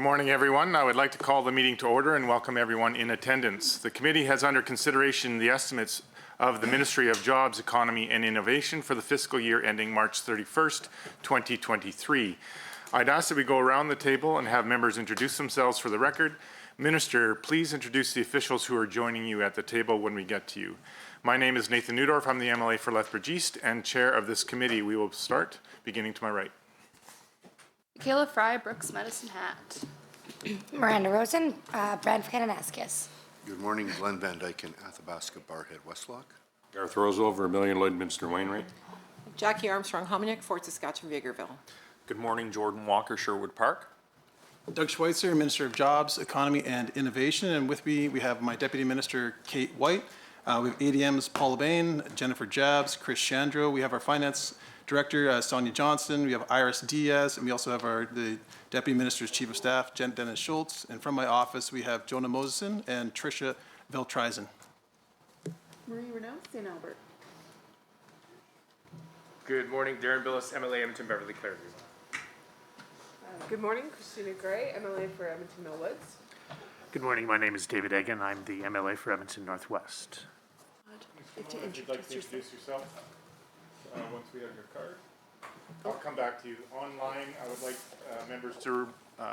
Good morning, everyone. I would like to call the meeting to order and welcome everyone in attendance. The committee has under consideration the estimates of the Ministry of Jobs, Economy and Innovation for the fiscal year ending March 31st, 2023. I'd ask that we go around the table and have members introduce themselves for the record. Minister, please introduce the officials who are joining you at the table when we get to you. My name is Nathan Neudorf. I'm the MLA for Lethbridge East and chair of this committee. We will start beginning to my right. Kayla Fry, Brooks Medicine Hat. Miranda Rosen, Brad Kananaskis. Good morning, Glenn Van Dyke and Athabasca Barhead Westlock. Gareth Roseville, Vermilion, Lloydminster, Wainwright. Jackie Armstrong, Hominick, Fort Saskatchewan, Vegreville. Good morning, Jordan Walker, Sherwood Park. Doug Schweitzer, Minister of Jobs, Economy and Innovation, and with me we have my Deputy Minister, Kate White. We have ADM's Paula Bain, Jennifer Jabs, Chris Chandro. We have our Finance Director, Sonia Johnson. We have Iris Diaz, and we also have the Deputy Minister's Chief of Staff, Jen Dennis Schultz. And from my office, we have Jonah Moseson and Tricia Veltreisen. Marie Renaud, St. Albert. Good morning, Darren Billis, MLA, Edmonton Beverly Clareview. Good morning, Christina Gray, MLA for Edmonton Millwoods. Good morning, my name is David Egan. I'm the MLA for Edmonton Northwest. Would you like to introduce yourself once we have your card? I'll come back to you. Online, I would like members to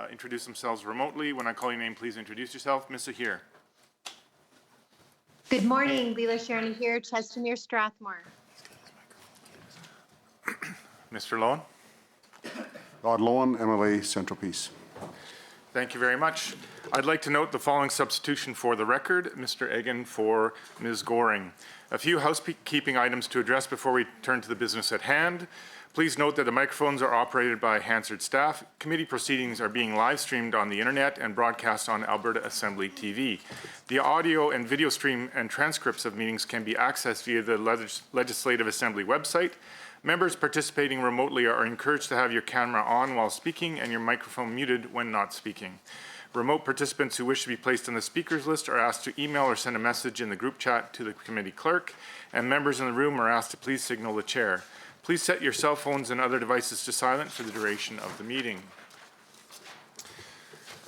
introduce themselves remotely. When I call your name, please introduce yourself. Ms. Ahir. Good morning, Leela Sharon here, Chestermere, Strathmore. Mr. Lowen. Rod Lowen, MLA, Central Peace. Thank you very much. I'd like to note the following substitution for the record. Mr. Egan for Ms. Goring. A few housekeeping items to address before we turn to the business at hand. Please note that the microphones are operated by Hansard staff. Committee proceedings are being live streamed on the internet and broadcast on Alberta Assembly TV. The audio and video stream and transcripts of meetings can be accessed via the Legislative Assembly website. Members participating remotely are encouraged to have your camera on while speaking and your microphone muted when not speaking. Remote participants who wish to be placed on the speakers list are asked to email or send a message in the group chat to the committee clerk, and members in the room are asked to please signal the chair. Please set your cell phones and other devices to silent for the duration of the meeting.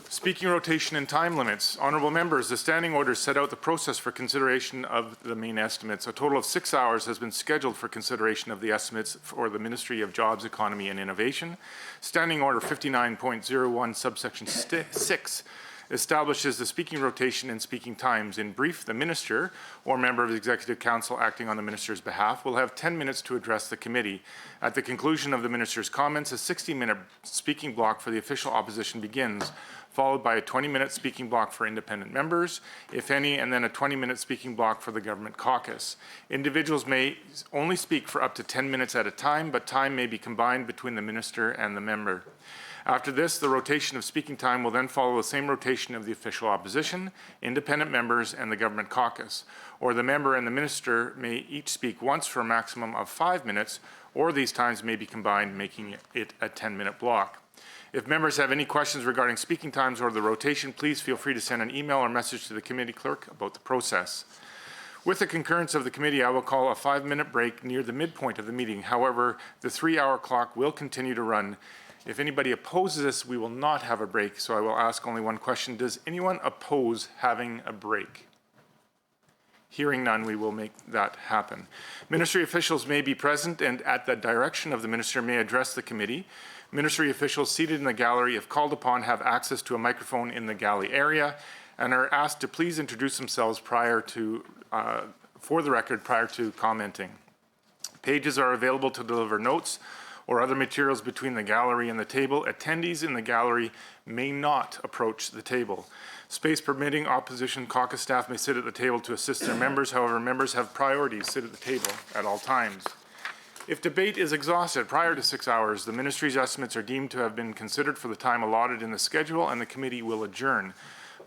Speaking rotation and time limits. Honourable members, the standing orders set out the process for consideration of the main estimates. A total of 6 hours has been scheduled for consideration of the estimates for the Ministry of Jobs, Economy and Innovation. Standing Order 59.01 subsection 6 establishes the speaking rotation and speaking times. In brief, the Minister or member of the Executive Council acting on the Minister's behalf will have 10 minutes to address the committee. At the conclusion of the Minister's comments, a 60-minute speaking block for the official opposition begins, followed by a 20-minute speaking block for independent members, if any, and then a 20-minute speaking block for the government caucus. Individuals may only speak for up to 10 minutes at a time, but time may be combined between the minister and the member. After this, the rotation of speaking time will then follow the same rotation of the official opposition, independent members, and the government caucus. Or the member and the minister may each speak once for a maximum of 5 minutes, or these times may be combined, making it a 10-minute block. If members have any questions regarding speaking times or the rotation, please feel free to send an email or message to the committee clerk about the process. With the concurrence of the committee, I will call a 5-minute break near the midpoint of the meeting. However, the 3-hour clock will continue to run. If anybody opposes this, we will not have a break, so I will ask only one question. Does anyone oppose having a break? Hearing none, we will make that happen. Ministry officials may be present and at the direction of the minister may address the committee. Ministry officials seated in the gallery, if called upon, have access to a microphone in the galley area and are asked to please introduce themselves for the record, prior to commenting. Pages are available to deliver notes or other materials between the gallery and the table. Attendees in the gallery may not approach the table. Space permitting, opposition caucus staff may sit at the table to assist their members. However, members have priority to sit at the table at all times. If debate is exhausted prior to 6 hours, the ministry's estimates are deemed to have been considered for the time allotted in the schedule and the committee will adjourn.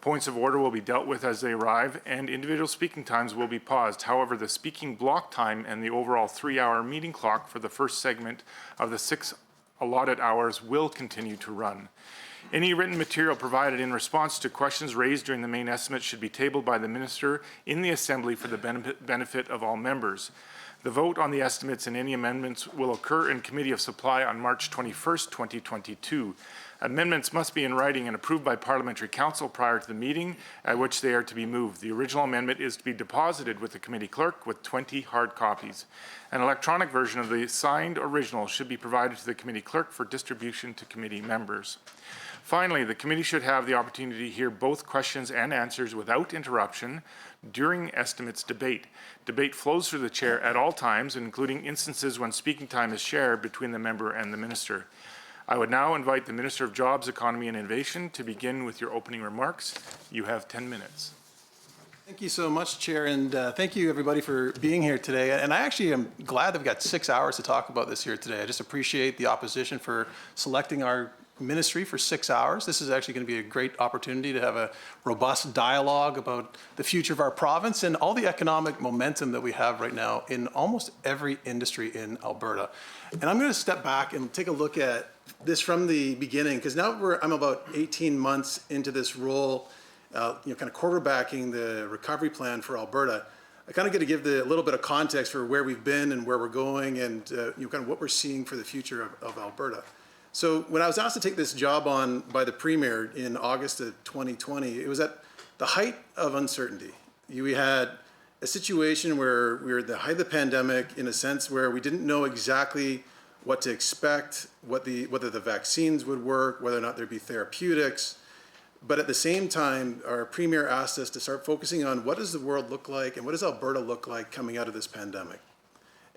Points of order will be dealt with as they arrive and individual speaking times will be paused. However, the speaking block time and the overall 3-hour meeting clock for the first segment of the 6 allotted hours will continue to run. Any written material provided in response to questions raised during the main estimate should be tabled by the minister in the assembly for the benefit of all members. The vote on the estimates and any amendments will occur in Committee of Supply on March 21st, 2022. Amendments must be in writing and approved by Parliamentary Council prior to the meeting at which they are to be moved. The original amendment is to be deposited with the committee clerk with 20 hard copies. An electronic version of the signed original should be provided to the committee clerk for distribution to committee members. Finally, the committee should have the opportunity to hear both questions and answers without interruption during estimates debate. Debate flows through the chair at all times, including instances when speaking time is shared between the member and the minister. I would now invite the Minister of Jobs, Economy and Innovation to begin with your opening remarks. You have 10 minutes. Thank you so much, Chair, and thank you everybody for being here today. And I actually am glad that we've got 6 hours to talk about this here today. I just appreciate the opposition for selecting our ministry for 6 hours. This is actually going to be a great opportunity to have a robust dialogue about the future of our province and all the economic momentum that we have right now in almost every industry in Alberta. And I'm going to step back and take a look at this from the beginning, because now I'm about 18 months into this role, kind of quarterbacking the recovery plan for Alberta. I kind of get to give a little bit of context for where we've been and where we're going, and kind of what we're seeing for the future of Alberta. So when I was asked to take this job on by the Premier in August of 2020, it was at the height of uncertainty. We had a situation where we were at the height of the pandemic, in a sense where we didn't know exactly what to expect, whether the vaccines would work, whether or not there'd be therapeutics. But at the same time, our Premier asked us to start focusing on what does the world look like and what does Alberta look like coming out of this pandemic.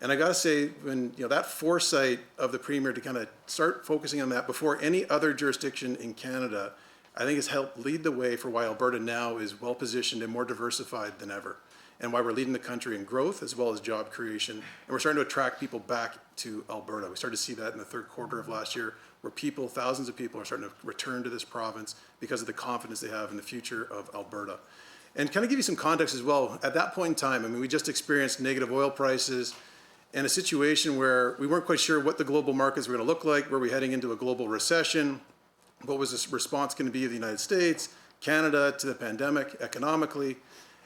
And I got to say, when that foresight of the Premier to kind of start focusing on that before any other jurisdiction in Canada, I think has helped lead the way for why Alberta now is well positioned and more diversified than ever, and why we're leading the country in growth as well as job creation. And we're starting to attract people back to Alberta. We started to see that in the third quarter of last year, where thousands of people are starting to return to this province because of the confidence they have in the future of Alberta. And kind of give you some context as well, at that point in time, I mean, we just experienced negative oil prices, and a situation where we weren't quite sure what the global markets were going to look like. Were we heading into a global recession? What was this response going to be of the United States, Canada to the pandemic economically?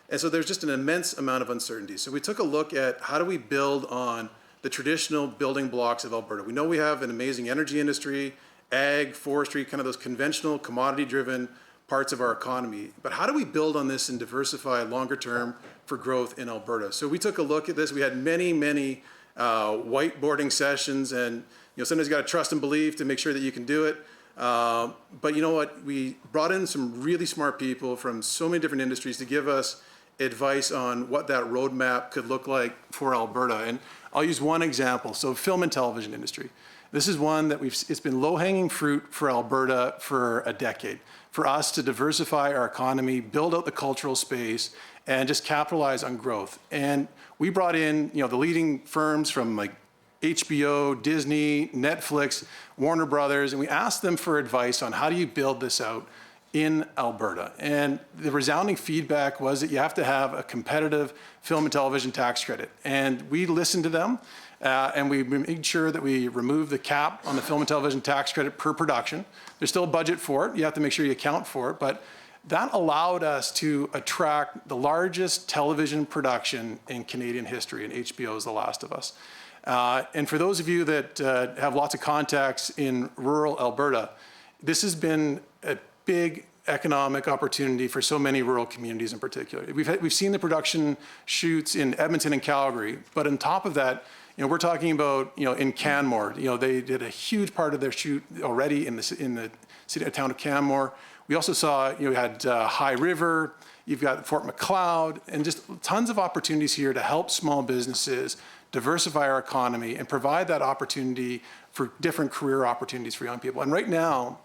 And so there's just an immense amount of uncertainty. So we took a look at how do we build on the traditional building blocks of Alberta. We know we have an amazing energy industry, ag, forestry, kind of those conventional commodity-driven parts of our economy. But how do we build on this and diversify longer term for growth in Alberta? So we took a look at this. We had many whiteboarding sessions, and sometimes you got to trust and believe to make sure that you can do it. But you know what? We brought in some really smart people from so many different industries to give us advice on what that roadmap could look like for Alberta. And I'll use one example. So film and television industry. This is one that it's been low-hanging fruit for Alberta for a decade. For us to diversify our economy, build out the cultural space, and just capitalize on growth. And we brought in, the leading firms from like HBO, Disney, Netflix, Warner Brothers, and we asked them for advice on how do you build this out in Alberta. And the resounding feedback was that you have to have a competitive film and television tax credit. And we listened to them, and we made sure that we removed the cap on the film and television tax credit per production. There's still a budget for it. You have to make sure you account for it. But that allowed us to attract the largest television production in Canadian history, and HBO's The Last of Us. And for those of you that have lots of contacts in rural Alberta, this has been a big economic opportunity for so many rural communities in particular. We've seen the production shoots in Edmonton and Calgary, but on top of that, we're talking about in Canmore. They did a huge part of their shoot already in the city town of Canmore. We also saw you had High River. You've got Fort Macleod, and just tons of opportunities here to help small businesses diversify our economy and provide that opportunity for different career opportunities for young people. And right now,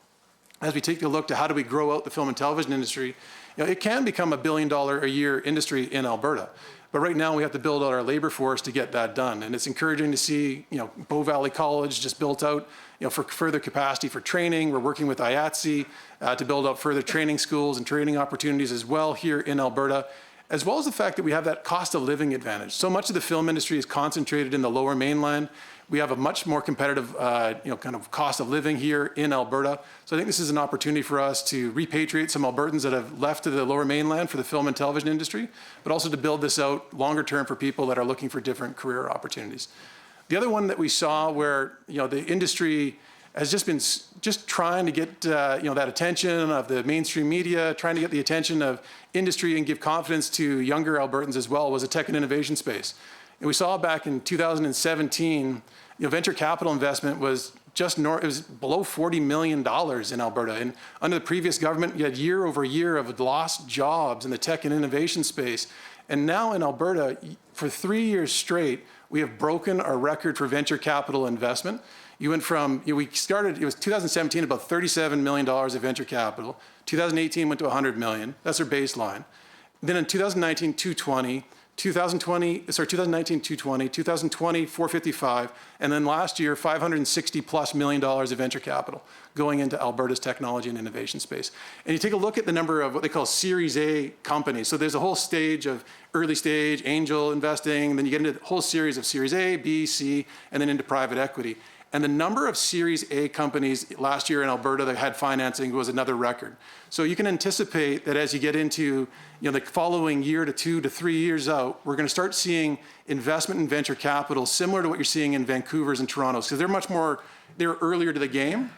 as we take a look to how do we grow out the film and television industry, it can become $1 billion a year industry in Alberta. But right now we have to build out our labor force to get that done. And it's encouraging to see, Bow Valley College just built out, for further capacity for training. We're working with IATSE to build out further training schools and training opportunities as well here in Alberta, as well as the fact that we have that cost of living advantage. So much of the film industry is concentrated in the Lower Mainland. We have a much more competitive, kind of cost of living here in Alberta. So I think this is an opportunity for us to repatriate some Albertans that have left to the Lower Mainland for the film and television industry, but also to build this out longer term for people that are looking for different career opportunities. The other one that we saw where, the industry has just been trying to get, that attention of the mainstream media, trying to get the attention of industry and give confidence to younger Albertans as well, was the tech and innovation space. And we saw back in 2017, venture capital investment was it was below $40 million in Alberta. And under the previous government, you had year over year of lost jobs in the tech and innovation space. And now in Alberta, for 3 years straight, we have broken our record for venture capital investment. You went from, we started, it was 2017, about $37 million of venture capital. 2018 went to $100 million. That's our baseline. Then in 2019, 220. 2019, 220, 2020, 455, and then last year, $560+ million of venture capital going into Alberta's technology and innovation space. And you take a look at the number of what they call Series A companies. So there's a whole stage of early stage angel investing, then you get into a whole series of Series A, B, C, and then into private equity. And the number of Series A companies last year in Alberta that had financing was another record. So you can anticipate that as you get into the following year to 2 to 3 years out, we're going to start seeing investment in venture capital similar to what you're seeing in Vancouver's and Toronto's, because they're earlier to the game,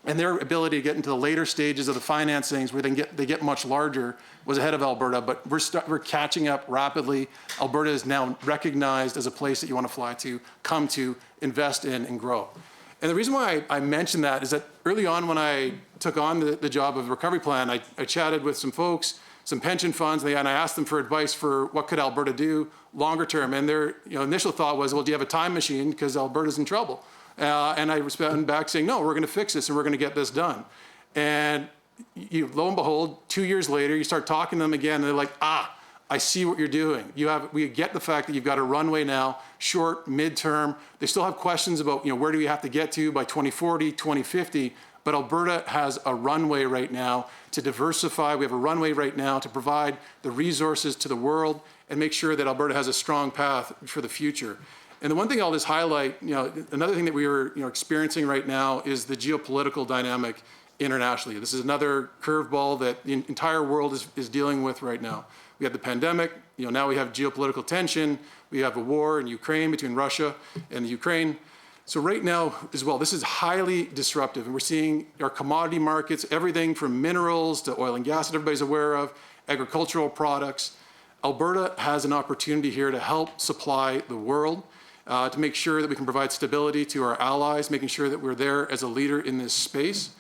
and their ability to get into the later stages of the financings where they get much larger was ahead of Alberta, but we're catching up rapidly. Alberta is now recognized as a place that you want to fly to, come to, invest in, and grow. And the reason why I mentioned that is that early on when I took on the job of recovery plan, I chatted with some folks, some pension funds, and I asked them for advice for what could Alberta do longer term. And their initial thought was, well, do you have a time machine because Alberta's in trouble? And I responded back saying, no, we're going to fix this and we're going to get this done. And lo and behold, 2 years later, you start talking to them again, and they're like, I see what you're doing. We get the fact that you've got a runway now, short, midterm. They still have questions about, where do we have to get to by 2040, 2050? But Alberta has a runway right now to diversify. We have a runway right now to provide the resources to the world and make sure that Alberta has a strong path for the future. And the one thing I'll just highlight, another thing that we are experiencing right now is the geopolitical dynamic internationally. This is another curveball that the entire world is dealing with right now. We have the pandemic, now we have geopolitical tension, we have a war in Ukraine between Russia and the Ukraine. So right now as well, this is highly disruptive, and we're seeing our commodity markets, everything from minerals to oil and gas that everybody's aware of, agricultural products. Alberta has an opportunity here to help supply the world, to make sure that we can provide stability to our allies, making sure that we're there as a leader in this space.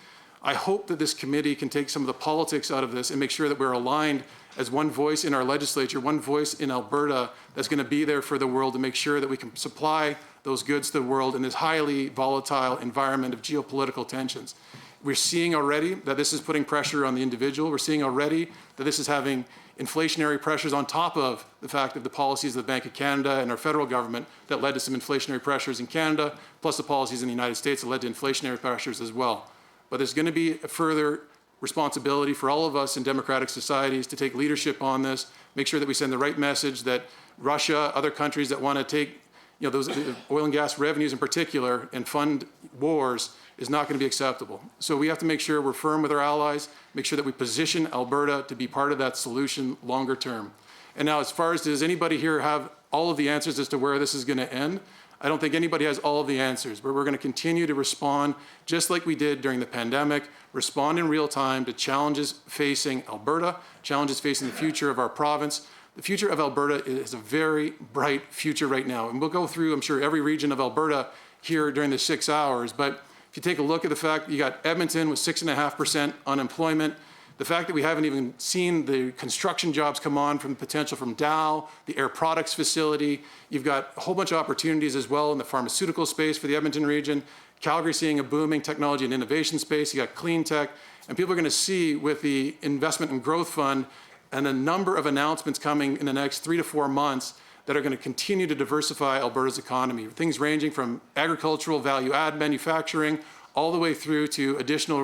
I hope that this committee can take some of the politics out of this and make sure that we're aligned as one voice in our legislature, one voice in Alberta that's going to be there for the world to make sure that we can supply those goods to the world in this highly volatile environment of geopolitical tensions. We're seeing already that this is putting pressure on the individual. We're seeing already that this is having inflationary pressures on top of the fact that the policies of the Bank of Canada and our federal government that led to some inflationary pressures in Canada, plus the policies in the United States that led to inflationary pressures as well. But there's going to be a further responsibility for all of us in democratic societies to take leadership on this, make sure that we send the right message that Russia, other countries that want to take those oil and gas revenues in particular and fund wars is not going to be acceptable. So we have to make sure we're firm with our allies, make sure that we position Alberta to be part of that solution longer term. And now as far as does anybody here have all of the answers as to where this is going to end? I don't think anybody has all of the answers, but we're going to continue to respond just like we did during the pandemic, respond in real time to challenges facing Alberta, challenges facing the future of our province. The future of Alberta is a very bright future right now. And we'll go through, I'm sure, every region of Alberta here during the 6 hours. But if you take a look at the fact that you got Edmonton with 6.5% unemployment, the fact that we haven't even seen the construction jobs come on from the potential from Dow, the Air Products facility. You've got a whole bunch of opportunities as well in the pharmaceutical space for the Edmonton region. Calgary seeing a booming technology and innovation space. You got clean tech. And people are going to see with the Investment and Growth Fund and a number of announcements coming in the next 3 to 4 months that are going to continue to diversify Alberta's economy. Things ranging from agricultural value-add manufacturing all the way through to additional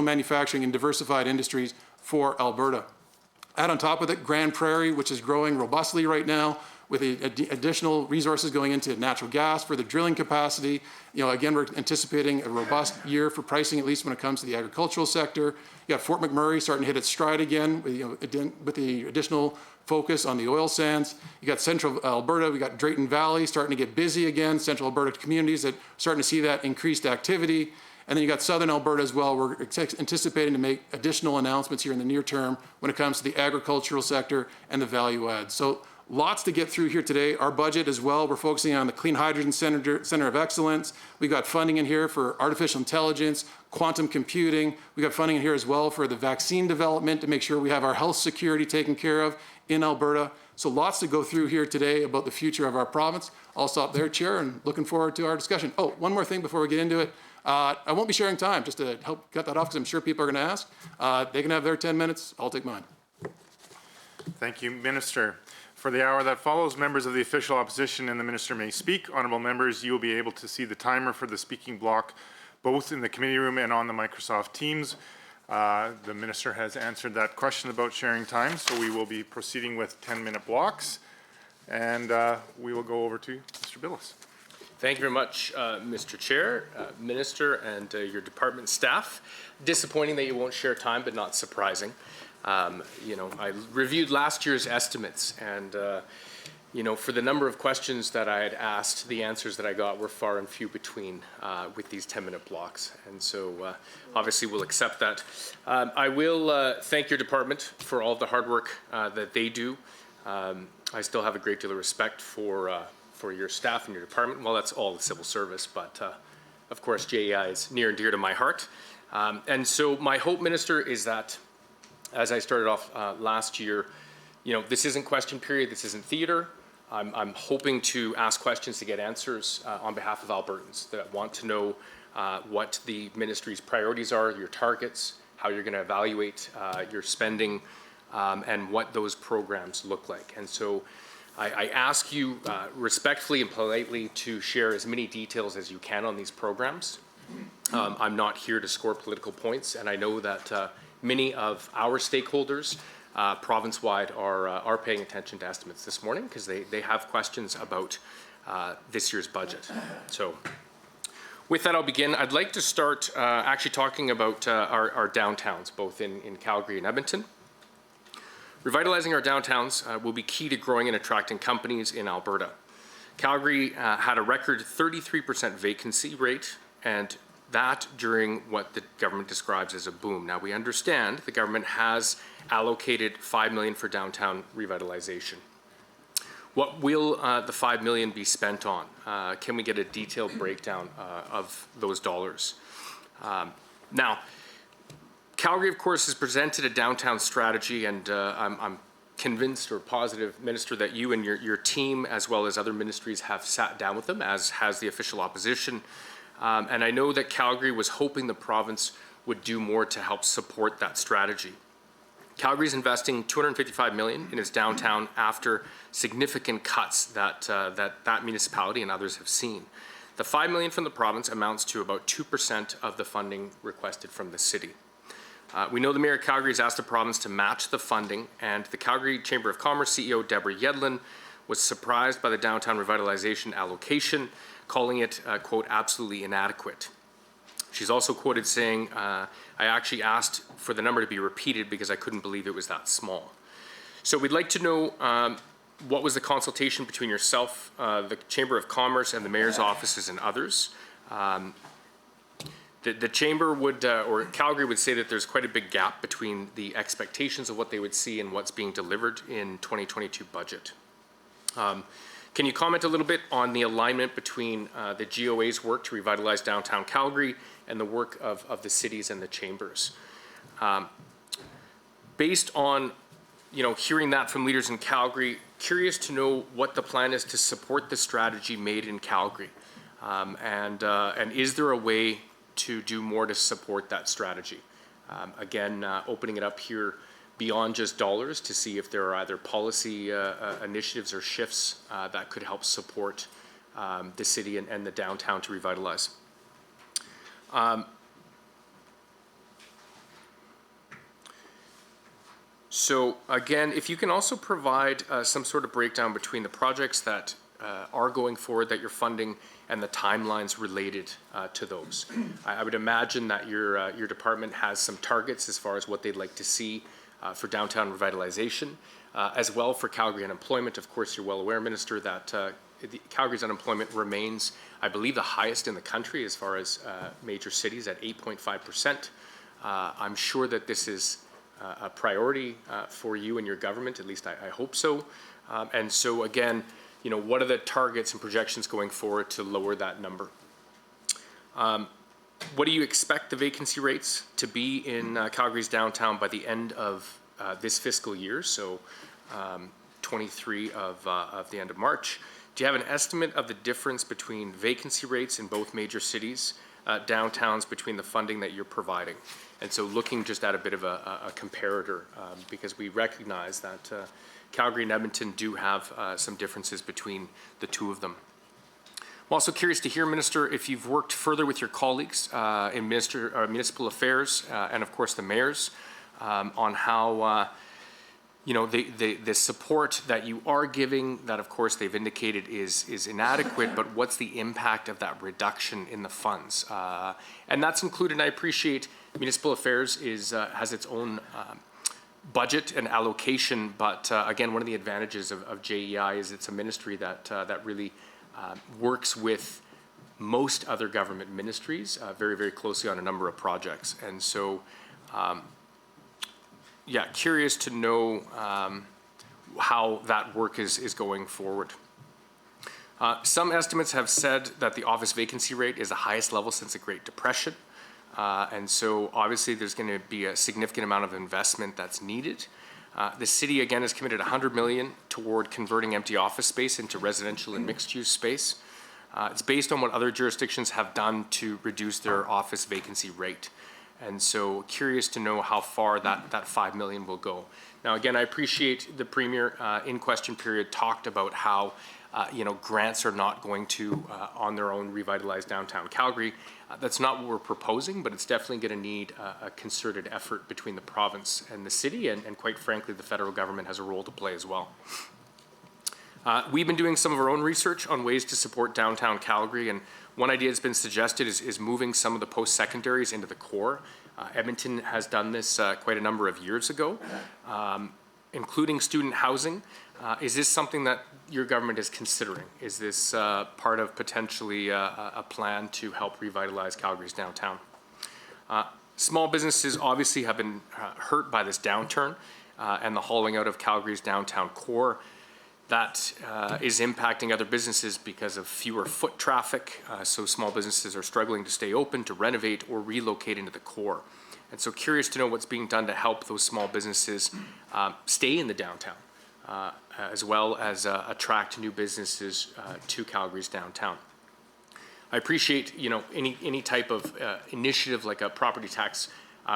manufacturing and diversified industries for Alberta. Add on top of it, Grand Prairie, which is growing robustly right now with the additional resources going into natural gas for the drilling capacity. Again, we're anticipating a robust year for pricing, at least when it comes to the agricultural sector. You got Fort McMurray starting to hit its stride again with the additional focus on the oil sands. You got Central Alberta, we got Drayton Valley starting to get busy again, Central Alberta communities that starting to see that increased activity. And then you got Southern Alberta as well. We're anticipating to make additional announcements here in the near term when it comes to the agricultural sector and the value add. So lots to get through here today. Our budget as well, we're focusing on the Clean Hydrogen Center of Excellence. We've got funding in here for artificial intelligence, quantum computing. We've got funding in here as well for the vaccine development to make sure we have our health security taken care of in Alberta. So lots to go through here today about the future of our province. I'll stop there, Chair, and looking forward to our discussion. Oh, one more thing before we get into it. I won't be sharing time, just to help cut that off, because I'm sure people are going to ask. They can have their 10 minutes. I'll take mine. Thank you, Minister. For the hour that follows, members of the official opposition and the minister may speak. Honourable members, you will be able to see the timer for the speaking block both in the committee room and on the Microsoft Teams. The minister has answered that question about sharing time, so we will be proceeding with 10-minute blocks. And we will go over to Mr. Billes. Thank you very much, Mr. Chair, Minister, and your department staff. Disappointing that you won't share time, but not surprising. I reviewed last year's estimates, and for the number of questions that I had asked, the answers that I got were far and few between with these 10-minute blocks. And so obviously we'll accept that. I will thank your department for all of the hard work that they do. I still have a great deal of respect for your staff and your department. Well, that's all the civil service, but of course JEI is near and dear to my heart. And so my hope, Minister, is that as I started off last year, this isn't question period, this isn't theater. I'm hoping to ask questions to get answers on behalf of Albertans that want to know what the ministry's priorities are, your targets, how you're going to evaluate your spending, and what those programs look like. And so I ask you respectfully and politely to share as many details as you can on these programs. I'm not here to score political points, and I know that many of our stakeholders province-wide are paying attention to estimates this morning because they have questions about this year's budget. So with that, I'll begin. I'd like to start actually talking about our downtowns, both in Calgary and Edmonton. Revitalizing our downtowns will be key to growing and attracting companies in Alberta. Calgary had a record 33% vacancy rate, and that during what the government describes as a boom. Now, we understand the government has allocated $5 million for downtown revitalization. What will the $5 million be spent on? Can we get a detailed breakdown of those dollars? Now, Calgary, of course, has presented a downtown strategy, and I'm convinced or positive, Minister, that you and your team, as well as other ministries, have sat down with them, as has the official opposition. And I know that Calgary was hoping the province would do more to help support that strategy. Calgary is investing $255 million in its downtown after significant cuts that municipality and others have seen. The $5 million from the province amounts to about 2% of the funding requested from the city. We know the Mayor of Calgary has asked the province to match the funding, and the Calgary Chamber of Commerce CEO Deborah Yedlin was surprised by the downtown revitalization allocation, calling it, quote, absolutely inadequate. She's also quoted saying, I actually asked for the number to be repeated because I couldn't believe it was that small. So we'd like to know what was the consultation between yourself, the Chamber of Commerce, and the Mayor's offices and others. The Chamber would, or Calgary would say that there's quite a big gap between the expectations of what they would see and what's being delivered in 2022 budget. Can you comment a little bit on the alignment between the GOA's work to revitalize downtown Calgary and the work of the cities and the chambers? Based on, hearing that from leaders in Calgary, curious to know what the plan is to support the strategy made in Calgary, and is there a way to do more to support that strategy? Again, opening it up here beyond just dollars to see if there are either policy initiatives or shifts that could help support the city and the downtown to revitalize. So again, if you can also provide some sort of breakdown between the projects that are going forward that you're funding and the timelines related to those. I would imagine that your department has some targets as far as what they'd like to see for downtown revitalization, as well for Calgary unemployment. Of course, you're well aware, Minister, that Calgary's unemployment remains, I believe, the highest in the country as far as major cities at 8.5%. I'm sure that this is a priority for you and your government, at least I hope so. And so again, you know, what are the targets and projections going forward to lower that number? What do you expect the vacancy rates to be in Calgary's downtown by the end of this fiscal year? So 23 of the end of March. Do you have an estimate of the difference between vacancy rates in both major cities, downtowns, between the funding that you're providing? And so looking just at a bit of a comparator, because we recognize that Calgary and Edmonton do have some differences between the two of them. I'm also curious to hear, Minister, if you've worked further with your colleagues in municipal affairs and, of course, the mayors on how you know, the support that you are giving, that of course they've indicated is inadequate, but what's the impact of that reduction in the funds? And that's included, I appreciate municipal affairs has its own budget and allocation, but again, one of the advantages of JEI is it's a ministry that really works with most other government ministries very, very closely on a number of projects. And so, yeah, curious to know how that work is going forward. Some estimates have said that the office vacancy rate is the highest level since the Great Depression. And so obviously there's going to be a significant amount of investment that's needed. The city again has committed $100 million toward converting empty office space into residential and mixed use space. It's based on what other jurisdictions have done to reduce their office vacancy rate. And so curious to know how far that $5 million will go. Now, again, I appreciate the Premier in question period talked about how you know, grants are not going to, on their own, revitalize downtown Calgary. That's not what we're proposing, but it's definitely going to need a concerted effort between the province and the city, and quite frankly, the federal government has a role to play as well. We've been doing some of our own research on ways to support downtown Calgary, and one idea that's been suggested is moving some of the post-secondaries into the core. Edmonton has done this quite a number of years ago, including student housing. Is this something that your government is considering? Is this part of potentially a plan to help revitalize Calgary's downtown? Small businesses obviously have been hurt by this downturn and the hauling out of Calgary's downtown core. That is impacting other businesses because of fewer foot traffic. So small businesses are struggling to stay open, to renovate, or relocate into the core. And so curious to know what's being done to help those small businesses stay in the downtown, as well as attract new businesses to Calgary's downtown. I appreciate, you know, any type of initiative like a property tax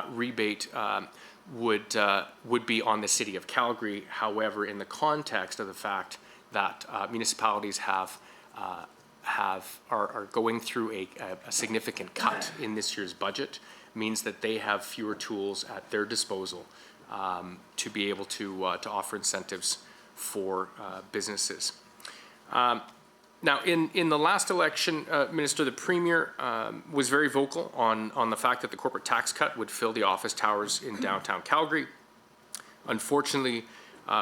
rebate would be on the city of Calgary. However, in the context of the fact that municipalities are going through a significant cut in this year's budget, means that they have fewer tools at their disposal to be able to offer incentives for businesses. Now, in the last election, Minister, the Premier was very vocal on the fact that the corporate tax cut would fill the office towers in downtown Calgary. Unfortunately,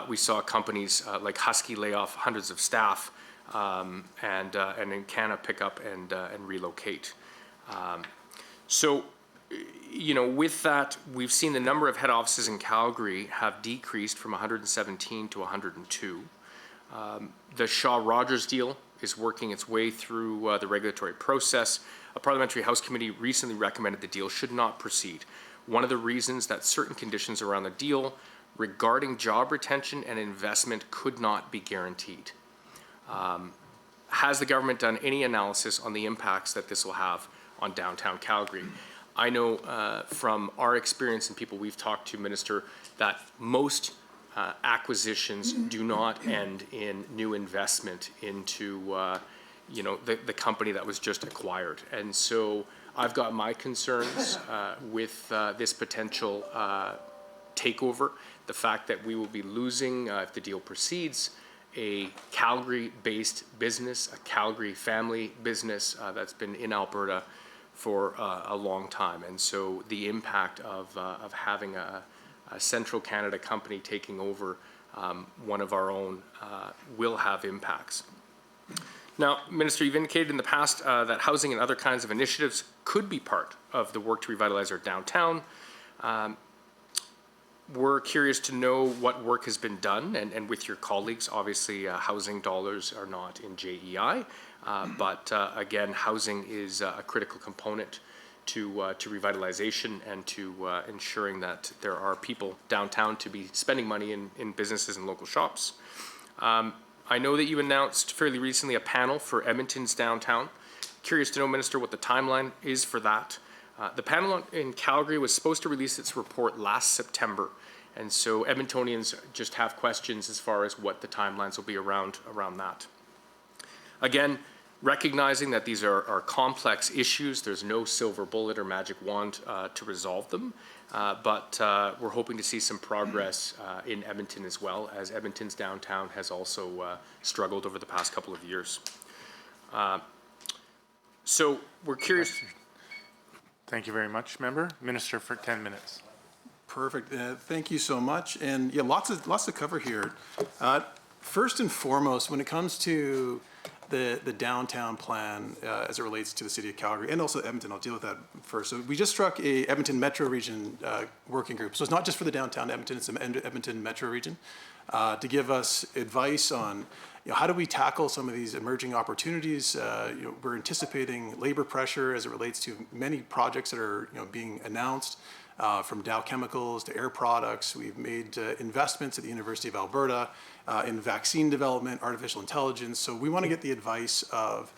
we saw companies like Husky lay off hundreds of staff and Encana pick up and relocate. So, you know, with that, we've seen the number of head offices in Calgary have decreased from 117 to 102. The Shaw-Rogers deal is working its way through the regulatory process. A parliamentary House committee recently recommended the deal should not proceed. One of the reasons that certain conditions around the deal regarding job retention and investment could not be guaranteed. Has the government done any analysis on the impacts that this will have on downtown Calgary? I know from our experience and people we've talked to, Minister, that most acquisitions do not end in new investment into you know, the company that was just acquired. And so I've got my concerns with this potential takeover, the fact that we will be losing, if the deal proceeds, a Calgary-based business, a Calgary family business that's been in Alberta for a long time. And so the impact of having a Central Canada company taking over one of our own will have impacts. Now, Minister, you've indicated in the past that housing and other kinds of initiatives could be part of the work to revitalize our downtown. We're curious to know what work has been done, and with your colleagues, obviously housing dollars are not in JEI, but again, housing is a critical component to revitalization and to ensuring that there are people downtown to be spending money in businesses and local shops. I know that you announced fairly recently a panel for Edmonton's downtown. Curious to know, Minister, what the timeline is for that. The panel in Calgary was supposed to release its report last September, and so Edmontonians just have questions as far as what the timelines will be around that. Again, recognizing that these are complex issues, there's no silver bullet or magic wand to resolve them, but we're hoping to see some progress in Edmonton as well, as Edmonton's downtown has also struggled over the past couple of years. So we're curious. Thank you very much, member. Minister for 10 minutes. Perfect. Thank you so much. And yeah, lots to cover here. First and foremost, when it comes to the downtown plan as it relates to the city of Calgary and also Edmonton, I'll deal with that first. So we just struck a Edmonton Metro Region working group. So it's not just for the downtown Edmonton, it's the Edmonton Metro Region to give us advice on how do we tackle some of these emerging opportunities. We're anticipating labor pressure as it relates to many projects that are being announced. From Dow Chemicals to Air Products. We've made investments at the University of Alberta in vaccine development, artificial intelligence. So we want to get the advice of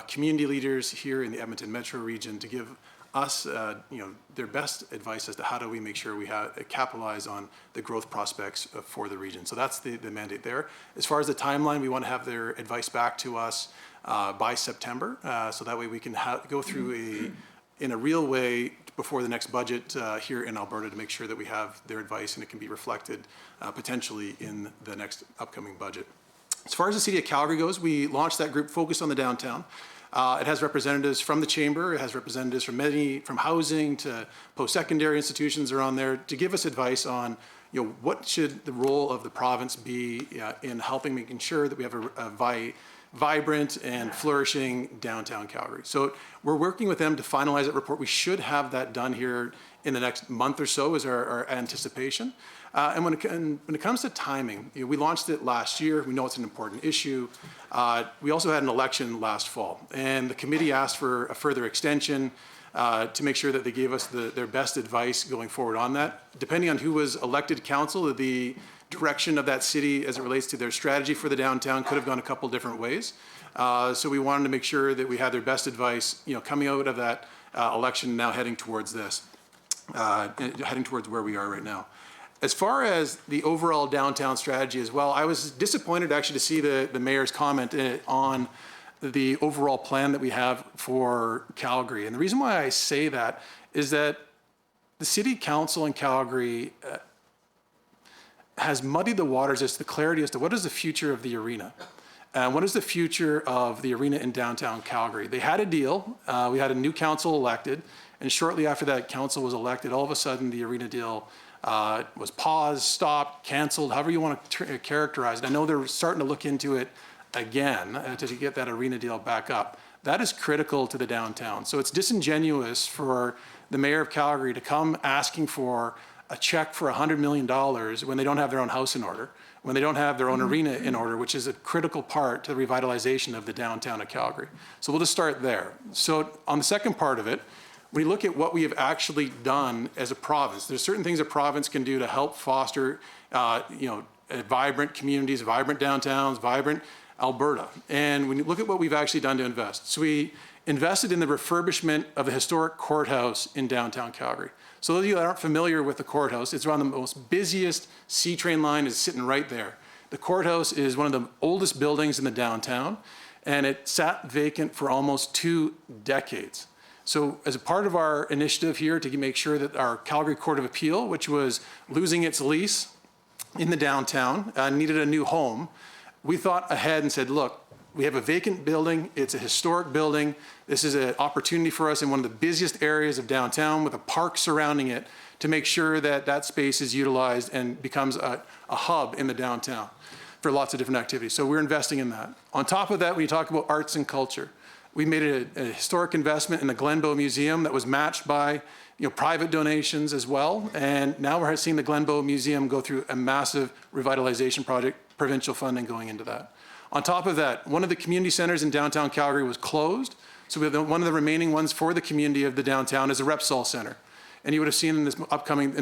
community leaders here in the Edmonton Metro region to give us their best advice as to how do we make sure we capitalize on the growth prospects for the region. So that's the mandate there. As far as the timeline, we want to have their advice back to us by September. So that way we can go through in a real way before the next budget here in Alberta to make sure that we have their advice and it can be reflected potentially in the next upcoming budget. As far as the City of Calgary goes, we launched that group focused on the downtown. It has representatives from the Chamber, it has representatives from housing to post-secondary institutions are on there to give us advice on what should the role of the province be in helping making sure that we have a vibrant and flourishing downtown Calgary. So we're working with them to finalize that report. We should have that done here in the next month or so is our anticipation. And when it comes to timing, we launched it last year. We know it's an important issue. We also had an election last fall, and the committee asked for a further extension to make sure that they gave us their best advice going forward on that. Depending on who was elected to council, the direction of that city as it relates to their strategy for the downtown could have gone a couple different ways. So we wanted to make sure that we had their best advice, coming out of that election now heading towards this, heading towards where we are right now. As far as the overall downtown strategy as well, I was disappointed actually to see the mayor's comment on the overall plan that we have for Calgary. And the reason why I say that is that the City Council in Calgary has muddied the waters as to the clarity as to what is the future of the arena. And what is the future of the arena in downtown Calgary? They had a deal. We had a new council elected. And shortly after that council was elected, all of a sudden the arena deal was paused, stopped, canceled, however you want to characterize it. I know they're starting to look into it again to get that arena deal back up. That is critical to the downtown. So it's disingenuous for the mayor of Calgary to come asking for a check for $100 million when they don't have their own house in order, when they don't have their own arena in order, which is a critical part to the revitalization of the downtown of Calgary. So we'll just start there. So on the second part of it, when you look at what we have actually done as a province, there's certain things a province can do to help foster, vibrant communities, vibrant downtowns, vibrant Alberta. And when you look at what we've actually done to invest, so we invested in the refurbishment of the historic courthouse in downtown Calgary. So those of you that aren't familiar with the courthouse, it's on the most busiest C-train line is sitting right there. The courthouse is one of the oldest buildings in the downtown, and it sat vacant for almost 2 decades. So as a part of our initiative here to make sure that our Calgary Court of Appeal, which was losing its lease in the downtown, needed a new home, we thought ahead and said, look, we have a vacant building. It's a historic building. This is an opportunity for us in one of the busiest areas of downtown with a park surrounding it to make sure that that space is utilized and becomes a hub in the downtown for lots of different activities. So we're investing in that. On top of that, when you talk about arts and culture, we made a historic investment in the Glenbow Museum that was matched by private donations as well. And now we're seeing the Glenbow Museum go through a massive revitalization project, provincial funding going into that. On top of that, one of the community centers in downtown Calgary was closed. So we have one of the remaining ones for the community of the downtown is a Repsol Center. And you would have seen in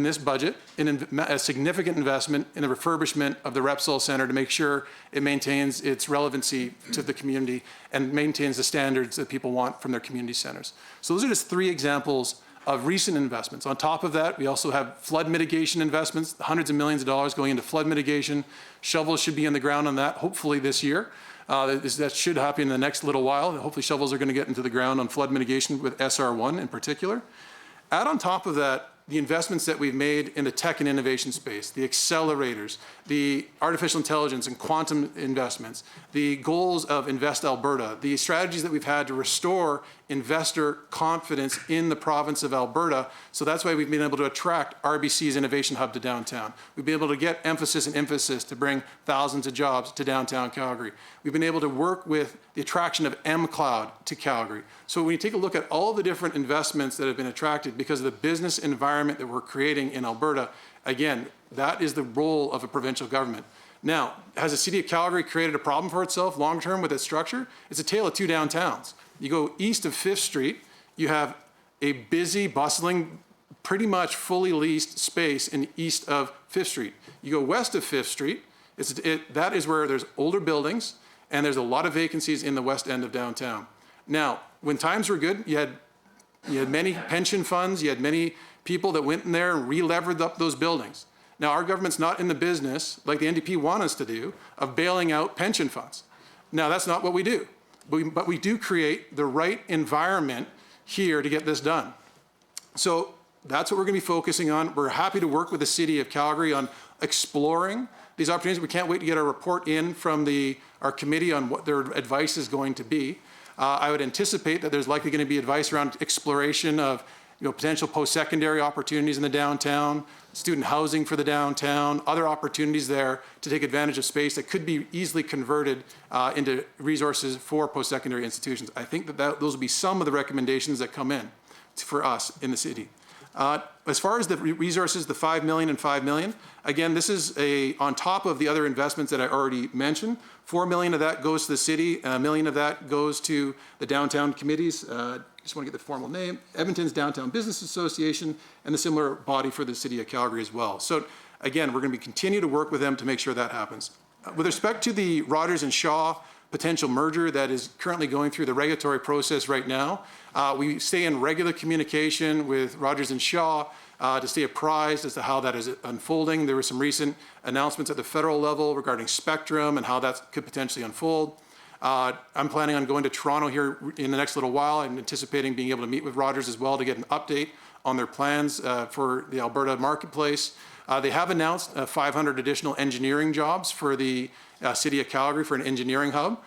this budget, a significant investment in the refurbishment of the Repsol Center to make sure it maintains its relevancy to the community and maintains the standards that people want from their community centers. So those are just 3 examples of recent investments. On top of that, we also have flood mitigation investments, hundreds of millions of dollars going into flood mitigation. Shovels should be in the ground on that, hopefully this year. That should happen in the next little while. Hopefully shovels are going to get into the ground on flood mitigation with SR1 in particular. Add on top of that the investments that we've made in the tech and innovation space, the accelerators, the artificial intelligence and quantum investments, the goals of Invest Alberta, the strategies that we've had to restore investor confidence in the province of Alberta. So that's why we've been able to attract RBC's Innovation Hub to downtown. We've been able to get emphasis to bring thousands of jobs to downtown Calgary. We've been able to work with the attraction of mCloud to Calgary. So when you take a look at all the different investments that have been attracted because of the business environment that we're creating in Alberta, again, that is the role of a provincial government. Now, has the city of Calgary created a problem for itself long-term with its structure? It's a tale of 2 downtowns. You go east of 5th Street, you have a busy, bustling, pretty much fully leased space in east of 5th Street. You go west of 5th Street, that is where there's older buildings and there's a lot of vacancies in the west end of downtown. Now, when times were good, you had many pension funds, you had many people that went in there and re-levered up those buildings. Now, our government's not in the business, like the NDP want us to do, of bailing out pension funds. Now, that's not what we do. But we do create the right environment here to get this done. So that's what we're going to be focusing on. We're happy to work with the City of Calgary on exploring these opportunities. We can't wait to get our report in from our committee on what their advice is going to be. I would anticipate that there's likely going to be advice around exploration of potential post-secondary opportunities in the downtown, student housing for the downtown, other opportunities there to take advantage of space that could be easily converted into resources for post-secondary institutions. I think that those will be some of the recommendations that come in for us in the city. As far as the resources, the $5 million and $5 million, again, this is on top of the other investments that I already mentioned. $4 million of that goes to the city, $1 million of that goes to the downtown committees. Just want to get the formal name, Edmonton's Downtown Business Association, and the similar body for the City of Calgary as well. So again, we're going to continue to work with them to make sure that happens. With respect to the Rogers and Shaw potential merger that is currently going through the regulatory process right now, we stay in regular communication with Rogers and Shaw to stay apprised as to how that is unfolding. There were some recent announcements at the federal level regarding spectrum and how that could potentially unfold. I'm planning on going to Toronto here in the next little while. I'm anticipating being able to meet with Rogers as well to get an update on their plans for the Alberta marketplace. They have announced 500 additional engineering jobs for the City of Calgary for an engineering hub.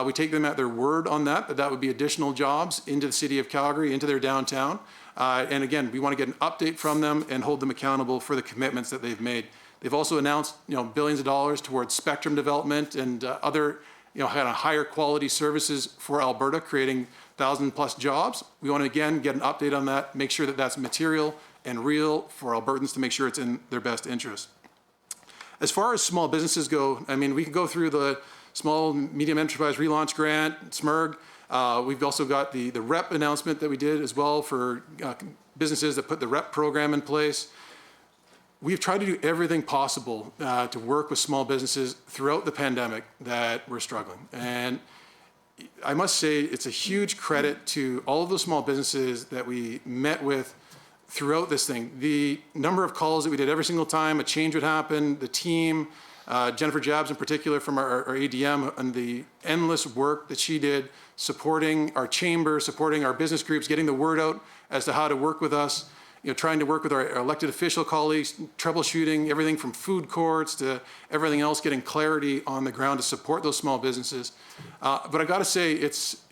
We take them at their word on that that would be additional jobs into the City of Calgary, into their downtown. And again, we want to get an update from them and hold them accountable for the commitments that they've made. They've also announced billions of dollars towards spectrum development and other kind of higher quality services for Alberta, creating 1,000+ jobs. We want to, again, get an update on that, make sure that that's material and real for Albertans to make sure it's in their best interest. As far as small businesses go, I mean, we can go through the Small Medium Enterprise Relaunch Grant, SMERG. We've also got the REP announcement that we did as well for businesses that put the REP program in place. We've tried to do everything possible to work with small businesses throughout the pandemic that were struggling. And I must say it's a huge credit to all of those small businesses that we met with throughout this thing. The number of calls that we did every single time a change would happen, the team, Jennifer Jabs in particular from our ADM, and the endless work that she did supporting our chamber, supporting our business groups, getting the word out as to how to work with us, trying to work with our elected official colleagues, troubleshooting everything from food courts to everything else, getting clarity on the ground to support those small businesses. But I got to say, it's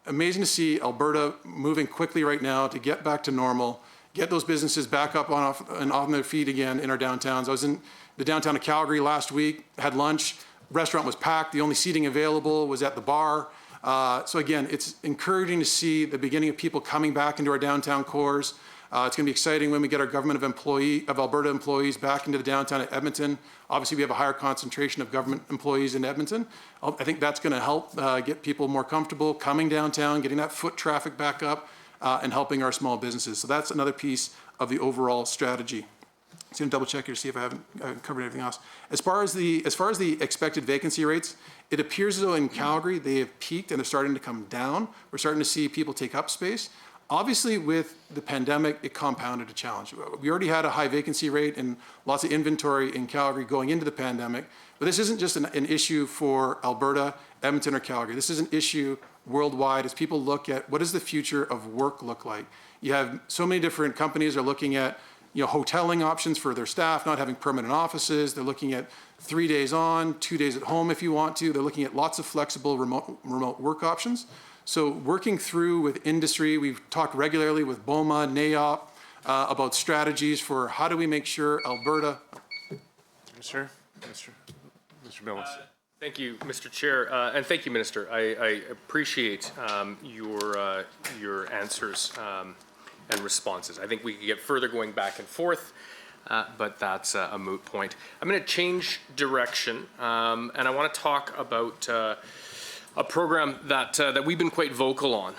amazing to see Alberta moving quickly right now to get back to normal, get those businesses back up on their feet again in our downtowns. I was in the downtown of Calgary last week, had lunch, restaurant was packed, the only seating available was at the bar. So again, it's encouraging to see the beginning of people coming back into our downtown cores. It's going to be exciting when we get our government of Alberta employees back into the downtown at Edmonton. Obviously, we have a higher concentration of government employees in Edmonton. I think that's going to help get people more comfortable coming downtown, getting that foot traffic back up, and helping our small businesses. So that's another piece of the overall strategy. Just going to double check here to see if I haven't covered everything else. As far as the expected vacancy rates, it appears as though in Calgary they have peaked and they're starting to come down. We're starting to see people take up space. Obviously, with the pandemic, it compounded a challenge. We already had a high vacancy rate and lots of inventory in Calgary going into the pandemic, but this isn't just an issue for Alberta, Edmonton, or Calgary. This is an issue worldwide as people look at what does the future of work look like. You have so many different companies are looking at hoteling options for their staff, not having permanent offices. They're looking at 3 days on, 2 days at home if you want to. They're looking at lots of flexible remote work options. So working through with industry, we've talked regularly with BOMA, NAOP, about strategies for how do we make sure Alberta. Mr. Millis. Thank you, Mr. Chair, and thank you, Minister. I appreciate your answers and responses. I think we could get further going back and forth, but that's a moot point. I'm going to change direction, and I want to talk about a program that we've been quite vocal on,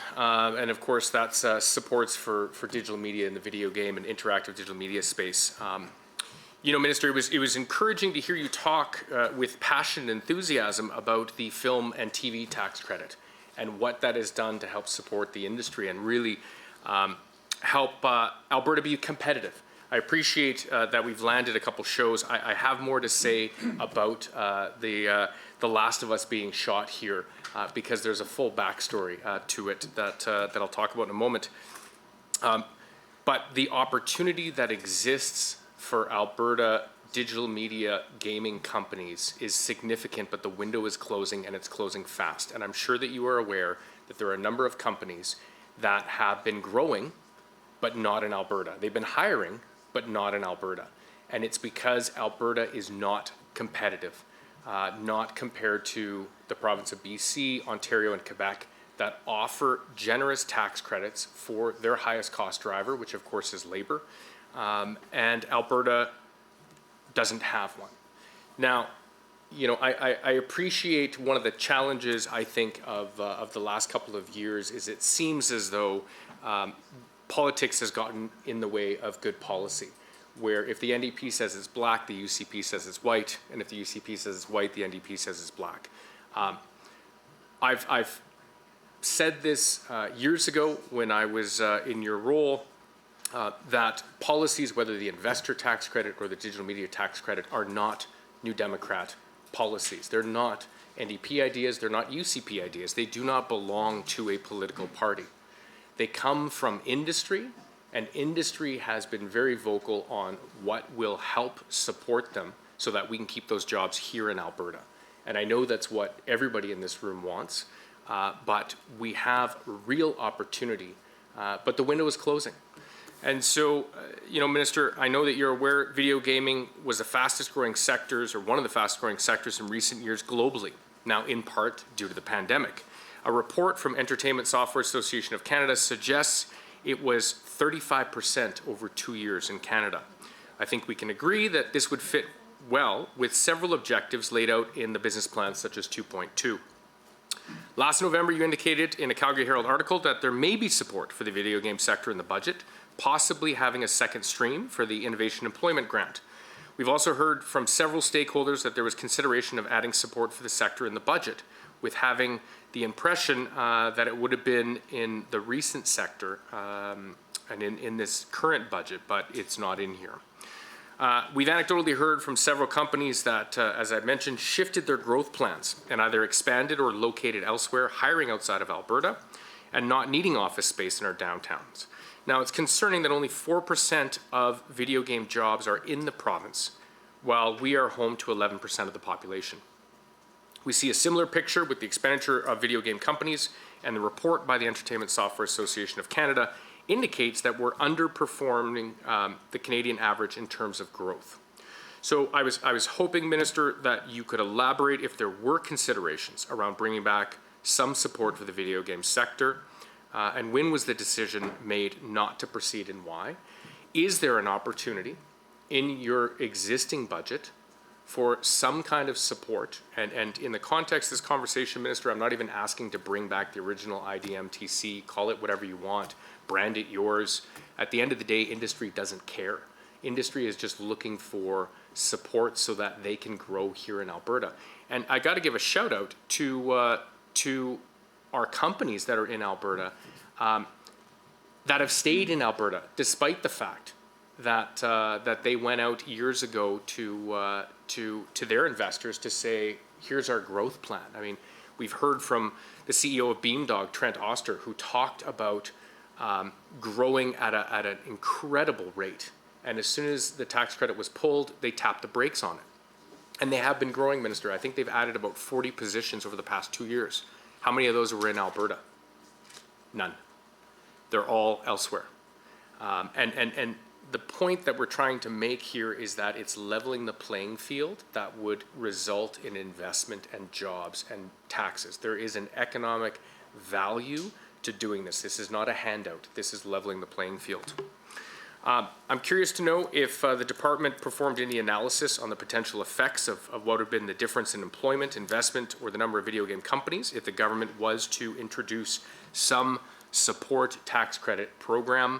and of course that's supports for digital media in the video game and interactive digital media space. Minister, it was encouraging to hear you talk with passion and enthusiasm about the film and TV tax credit and what that has done to help support the industry and really help Alberta be competitive. I appreciate that we've landed a couple shows. I have more to say about The Last of Us being shot here because there's a full backstory to it that I'll talk about in a moment. But the opportunity that exists for Alberta digital media gaming companies is significant, but the window is closing and it's closing fast. And I'm sure that you are aware that there are a number of companies that have been growing, but not in Alberta. They've been hiring, but not in Alberta. And it's because Alberta is not competitive, not compared to the province of BC, Ontario, and Quebec that offer generous tax credits for their highest cost driver, which of course is labor. And Alberta doesn't have one. Now, I appreciate one of the challenges, I think, of the last couple of years is it seems as though politics has gotten in the way of good policy, where if the NDP says it's black, the UCP says it's white, and if the UCP says it's white, the NDP says it's black. I've said this years ago when I was in your role, that policies, whether the investor tax credit or the digital media tax credit, are not New Democrat policies. They're not NDP ideas, they're not UCP ideas. They do not belong to a political party. They come from industry, and industry has been very vocal on what will help support them so that we can keep those jobs here in Alberta. And I know that's what everybody in this room wants, but we have real opportunity, but the window is closing. And so, Minister, I know that you're aware video gaming was the fastest growing sectors, or one of the fastest growing sectors in recent years globally, now in part due to the pandemic. A report from Entertainment Software Association of Canada suggests it was 35% over 2 years in Canada. I think we can agree that this would fit well with several objectives laid out in the business plan, such as 2.2. Last November, you indicated in a Calgary Herald article that there may be support for the video game sector in the budget, possibly having a second stream for the Innovation Employment Grant. We've also heard from several stakeholders that there was consideration of adding support for the sector in the budget, with having the impression that it would have been in the recent sector and in this current budget, but it's not in here. We've anecdotally heard from several companies that, as I mentioned, shifted their growth plans and either expanded or located elsewhere, hiring outside of Alberta, and not needing office space in our downtowns. Now, it's concerning that only 4% of video game jobs are in the province, while we are home to 11% of the population. We see a similar picture with the expenditure of video game companies, and the report by the Entertainment Software Association of Canada indicates that we're underperforming the Canadian average in terms of growth. So I was hoping, Minister, that you could elaborate if there were considerations around bringing back some support for the video game sector, and when was the decision made not to proceed and why? Is there an opportunity in your existing budget for some kind of support? And in the context of this conversation, Minister, I'm not even asking to bring back the original IDMTC, call it whatever you want, brand it yours. At the end of the day, industry doesn't care. Industry is just looking for support so that they can grow here in Alberta. And I got to give a shout out to our companies that are in Alberta that have stayed in Alberta, despite the fact that that they went out years ago to their investors to say, here's our growth plan. I mean, we've heard from the CEO of Beamdog, Trent Oster, who talked about growing at an incredible rate. And as soon as the tax credit was pulled, they tapped the brakes on it. And they have been growing, Minister. I think they've added about 40 positions over the past 2 years. How many of those were in Alberta? None. They're all elsewhere. And the point that we're trying to make here is that it's leveling the playing field that would result in investment and jobs and taxes. There is an economic value to doing this. This is not a handout. This is leveling the playing field. I'm curious to know if the department performed any analysis on the potential effects of what would have been the difference in employment, investment, or the number of video game companies if the government was to introduce some support tax credit program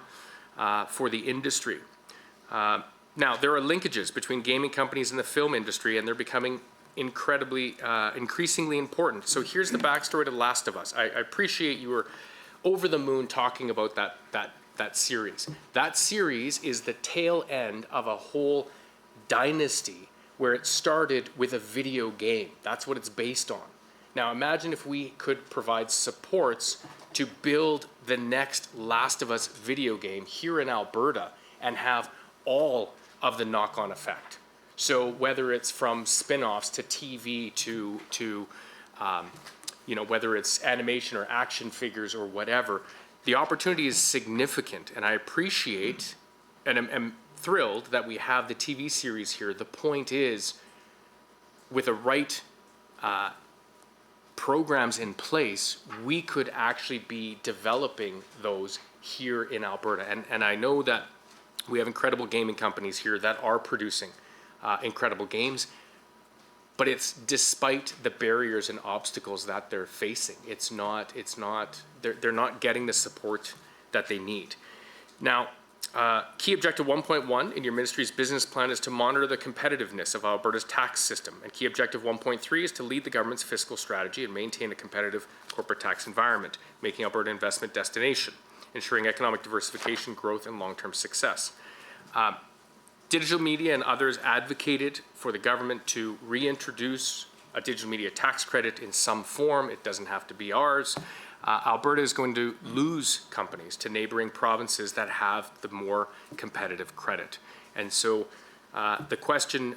for the industry. Now, there are linkages between gaming companies and the film industry, and they're becoming increasingly important. So here's the backstory to The Last of Us. I appreciate you were over the moon talking about that series. That series is the tail end of a whole dynasty where it started with a video game. That's what it's based on. Now imagine if we could provide supports to build the next Last of Us video game here in Alberta and have all of the knock-on effect. So whether it's from spin-offs to TV to you know, whether it's animation or action figures or whatever, the opportunity is significant, and I appreciate and am thrilled that we have the TV series here. The point is, with the right programs in place, we could actually be developing those here in Alberta. And I know that we have incredible gaming companies here that are producing incredible games, but it's despite the barriers and obstacles that they're facing. They're not getting the support that they need. Now, key objective 1.1 in your ministry's business plan is to monitor the competitiveness of Alberta's tax system. And key objective 1.3 is to lead the government's fiscal strategy and maintain a competitive corporate tax environment, making Alberta an investment destination, ensuring economic diversification, growth, and long-term success. Digital media and others advocated for the government to reintroduce a digital media tax credit in some form. It doesn't have to be ours. Alberta is going to lose companies to neighboring provinces that have the more competitive credit. And so the question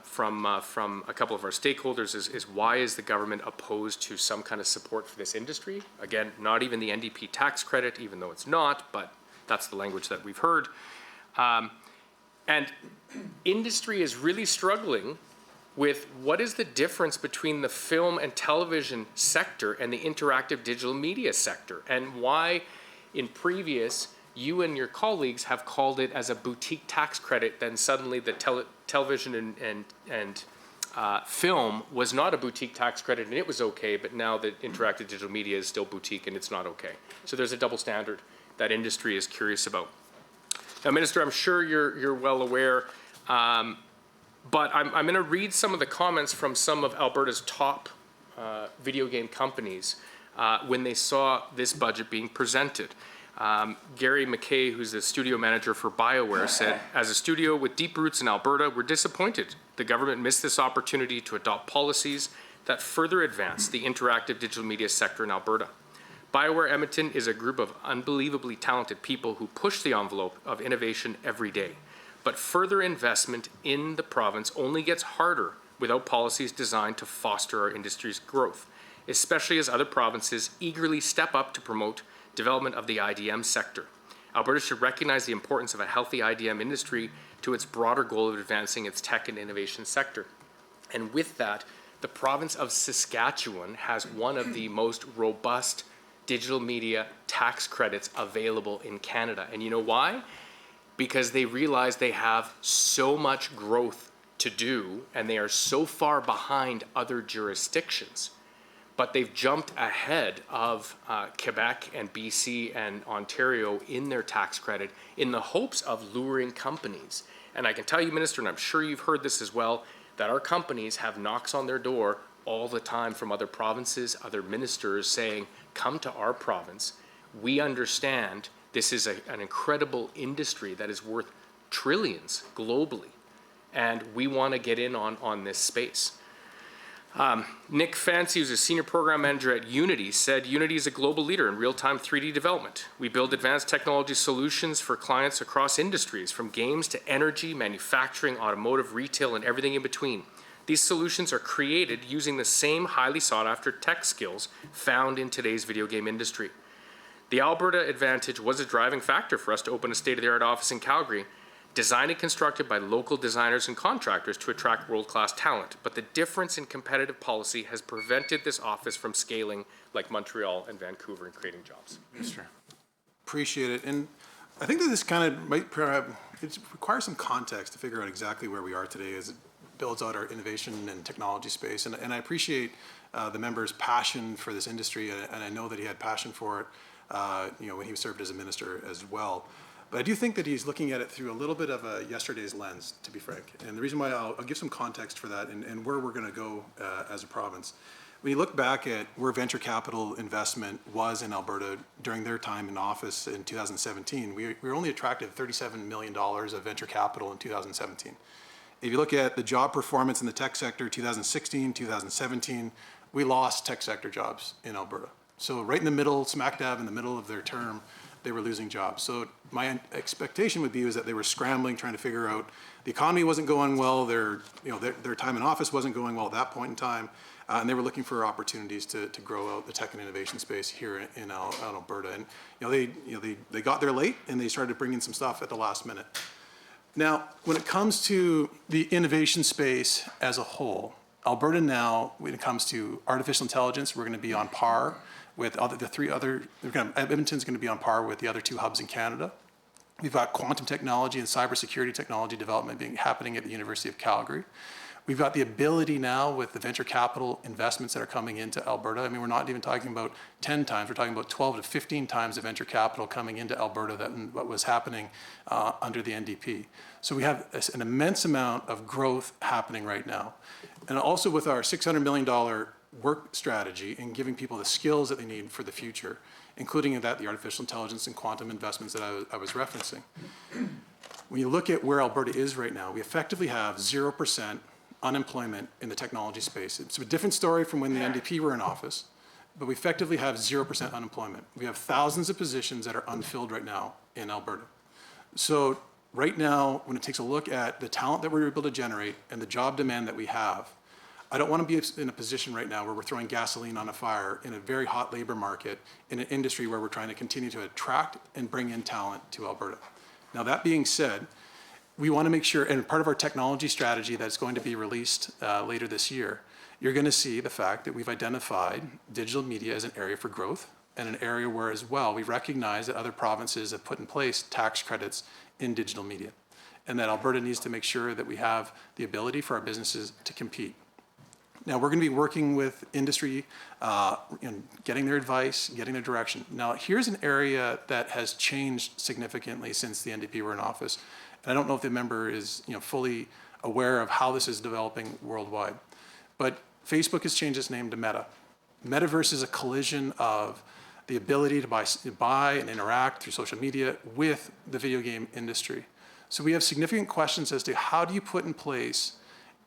from a couple of our stakeholders is why is the government opposed to some kind of support for this industry? Again, not even the NDP tax credit, even though it's not, but that's the language that we've heard. And industry is really struggling with what is the difference between the film and television sector and the interactive digital media sector, and why in previous you and your colleagues have called it as a boutique tax credit, then suddenly the television and film was not a boutique tax credit and it was okay, but now the interactive digital media is still boutique and it's not okay. So there's a double standard that industry is curious about. Now, Minister, I'm sure you're well aware, but I'm going to read some of the comments from some of Alberta's top video game companies when they saw this budget being presented. Gary McKay, who's the studio manager for BioWare, said, as a studio with deep roots in Alberta, we're disappointed the government missed this opportunity to adopt policies that further advance the interactive digital media sector in Alberta. BioWare Edmonton is a group of unbelievably talented people who push the envelope of innovation every day. But further investment in the province only gets harder without policies designed to foster our industry's growth, especially as other provinces eagerly step up to promote development of the IDM sector. Alberta should recognize the importance of a healthy IDM industry to its broader goal of advancing its tech and innovation sector. And with that, the province of Saskatchewan has one of the most robust digital media tax credits available in Canada. And you know why? Because they realize they have so much growth to do and they are so far behind other jurisdictions. But they've jumped ahead of Quebec and BC and Ontario in their tax credit in the hopes of luring companies. And I can tell you, Minister, and I'm sure you've heard this as well, that our companies have knocks on their door all the time from other provinces, other ministers saying, come to our province. We understand this is an incredible industry that is worth trillions globally. And we want to get in on this space. Nick Fancy, who's a senior program manager at Unity, said Unity is a global leader in real-time 3D development. We build advanced technology solutions for clients across industries, from games to energy, manufacturing, automotive, retail, and everything in between. These solutions are created using the same highly sought-after tech skills found in today's video game industry. The Alberta Advantage was a driving factor for us to open a state-of-the-art office in Calgary, designed and constructed by local designers and contractors to attract world-class talent. But the difference in competitive policy has prevented this office from scaling like Montreal and Vancouver and creating jobs. Minister. Appreciate it. And I think that this kind of might it requires some context to figure out exactly where we are today as it builds out our innovation and technology space. And I appreciate the member's passion for this industry, and I know that he had passion for it when he served as a minister as well. But I do think that he's looking at it through a little bit of a yesterday's lens, to be frank. And the reason why I'll give some context for that and where we're going to go as a province. When you look back at where venture capital investment was in Alberta during their time in office in 2017, we only attracted $37 million of venture capital in 2017. If you look at the job performance in the tech sector, 2016, 2017, we lost tech sector jobs in Alberta. So right in the middle, smack dab in the middle of their term, they were losing jobs. So my expectation would be was that they were scrambling, trying to figure out the economy wasn't going well, their time in office wasn't going well at that point in time, and they were looking for opportunities to grow out the tech and innovation space here in Alberta. And they got there late and they started bringing some stuff at the last minute. Now, when it comes to the innovation space as a whole, Alberta now, when it comes to artificial intelligence, we're going to be on par with Edmonton's going to be on par with the other two hubs in Canada. We've got quantum technology and cybersecurity technology development happening at the University of Calgary. We've got the ability now with the venture capital investments that are coming into Alberta. I mean, we're not even talking about 10 times, we're talking about 12 to 15 times the venture capital coming into Alberta than what was happening under the NDP. So we have an immense amount of growth happening right now. And also with our $600 million work strategy and giving people the skills that they need for the future, including in that the artificial intelligence and quantum investments that I was referencing. When you look at where Alberta is right now, we effectively have 0% unemployment in the technology space. It's a different story from when the NDP were in office, but we effectively have 0% unemployment. We have thousands of positions that are unfilled right now in Alberta. So right now, when it takes a look at the talent that we're able to generate and the job demand that we have, I don't want to be in a position right now where we're throwing gasoline on a fire in a very hot labor market in an industry where we're trying to continue to attract and bring in talent to Alberta. Now, that being said, we want to make sure, and part of our technology strategy that's going to be released later this year, you're going to see the fact that we've identified digital media as an area for growth and an area where as well we recognize that other provinces have put in place tax credits in digital media, and that Alberta needs to make sure that we have the ability for our businesses to compete. Now, we're going to be working with industry, getting their advice, getting their direction. Now, here's an area that has changed significantly since the NDP were in office. And I don't know if the member is fully aware of how this is developing worldwide. But Facebook has changed its name to Meta. Metaverse is a collision of the ability to buy and interact through social media with the video game industry. So we have significant questions as to how do you put in place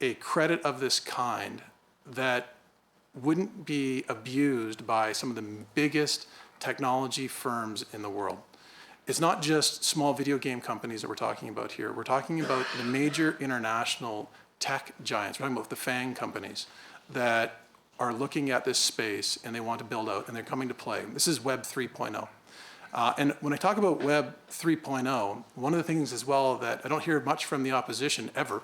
a credit of this kind that wouldn't be abused by some of the biggest technology firms in the world. It's not just small video game companies that we're talking about here. We're talking about the major international tech giants. We're talking about the FANG companies that are looking at this space and they want to build out and they're coming to play. This is Web 3.0. And when I talk about Web 3.0, one of the things as well that I don't hear much from the opposition ever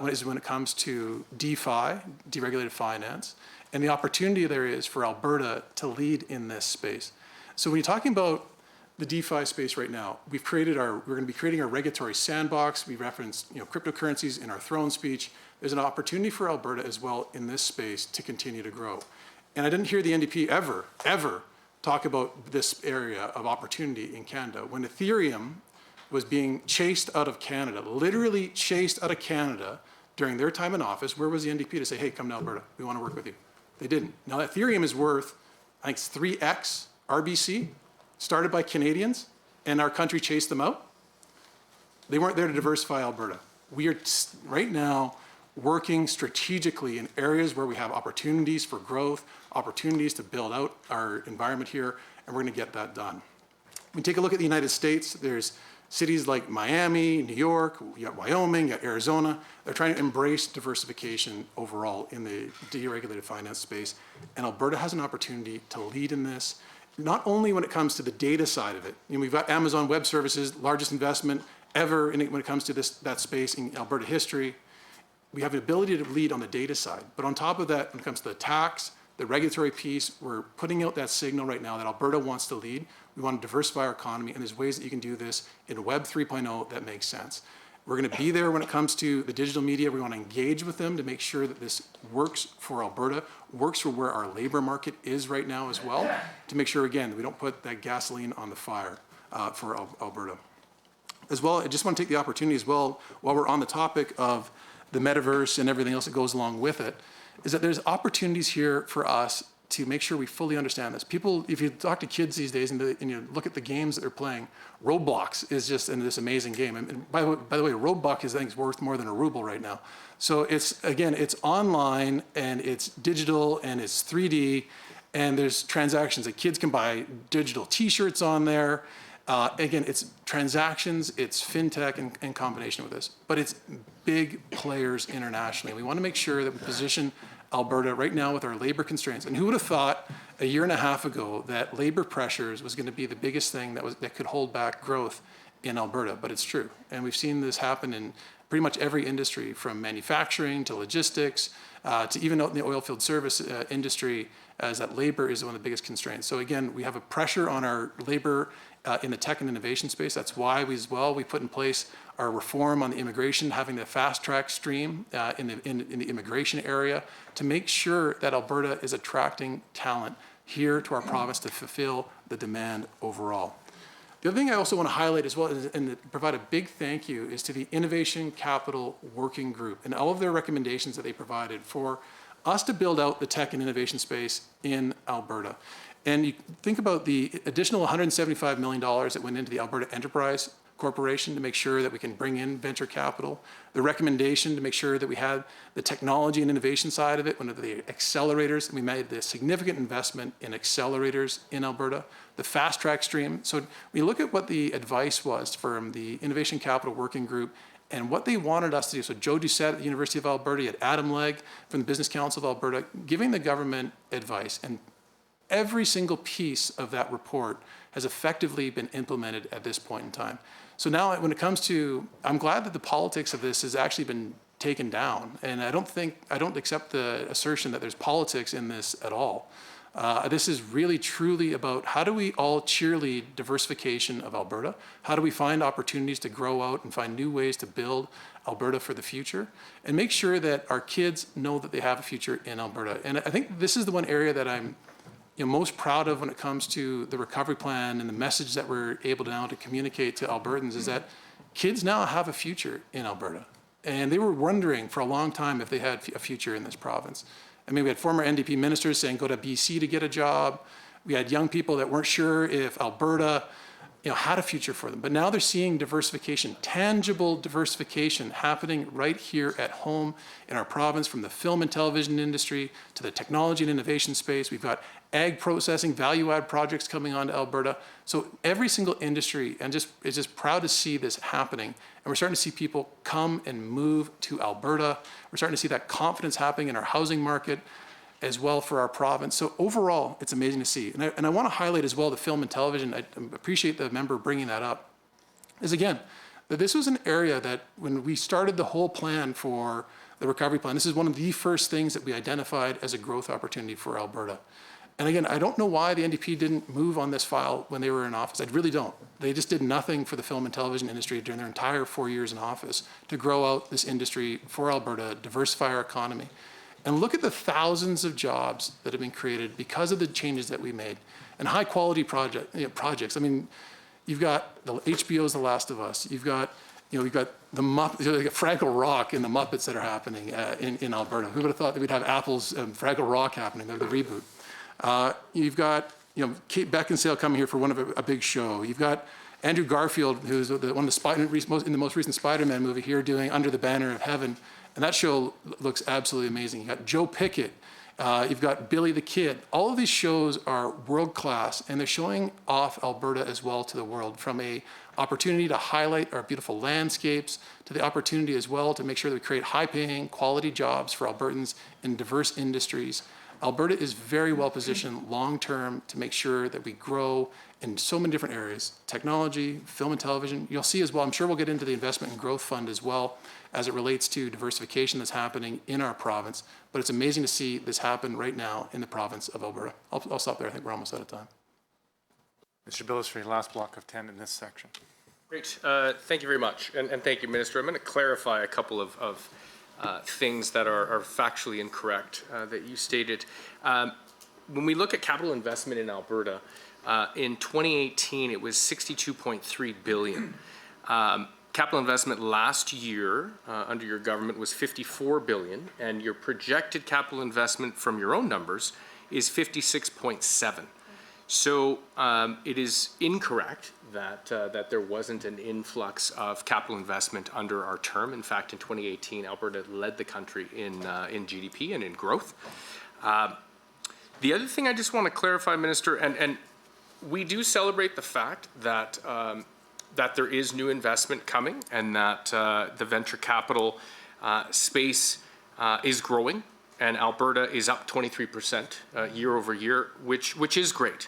is when it comes to DeFi, deregulated finance, and the opportunity there is for Alberta to lead in this space. So when you're talking about the DeFi space right now, we're going to be creating our regulatory sandbox. We referenced, cryptocurrencies in our throne speech. There's an opportunity for Alberta as well in this space to continue to grow. And I didn't hear the NDP ever talk about this area of opportunity in Canada. When Ethereum was being chased out of Canada, literally chased out of Canada during their time in office, where was the NDP to say, hey, come to Alberta, we want to work with you? They didn't. Now Ethereum is worth, I think it's 3x RBC, started by Canadians, and our country chased them out. They weren't there to diversify Alberta. We are right now working strategically in areas where we have opportunities for growth, opportunities to build out our environment here, and we're going to get that done. When we take a look at the United States, there's cities like Miami, New York, you got Wyoming, you got Arizona. They're trying to embrace diversification overall in the deregulated finance space, and Alberta has an opportunity to lead in this, not only when it comes to the data side of it. We've got Amazon Web Services, largest investment ever when it comes to that space in Alberta history. We have the ability to lead on the data side. But on top of that, when it comes to the tax, the regulatory piece, we're putting out that signal right now that Alberta wants to lead. We want to diversify our economy, and there's ways that you can do this in Web 3.0 that makes sense. We're going to be there when it comes to the digital media. We want to engage with them to make sure that this works for Alberta, works for where our labor market is right now as well, to make sure, again, that we don't put that gasoline on the fire for Alberta. As well, I just want to take the opportunity as well, while we're on the topic of the metaverse and everything else that goes along with it, is that there's opportunities here for us to make sure we fully understand this. People, if you talk to kids these days and you look at the games that they're playing, Roblox is just this amazing game. And by the way, Roblox is, I think, is worth more than a ruble right now. So it's online and it's digital and it's 3D, and there's transactions that kids can buy digital T-shirts on there. Again, it's transactions, it's fintech in combination with this, but it's big players internationally. We want to make sure that we position Alberta right now with our labor constraints. And who would have thought a year and a half ago that labor pressures was going to be the biggest thing that could hold back growth in Alberta? But it's true. And we've seen this happen in pretty much every industry, from manufacturing to logistics to even out in the oil field service industry, as that labor is one of the biggest constraints. So again, we have a pressure on our labor in the tech and innovation space. That's why we put in place our reform on the immigration, having the fast track stream in the immigration area to make sure that Alberta is attracting talent here to our province to fulfill the demand overall. The other thing I also want to highlight as well and provide a big thank you is to the Innovation Capital Working Group and all of their recommendations that they provided for us to build out the tech and innovation space in Alberta. And you think about the additional $175 million that went into the Alberta Enterprise Corporation to make sure that we can bring in venture capital, the recommendation to make sure that we had the technology and innovation side of it, one of the accelerators. We made the significant investment in accelerators in Alberta, the fast track stream. So we look at what the advice was from the Innovation Capital Working Group and what they wanted us to do. So Joe Doucette at the University of Alberta, you had Adam Legg from the Business Council of Alberta, giving the government advice. And every single piece of that report has effectively been implemented at this point in time. So now when it comes to, I'm glad that the politics of this has actually been taken down. And I don't accept the assertion that there's politics in this at all. This is really truly about how do we all cheerlead diversification of Alberta? How do we find opportunities to grow out and find new ways to build Alberta for the future and make sure that our kids know that they have a future in Alberta? And I think this is the one area that I'm most proud of when it comes to the recovery plan and the message that we're able now to communicate to Albertans is that kids now have a future in Alberta. And they were wondering for a long time if they had a future in this province. I mean, we had former NDP ministers saying, go to BC to get a job. We had young people that weren't sure if Alberta, had a future for them. But now they're seeing diversification, tangible diversification happening right here at home in our province, from the film and television industry to the technology and innovation space. We've got ag processing, value-add projects coming onto Alberta. So every single industry is just proud to see this happening. And we're starting to see people come and move to Alberta. We're starting to see that confidence happening in our housing market as well for our province. So overall, it's amazing to see. And I want to highlight as well the film and television. I appreciate the member bringing that up. Is again, that this was an area that when we started the whole plan for the recovery plan, this is one of the first things that we identified as a growth opportunity for Alberta. And again, I don't know why the NDP didn't move on this file when they were in office. I really don't. They just did nothing for the film and television industry during their entire 4 years in office to grow out this industry for Alberta, diversify our economy. And look at the thousands of jobs that have been created because of the changes that we made, and high quality projects. I mean, you've got the HBO's The Last of Us. You've got, we've got the Fraggle Rock and the Muppets that are happening in Alberta. Who would have thought that we'd have Apple's Fraggle Rock happening, the reboot? You've got, Kate Beckinsale coming here for a big show. You've got Andrew Garfield, who's one of the in the most recent Spider-Man movie here, doing Under the Banner of Heaven. And that show looks absolutely amazing. You've got Joe Pickett, you've got Billy the Kid. All of these shows are world-class, and they're showing off Alberta as well to the world, from a opportunity to highlight our beautiful landscapes, to the opportunity as well to make sure that we create high-paying, quality jobs for Albertans in diverse industries. Alberta is very well positioned long-term to make sure that we grow in so many different areas: technology, film and television. You'll see as well, I'm sure we'll get into the investment and growth fund as well, as it relates to diversification that's happening in our province. But it's amazing to see this happen right now in the province of Alberta. I'll stop there. I think we're almost out of time. Mr. Billis, for your last block of 10 in this section. Great. Thank you very much. And thank you, Minister. I'm going to clarify a couple of things that are factually incorrect that you stated. When we look at capital investment in Alberta, in 2018, it was $62.3 billion. Capital investment last year under your government was $54 billion, and your projected capital investment from your own numbers is $56.7. So it is incorrect that there wasn't an influx of capital investment under our term. In fact, in 2018, Alberta led the country in GDP and in growth. The other thing I just want to clarify, Minister, and we do celebrate the fact that that there is new investment coming, and that the venture capital space is growing, and Alberta is up 23% year over year, which is great.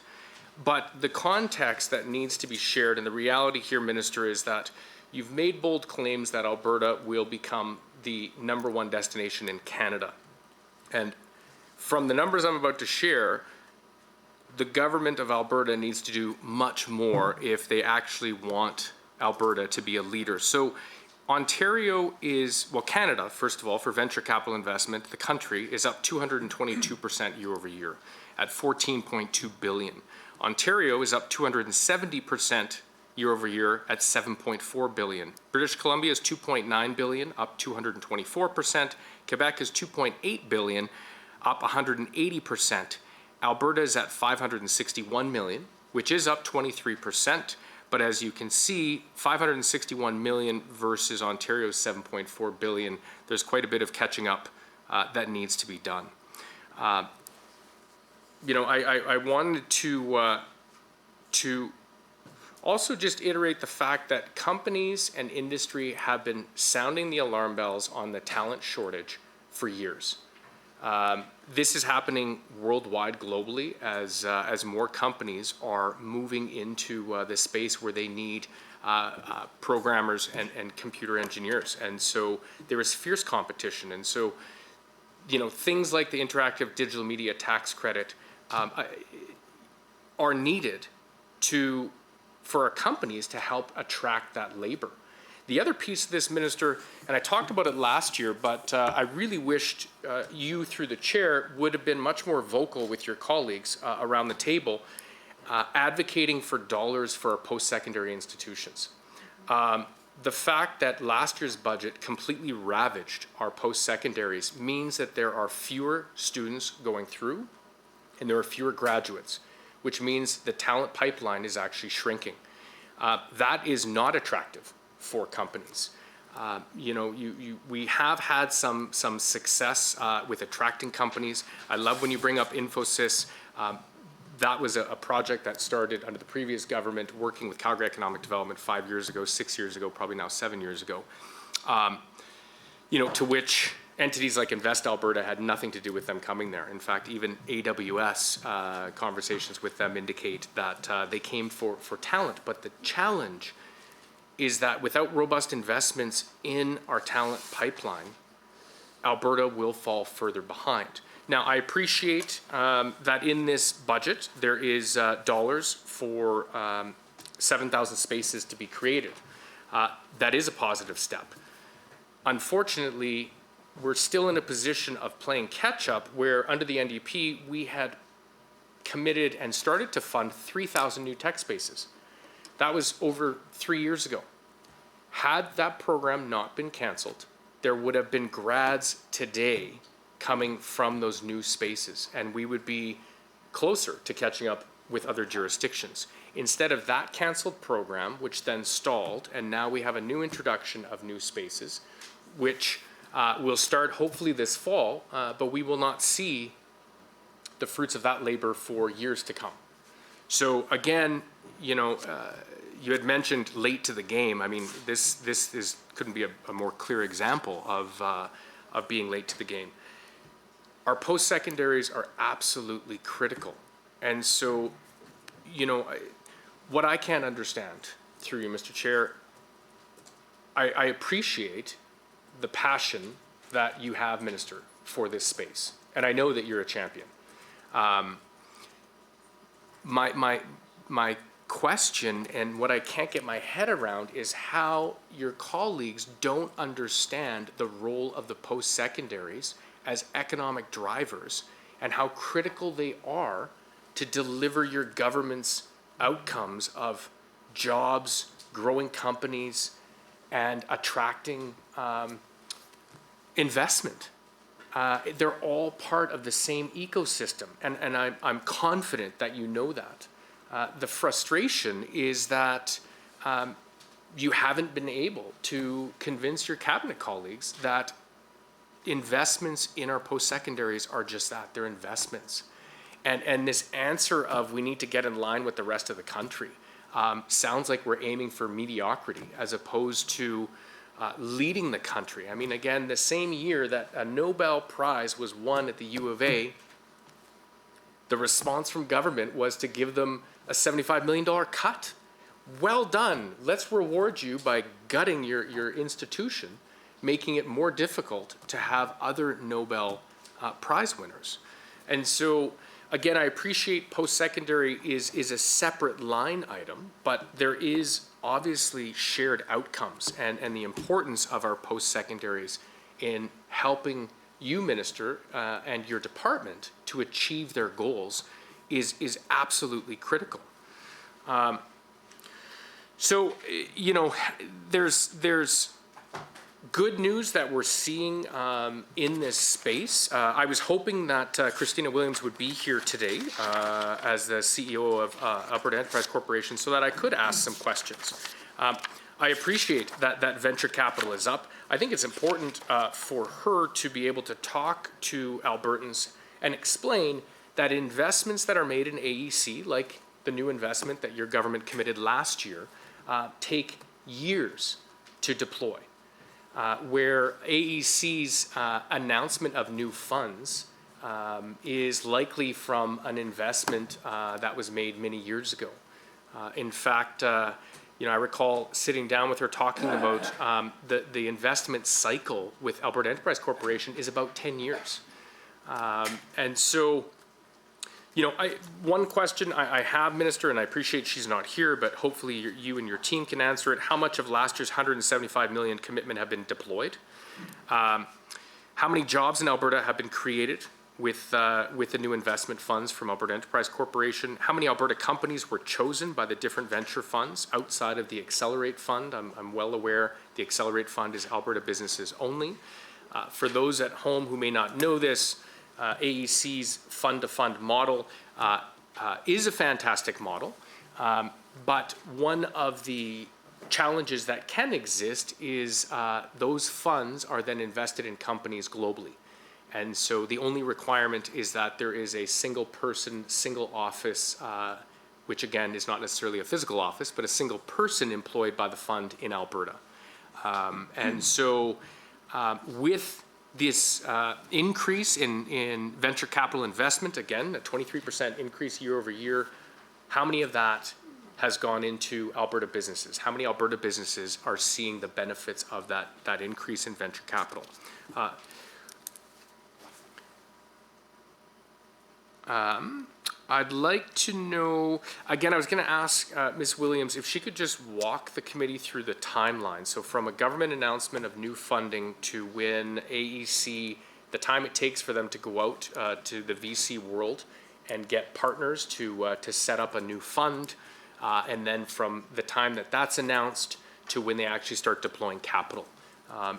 But the context that needs to be shared, and the reality here, Minister, is that you've made bold claims that Alberta will become the #1 destination in Canada. And from the numbers I'm about to share, the government of Alberta needs to do much more if they actually want Alberta to be a leader. So Ontario is, well, Canada, first of all, for venture capital investment, the country is up 222% year over year at $14.2 billion. Ontario is up 270% year over year at $7.4 billion. British Columbia is $2.9 billion, up 224%. Quebec is $2.8 billion, up 180%. Alberta is at $561 million, which is up 23%. But as you can see, $561 million versus Ontario's $7.4 billion, there's quite a bit of catching up that needs to be done. I wanted to also just iterate the fact that companies and industry have been sounding the alarm bells on the talent shortage for years. This is happening worldwide, globally, as more companies are moving into this space where they need programmers and computer engineers. And so there is fierce competition. And so, things like the interactive digital media tax credit are needed for our companies to help attract that labor. The other piece of this, Minister, and I talked about it last year, but I really wished you, through the chair, would have been much more vocal with your colleagues around the table, advocating for dollars for our post-secondary institutions. The fact that last year's budget completely ravaged our post-secondaries means that there are fewer students going through, and there are fewer graduates, which means the talent pipeline is actually shrinking. That is not attractive for companies. We have had some success with attracting companies. I love when you bring up Infosys. That was a project that started under the previous government, working with Calgary Economic Development 5 years ago, 6 years ago, probably now 7 years ago. To which entities like Invest Alberta had nothing to do with them coming there. In fact, even AWS conversations with them indicate that they came for talent. But the challenge is that without robust investments in our talent pipeline, Alberta will fall further behind. Now, I appreciate that in this budget, there is dollars for 7,000 spaces to be created. That is a positive step. Unfortunately, we're still in a position of playing catch-up where under the NDP, we had committed and started to fund 3,000 new tech spaces. That was over 3 years ago. Had that program not been canceled, there would have been grads today coming from those new spaces, and we would be closer to catching up with other jurisdictions. Instead of that canceled program, which then stalled, and now we have a new introduction of new spaces, which will start hopefully this fall, but we will not see the fruits of that labor for years to come. So again, you had mentioned late to the game. I mean, this couldn't be a more clear example of being late to the game. Our post-secondaries are absolutely critical. And so, what I can't understand, through you, Mr. Chair, I appreciate the passion that you have, Minister, for this space. And I know that you're a champion. My question and what I can't get my head around is how your colleagues don't understand the role of the post-secondaries as economic drivers and how critical they are to deliver your government's outcomes of jobs, growing companies, and attracting investment. They're all part of the same ecosystem, and I'm confident that you know that. The frustration is that you haven't been able to convince your cabinet colleagues that investments in our post-secondaries are just that, they're investments. And this answer of we need to get in line with the rest of the country sounds like we're aiming for mediocrity as opposed to leading the country. I mean, again, the same year that a Nobel Prize was won at the U of A, the response from government was to give them a $75 million cut. Well done. Let's reward you by gutting your institution, making it more difficult to have other Nobel Prize winners. And so, again, I appreciate post-secondary is a separate line item, but there is obviously shared outcomes and the importance of our post-secondaries in helping you, Minister, and your department to achieve their goals is absolutely critical. So, there's good news that we're seeing in this space. I was hoping that Christina Williams would be here today as the CEO of Alberta Enterprise Corporation so that I could ask some questions. I appreciate that venture capital is up. I think it's important for her to be able to talk to Albertans and explain that investments that are made in AEC, like the new investment that your government committed last year, take years to deploy. Where AEC's announcement of new funds is likely from an investment that was made many years ago. In fact, I recall sitting down with her talking about the investment cycle with Alberta Enterprise Corporation is about 10 years. And so, one question I have, Minister, and I appreciate she's not here, but hopefully you and your team can answer it. How much of last year's $175 million commitment have been deployed? How many jobs in Alberta have been created with the new investment funds from Alberta Enterprise Corporation? How many Alberta companies were chosen by the different venture funds outside of the Accelerate Fund? I'm well aware the Accelerate Fund is Alberta businesses only. For those at home who may not know this, AEC's fund-to-fund model is a fantastic model, but one of the challenges that can exist is those funds are then invested in companies globally. And so the only requirement is that there is a single person, single office, which again is not necessarily a physical office, but a single person employed by the fund in Alberta. And so with this increase in venture capital investment, again, a 23% increase year over year, how many of that has gone into Alberta businesses? How many Alberta businesses are seeing the benefits of that increase in venture capital? I'd like to know, again, I was going to ask Ms. Williams if she could just walk the committee through the timeline. So from a government announcement of new funding to when AEC, the time it takes for them to go out to the VC world and get partners to set up a new fund, and then from the time that that's announced to when they actually start deploying capital.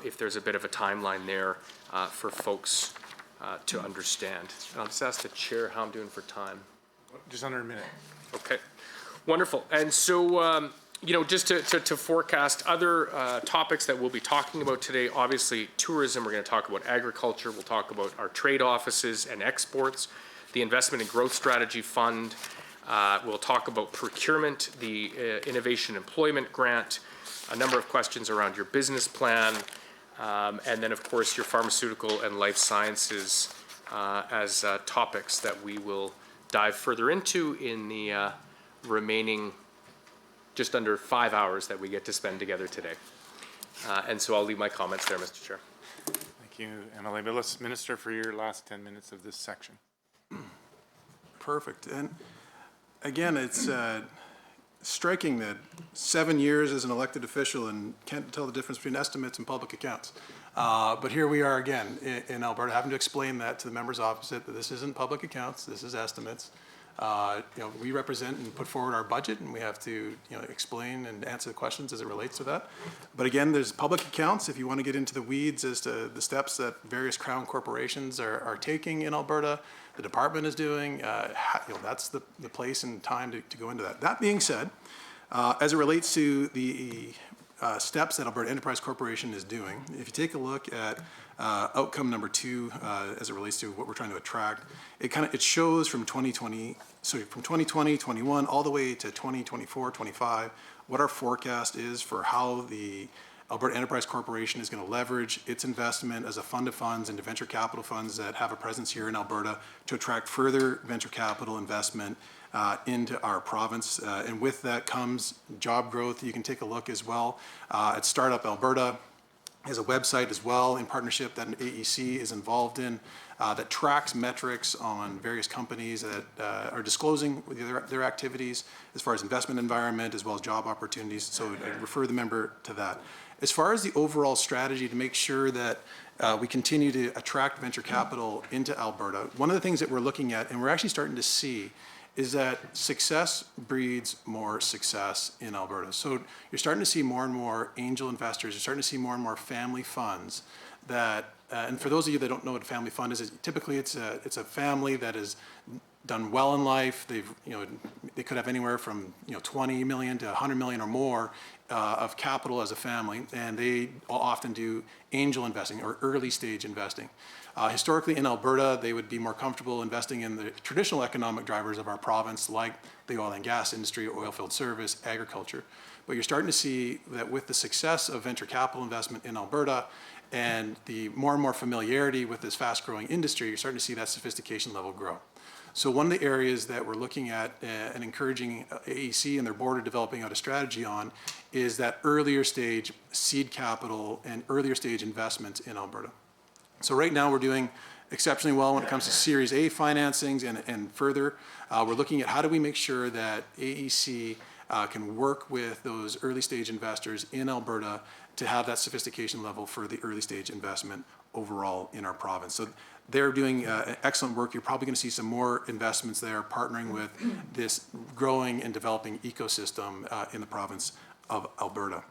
If there's a bit of a timeline there for folks to understand. And I'll just ask the chair how I'm doing for time. Just under a minute. Okay, wonderful. And so, you know, just to forecast other topics that we'll be talking about today, obviously tourism, we're going to talk about agriculture, we'll talk about our trade offices and exports, the Investment and Growth Strategy Fund, we'll talk about procurement, the Innovation Employment Grant, a number of questions around your business plan, and then of course your pharmaceutical and life sciences as topics that we will dive further into in the remaining just under 5 hours that we get to spend together today. And so I'll leave my comments there, Mr. Chair. Thank you, MLA Millis. Minister, for your last 10 minutes of this section. Perfect. And again, it's striking that 7 years as an elected official and can't tell the difference between estimates and public accounts. But here we are again in Alberta, having to explain that to the members opposite, that this isn't public accounts, this is estimates. You know, we represent and put forward our budget, and we have to, you know, explain and answer the questions as it relates to that. But again, there's public accounts. If you want to get into the weeds as to the steps that various crown corporations are taking in Alberta, the department is doing, you know, that's the place and time to go into that. That being said, as it relates to the steps that Alberta Enterprise Corporation is doing, if you take a look at outcome number 2, as it relates to what we're trying to attract, it shows from 2020, 21, all the way to 2024, 25, what our forecast is for how the Alberta Enterprise Corporation is going to leverage its investment as a fund of funds into venture capital funds that have a presence here in Alberta to attract further venture capital investment into our province. And with that comes job growth. You can take a look as well at Startup Alberta. Has a website as well in partnership that an AEC is involved in that tracks metrics on various companies that are disclosing their activities as far as investment environment as well as job opportunities. So I refer the member to that. As far as the overall strategy to make sure that we continue to attract venture capital into Alberta, one of the things that we're looking at, and we're actually starting to see, is that success breeds more success in Alberta. So you're starting to see more and more angel investors, you're starting to see more and more family funds that, and for those of you that don't know what a family fund is, typically it's a family that has done well in life. They've, you know, they could have anywhere from, you know, 20 million to 100 million or more of capital as a family, and they often do angel investing or early stage investing. Historically in Alberta, they would be more comfortable investing in the traditional economic drivers of our province, like the oil and gas industry, oilfield service, agriculture. But you're starting to see that with the success of venture capital investment in Alberta and the more and more familiarity with this fast growing industry, you're starting to see that sophistication level grow. So one of the areas that we're looking at and encouraging AEC and their board are developing out a strategy on is that earlier stage seed capital and earlier stage investments in Alberta. So right now we're doing exceptionally well when it comes to Series A financings and further. We're looking at how do we make sure that AEC can work with those early stage investors in Alberta to have that sophistication level for the early stage investment overall in our province. So they're doing excellent work. You're probably going to see some more investments there partnering with this growing and developing ecosystem in the province of Alberta.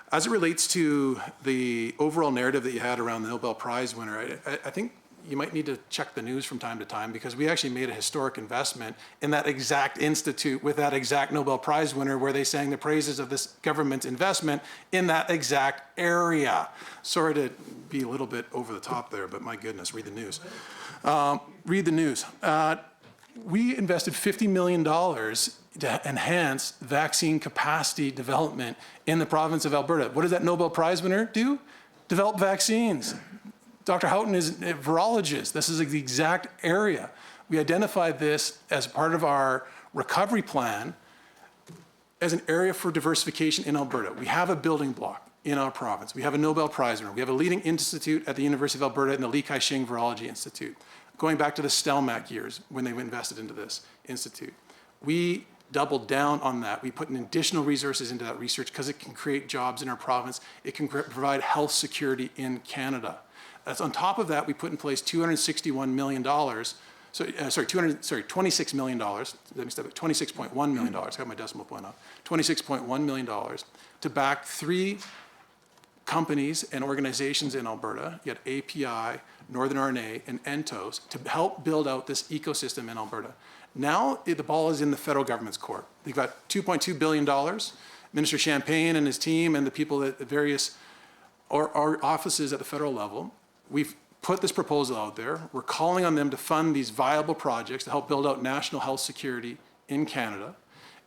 As it relates to the overall narrative that you had around the Nobel Prize winner, I think you might need to check the news from time to time, because we actually made a historic investment in that exact institute with that exact Nobel Prize winner, where they sang the praises of this government's investment in that exact area. Sorry to be a little bit over the top there, but my goodness, read the news. Read the news. We invested $50 million to enhance vaccine capacity development in the province of Alberta. What does that Nobel Prize winner do? Develop vaccines. Dr. Houghton is a virologist. This is the exact area. We identified this as part of our recovery plan as an area for diversification in Alberta. We have a building block in our province. We have a Nobel Prize winner. We have a leading institute at the University of Alberta in the Li Kai-shing Virology Institute, going back to the Stelmach years when they invested into this institute. We doubled down on that. We put in additional resources into that research because it can create jobs in our province. It can provide health security in Canada. That's on top of that, we put in place $261 million. $26 million. Let me step it. $26.1 million. I got my decimal point off. $26.1 million to back 3 companies and organizations in Alberta. You had API, Northern RNA, and Entos to help build out this ecosystem in Alberta. Now the ball is in the federal government's court. They've got $2.2 billion. Minister Champagne and his team and the people at the various our offices at the federal level, we've put this proposal out there. We're calling on them to fund these viable projects to help build out national health security in Canada.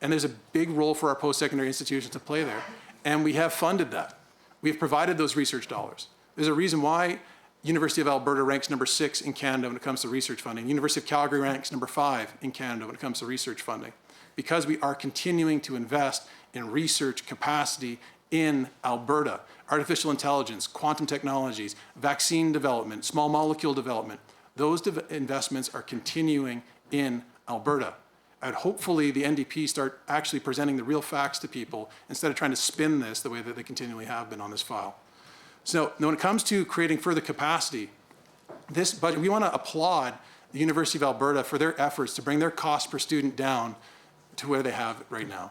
And there's a big role for our post-secondary institutions to play there. And we have funded that. We have provided those research dollars. There's a reason why University of Alberta ranks number 6 in Canada when it comes to research funding. University of Calgary ranks number 5 in Canada when it comes to research funding, because we are continuing to invest in research capacity in Alberta. Artificial intelligence, quantum technologies, vaccine development, small molecule development, those investments are continuing in Alberta. And hopefully the NDP start actually presenting the real facts to people instead of trying to spin this the way that they continually have been on this file. So when it comes to creating further capacity, this budget, we want to applaud the University of Alberta for their efforts to bring their cost per student down to where they have it right now.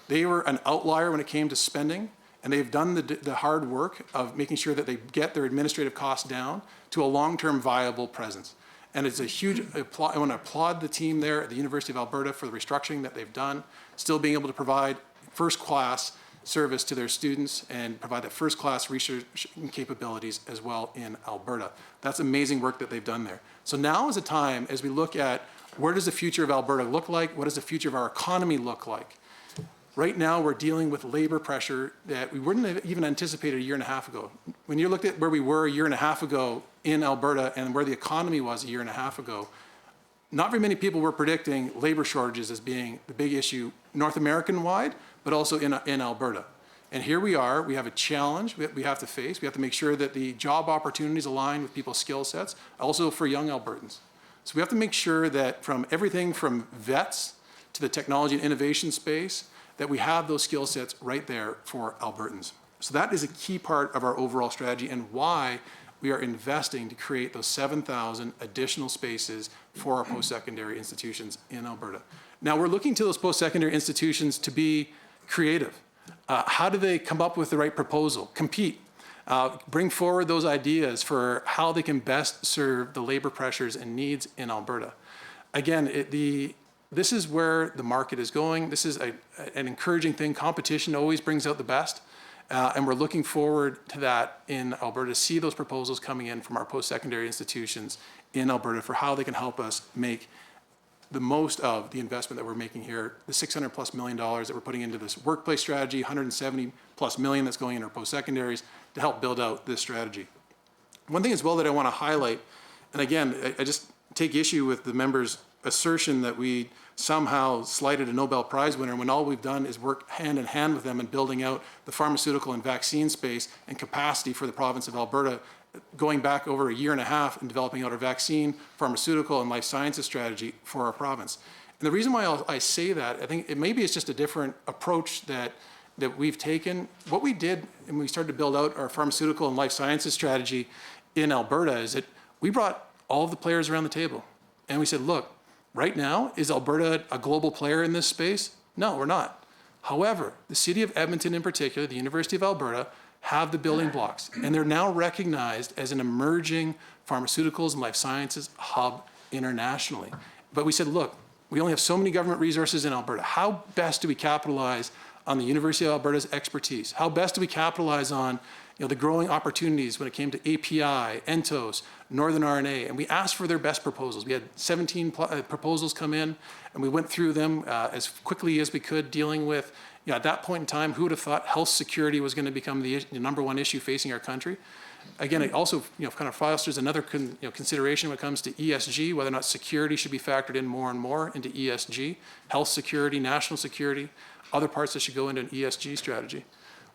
They were an outlier when it came to spending, and they've done the hard work of making sure that they get their administrative costs down to a long-term viable presence. And it's a huge, I want to applaud the team there at the University of Alberta for the restructuring that they've done, still being able to provide first-class service to their students and provide that first-class research capabilities as well in Alberta. That's amazing work that they've done there. So now is a time as we look at where does the future of Alberta look like? What does the future of our economy look like? Right now, we're dealing with labor pressure that we wouldn't have even anticipated a year and a half ago. When you looked at where we were a year and a half ago in Alberta and where the economy was a year and a half ago, not very many people were predicting labor shortages as being the big issue North American-wide, but also in Alberta. And here we are, we have a challenge we have to face. We have to make sure that the job opportunities align with people's skill sets, also for young Albertans. So we have to make sure that from everything from vets to the technology and innovation space, that we have those skill sets right there for Albertans. So that is a key part of our overall strategy and why we are investing to create those 7,000 additional spaces for our post-secondary institutions in Alberta. Now we're looking to those post-secondary institutions to be creative. How do they come up with the right proposal? Compete. Bring forward those ideas for how they can best serve the labor pressures and needs in Alberta. Again, this is where the market is going. This is an encouraging thing. Competition always brings out the best. And we're looking forward to that in Alberta, to see those proposals coming in from our post-secondary institutions in Alberta for how they can help us make the most of the investment that we're making here, the $600+ million that we're putting into this workplace strategy, $170+ million that's going into our post-secondaries to help build out this strategy. One thing as well that I want to highlight, and again, I just take issue with the members' assertion that we somehow slighted a Nobel Prize winner when all we've done is work hand in hand with them in building out the pharmaceutical and vaccine space and capacity for the province of Alberta, going back over a year and a half and developing out our vaccine, pharmaceutical, and life sciences strategy for our province. And the reason why I say that, I think maybe it's just a different approach that we've taken. What we did when we started to build out our pharmaceutical and life sciences strategy in Alberta is that we brought all of the players around the table. And we said, look, right now, is Alberta a global player in this space? No, we're not. However, the city of Edmonton in particular, the University of Alberta, have the building blocks, and they're now recognized as an emerging pharmaceuticals and life sciences hub internationally. But we said, look, we only have so many government resources in Alberta. How best do we capitalize on the University of Alberta's expertise? How best do we capitalize on the growing opportunities when it came to API, Entos, Northern RNA? And we asked for their best proposals. We had 17 proposals come in, and we went through them as quickly as we could, dealing with, at that point in time, who would have thought health security was going to become the number one issue facing our country? Again, it also kind of fosters another consideration when it comes to ESG, whether or not security should be factored in more and more into ESG, health security, national security, other parts that should go into an ESG strategy.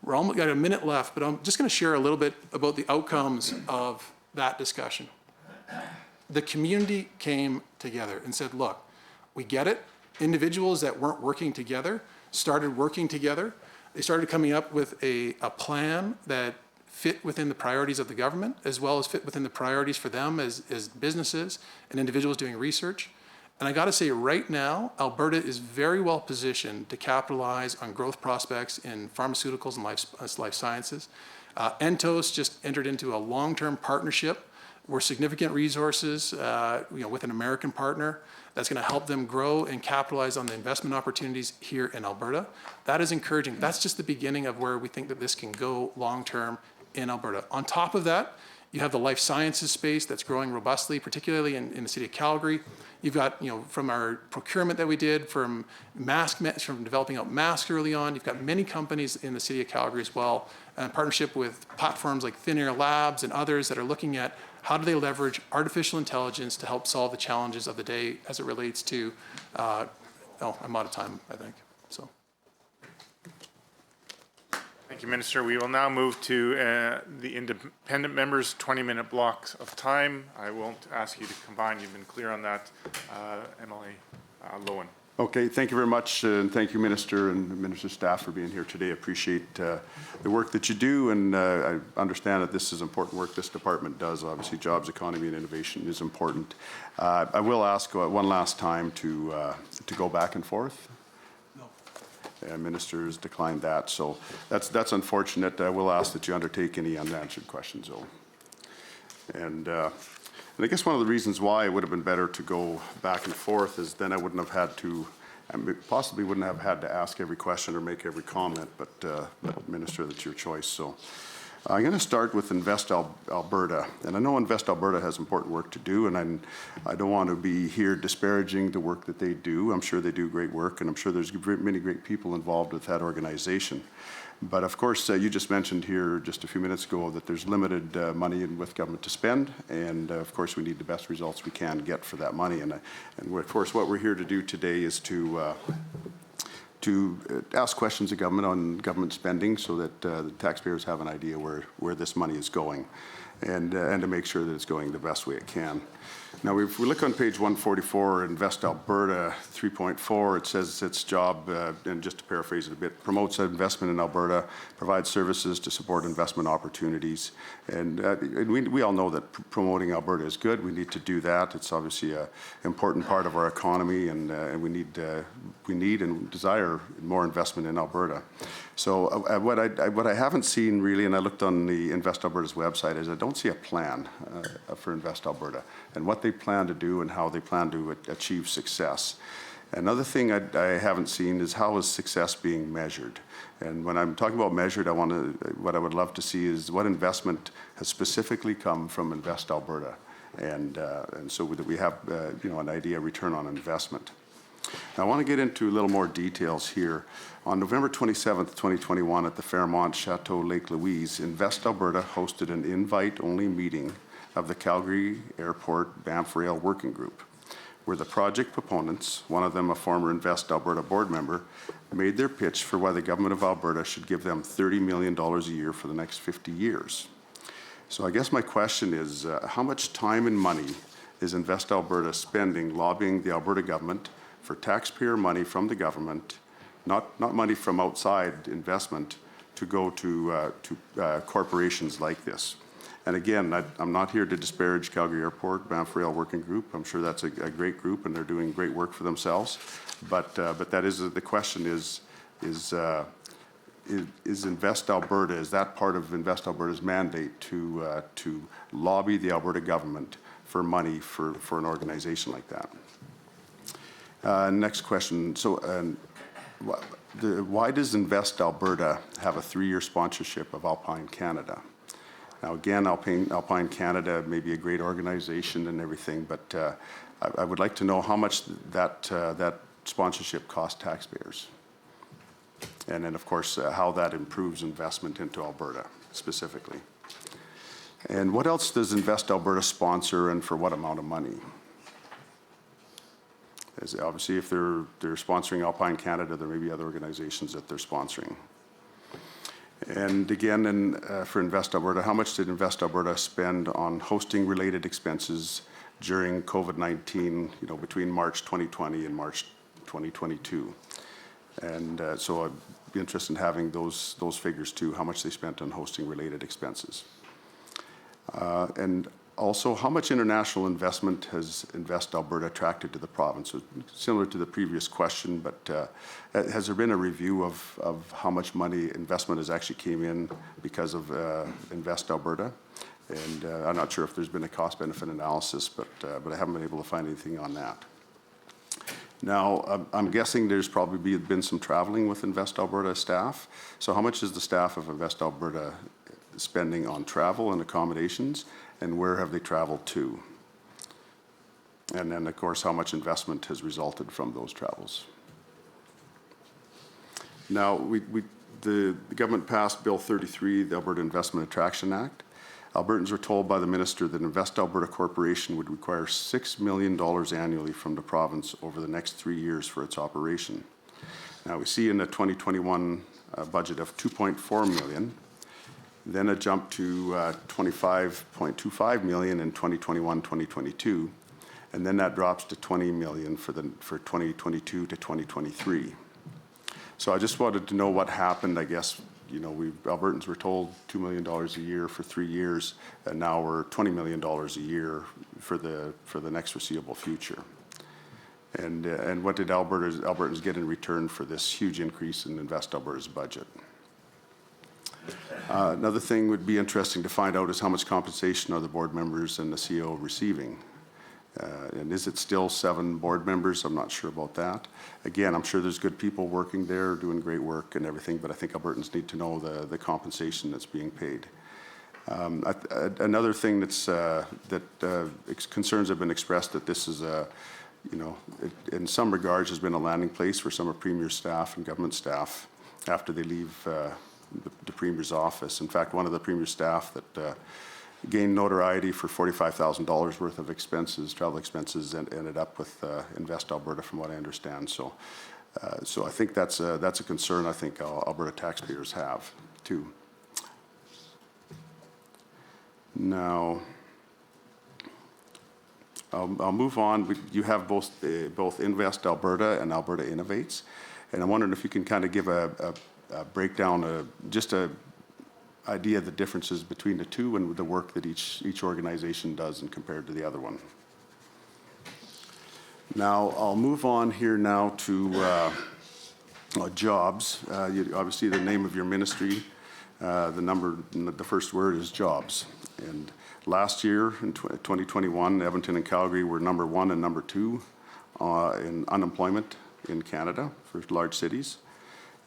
We're almost got a minute left, but I'm just going to share a little bit about the outcomes of that discussion. The community came together and said, look, we get it. Individuals that weren't working together started working together. They started coming up with a plan that fit within the priorities of the government, as well as fit within the priorities for them as businesses and individuals doing research. And I got to say, right now, Alberta is very well positioned to capitalize on growth prospects in pharmaceuticals and life sciences. Entos just entered into a long-term partnership where significant resources, with an American partner that's going to help them grow and capitalize on the investment opportunities here in Alberta. That is encouraging. That's just the beginning of where we think that this can go long-term in Alberta. On top of that, you have the life sciences space that's growing robustly, particularly in the city of Calgary. You've got, from our procurement that we did, from developing out masks early on, you've got many companies in the city of Calgary as well, in partnership with platforms like Thin Air Labs and others that are looking at how do they leverage artificial intelligence to help solve the challenges of the day as it relates to, I'm out of time, I think, so. Thank you, Minister. We will now move to the independent members' 20-minute blocks of time. I won't ask you to combine. You've been clear on that. MLA Lowen. Okay, thank you very much, and thank you, Minister and Minister's staff, for being here today. I appreciate the work that you do, and I understand that this is important work this department does. Obviously, jobs, economy, and innovation is important. I will ask one last time to go back and forth. Ministers declined that, so that's unfortunate. I will ask that you undertake any unanswered questions, though. And I guess one of the reasons why it would have been better to go back and forth is then I wouldn't have had to, possibly wouldn't have had to ask every question or make every comment, but Minister, that's your choice. So I'm going to start with Invest Alberta, and I know Invest Alberta has important work to do, and I don't want to be here disparaging the work that they do. I'm sure they do great work, and I'm sure there's many great people involved with that organization. But of course, you just mentioned here just a few minutes ago that there's limited money with government to spend, and of course we need the best results we can get for that money. And of course what we're here to do today is to ask questions of government on government spending so that the taxpayers have an idea where this money is going, and to make sure that it's going the best way it can. Now, if we look on page 144, Invest Alberta 3.4, it says its job, and just to paraphrase it a bit, promotes investment in Alberta, provides services to support investment opportunities. And we all know that promoting Alberta is good. We need to do that. It's obviously an important part of our economy, and we need and desire more investment in Alberta. So what I haven't seen really, and I looked on the Invest Alberta's website, is I don't see a plan for Invest Alberta and what they plan to do and how they plan to achieve success. Another thing I haven't seen is how is success being measured. And when I'm talking about measured, what I would love to see is what investment has specifically come from Invest Alberta, and so that we have an idea of return on investment. Now, I want to get into a little more details here. On November 27th, 2021, at the Fairmont Chateau Lake Louise, Invest Alberta hosted an invite-only meeting of the Calgary Airport Banff Rail Working Group, where the project proponents, one of them a former Invest Alberta board member, made their pitch for why the government of Alberta should give them $30 million a year for the next 50 years. So I guess my question is, how much time and money is Invest Alberta spending lobbying the Alberta government for taxpayer money from the government, not money from outside investment, to go to corporations like this? And again, I'm not here to disparage Calgary Airport Banff Rail Working Group. I'm sure that's a great group, and they're doing great work for themselves. But that is the question: is is Invest Alberta, is that part of Invest Alberta's mandate to lobby the Alberta government for money for an organization like that? Next question. So why does Invest Alberta have a 3-year sponsorship of Alpine Canada? Now, again, Alpine Canada may be a great organization and everything, but I would like to know how much that sponsorship costs taxpayers. And then, of course, how that improves investment into Alberta specifically. And what else does Invest Alberta sponsor, and for what amount of money? As obviously, if they're sponsoring Alpine Canada, there may be other organizations that they're sponsoring. And again, for Invest Alberta, how much did Invest Alberta spend on hosting-related expenses during COVID-19, between March 2020 and March 2022? And so I'd be interested in having those figures too, how much they spent on hosting-related expenses. And also, how much international investment has Invest Alberta attracted to the province? So similar to the previous question, but has there been a review of how much money investment has actually came in because of Invest Alberta? And I'm not sure if there's been a cost-benefit analysis, but I haven't been able to find anything on that. Now, I'm guessing there's probably been some traveling with Invest Alberta staff. So how much is the staff of Invest Alberta spending on travel and accommodations, and where have they traveled to? And then, of course, how much investment has resulted from those travels? Now, the government passed Bill 33, the Alberta Investment Attraction Act. Albertans were told by the minister that Invest Alberta Corporation would require $6 million annually from the province over the next 3 years for its operation. Now, we see in the 2021 budget of $2.4 million, then a jump to $25.25 million in 2021-2022, and then that drops to $20 million for 2022 to 2023. So I just wanted to know what happened. I guess Albertans were told $2 million a year for 3 years, and now we're $20 million a year for the next foreseeable future. And what did Albertans get in return for this huge increase in Invest Alberta's budget? Another thing would be interesting to find out is how much compensation are the board members and the CEO receiving? And is it still 7 board members? I'm not sure about that. Again, I'm sure there's good people working there, doing great work and everything, but I think Albertans need to know the compensation that's being paid. Another thing concerns have been expressed that this is in some regards has been a landing place for some of Premier staff and government staff after they leave the Premier's office. In fact, one of the Premier's staff that gained notoriety for $45,000 worth of expenses, travel expenses, and ended up with Invest Alberta, from what I understand. So I think that's a concern I think Alberta taxpayers have too. Now, I'll move on. You have both Invest Alberta and Alberta Innovates, and I'm wondering if you can kind of give a breakdown, just a idea of the differences between the two and the work that each organization does and compared to the other one. Now, I'll move on here now to jobs. Obviously, the name of your ministry, the first word is jobs. And last year, in 2021, Edmonton and Calgary were number 1 and number 2 in unemployment in Canada for large cities.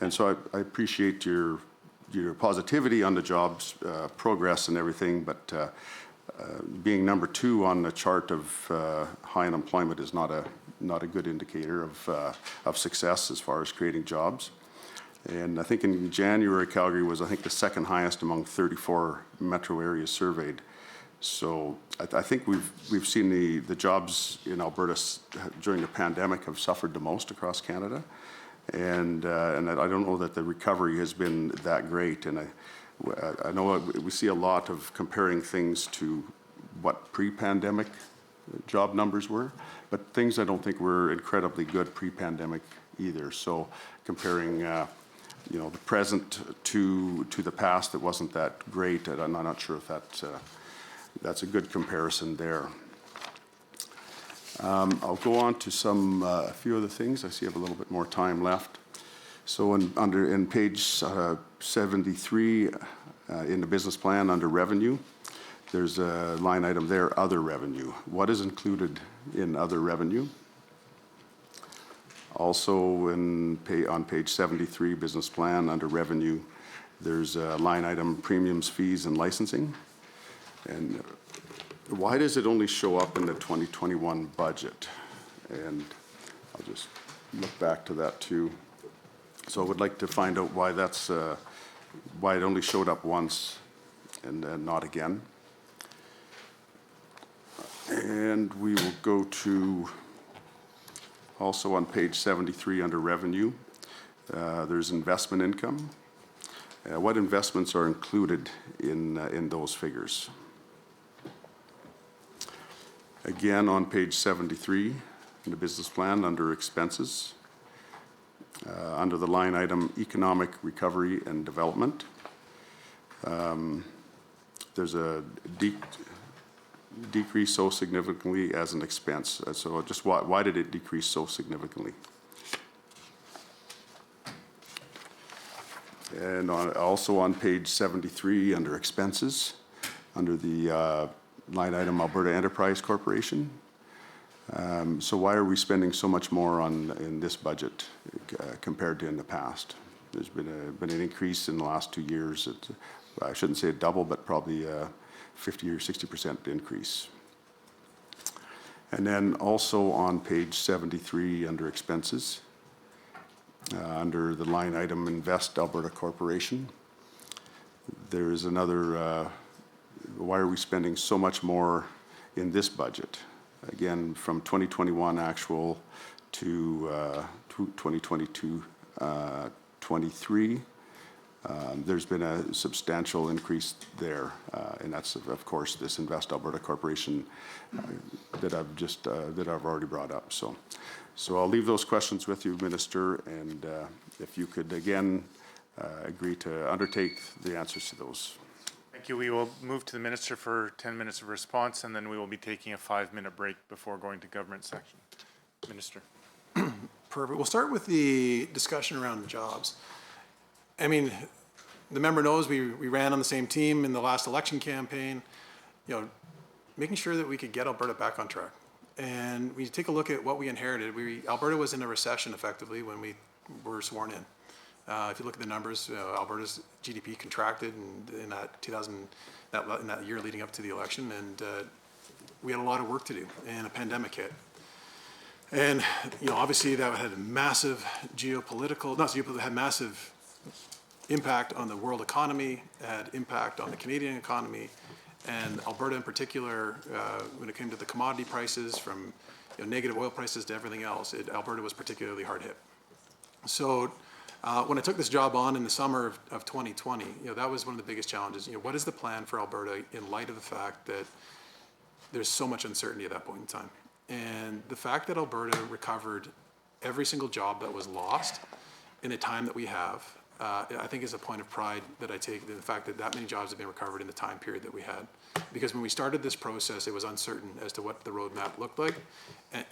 And so I appreciate your positivity on the jobs progress and everything, but being number 2 on the chart of high unemployment is not a good indicator of success as far as creating jobs. And I think in January, Calgary was, the second highest among 34 metro areas surveyed. So I think we've seen the jobs in Alberta during the pandemic have suffered the most across Canada. And I don't know that the recovery has been that great. And I know we see a lot of comparing things to what pre-pandemic job numbers were, but things I don't think were incredibly good pre-pandemic either. So comparing the present to the past, it wasn't that great. I'm not sure if that's a good comparison there. I'll go on to a few other things. I see I have a little bit more time left. So in page 73, in the business plan under revenue, there's a line item there, other revenue. What is included in other revenue? Also on page 73, business plan under revenue, there's a line item, premiums, fees, and licensing. And why does it only show up in the 2021 budget? And I'll just look back to that too. So I would like to find out why that's, why it only showed up once and not again. And we will go to, also on page 73 under revenue, there's investment income. What investments are included in those figures? Again, on page 73 in the business plan under expenses, under the line item economic recovery and development, there's a decrease so significantly as an expense. So just why did it decrease so significantly? And also on page 73 under expenses, under the line item Alberta Enterprise Corporation. So why are we spending so much more in this budget compared to in the past? There's been an increase in the last 2 years. I shouldn't say a double, but probably a 50 or 60% increase. And then also on page 73 under expenses, under the line item Invest Alberta Corporation, there is another, why are we spending so much more in this budget? Again, from 2021 actual to 2022, 23, there's been a substantial increase there, and that's of course this Invest Alberta Corporation that I've already brought up. So I'll leave those questions with you, Minister, and if you could again agree to undertake the answers to those. Thank you. We will move to the Minister for 10 minutes of response, and then we will be taking a 5-minute break before going to government section. Minister. Perfect. We'll start with the discussion around the jobs. I mean, the member knows we ran on the same team in the last election campaign, making sure that we could get Alberta back on track. And we take a look at what we inherited. Alberta was in a recession effectively when we were sworn in. If you look at the numbers, Alberta's GDP contracted in that year leading up to the election, and we had a lot of work to do, and a pandemic hit. And obviously that had a massive had massive impact on the world economy, had impact on the Canadian economy, and Alberta in particular, when it came to the commodity prices, from negative oil prices to everything else, Alberta was particularly hard hit. So when I took this job on in the summer of 2020, that was one of the biggest challenges. What is the plan for Alberta in light of the fact that there's so much uncertainty at that point in time? And the fact that Alberta recovered every single job that was lost in the time that we have, I think is a point of pride that I take, the fact that many jobs have been recovered in the time period that we had. Because when we started this process, it was uncertain as to what the roadmap looked like,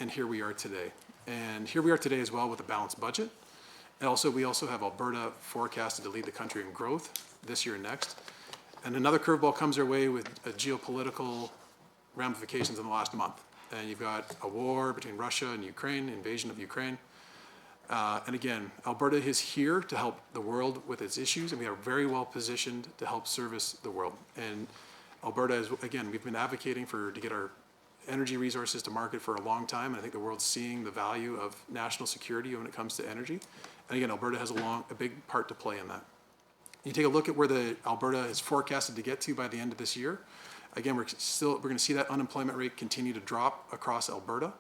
and here we are today. And here we are today as well with a balanced budget. And also, we also have Alberta forecasted to lead the country in growth this year and next. And another curveball comes our way with geopolitical ramifications in the last month. And you've got a war between Russia and Ukraine, invasion of Ukraine. And again, Alberta is here to help the world with its issues, and we are very well positioned to help service the world. And Alberta is, again, we've been advocating to get our energy resources to market for a long time, and I think the world's seeing the value of national security when it comes to energy. And again, Alberta has a big part to play in that. You take a look at where Alberta is forecasted to get to by the end of this year. Again, we're going to see that unemployment rate continue to drop across Alberta.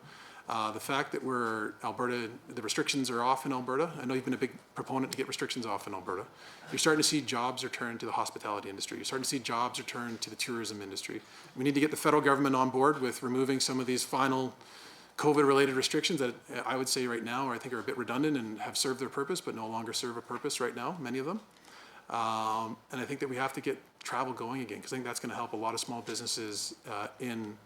The fact that the restrictions are off in Alberta. I know you've been a big proponent to get restrictions off in Alberta. You're starting to see jobs return to the hospitality industry. You're starting to see jobs return to the tourism industry. We need to get the federal government on board with removing some of these final COVID-related restrictions that I would say right now, I think are a bit redundant and have served their purpose, but no longer serve a purpose right now, many of them. And I think that we have to get travel going again, because I think that's going to help a lot of small businesses in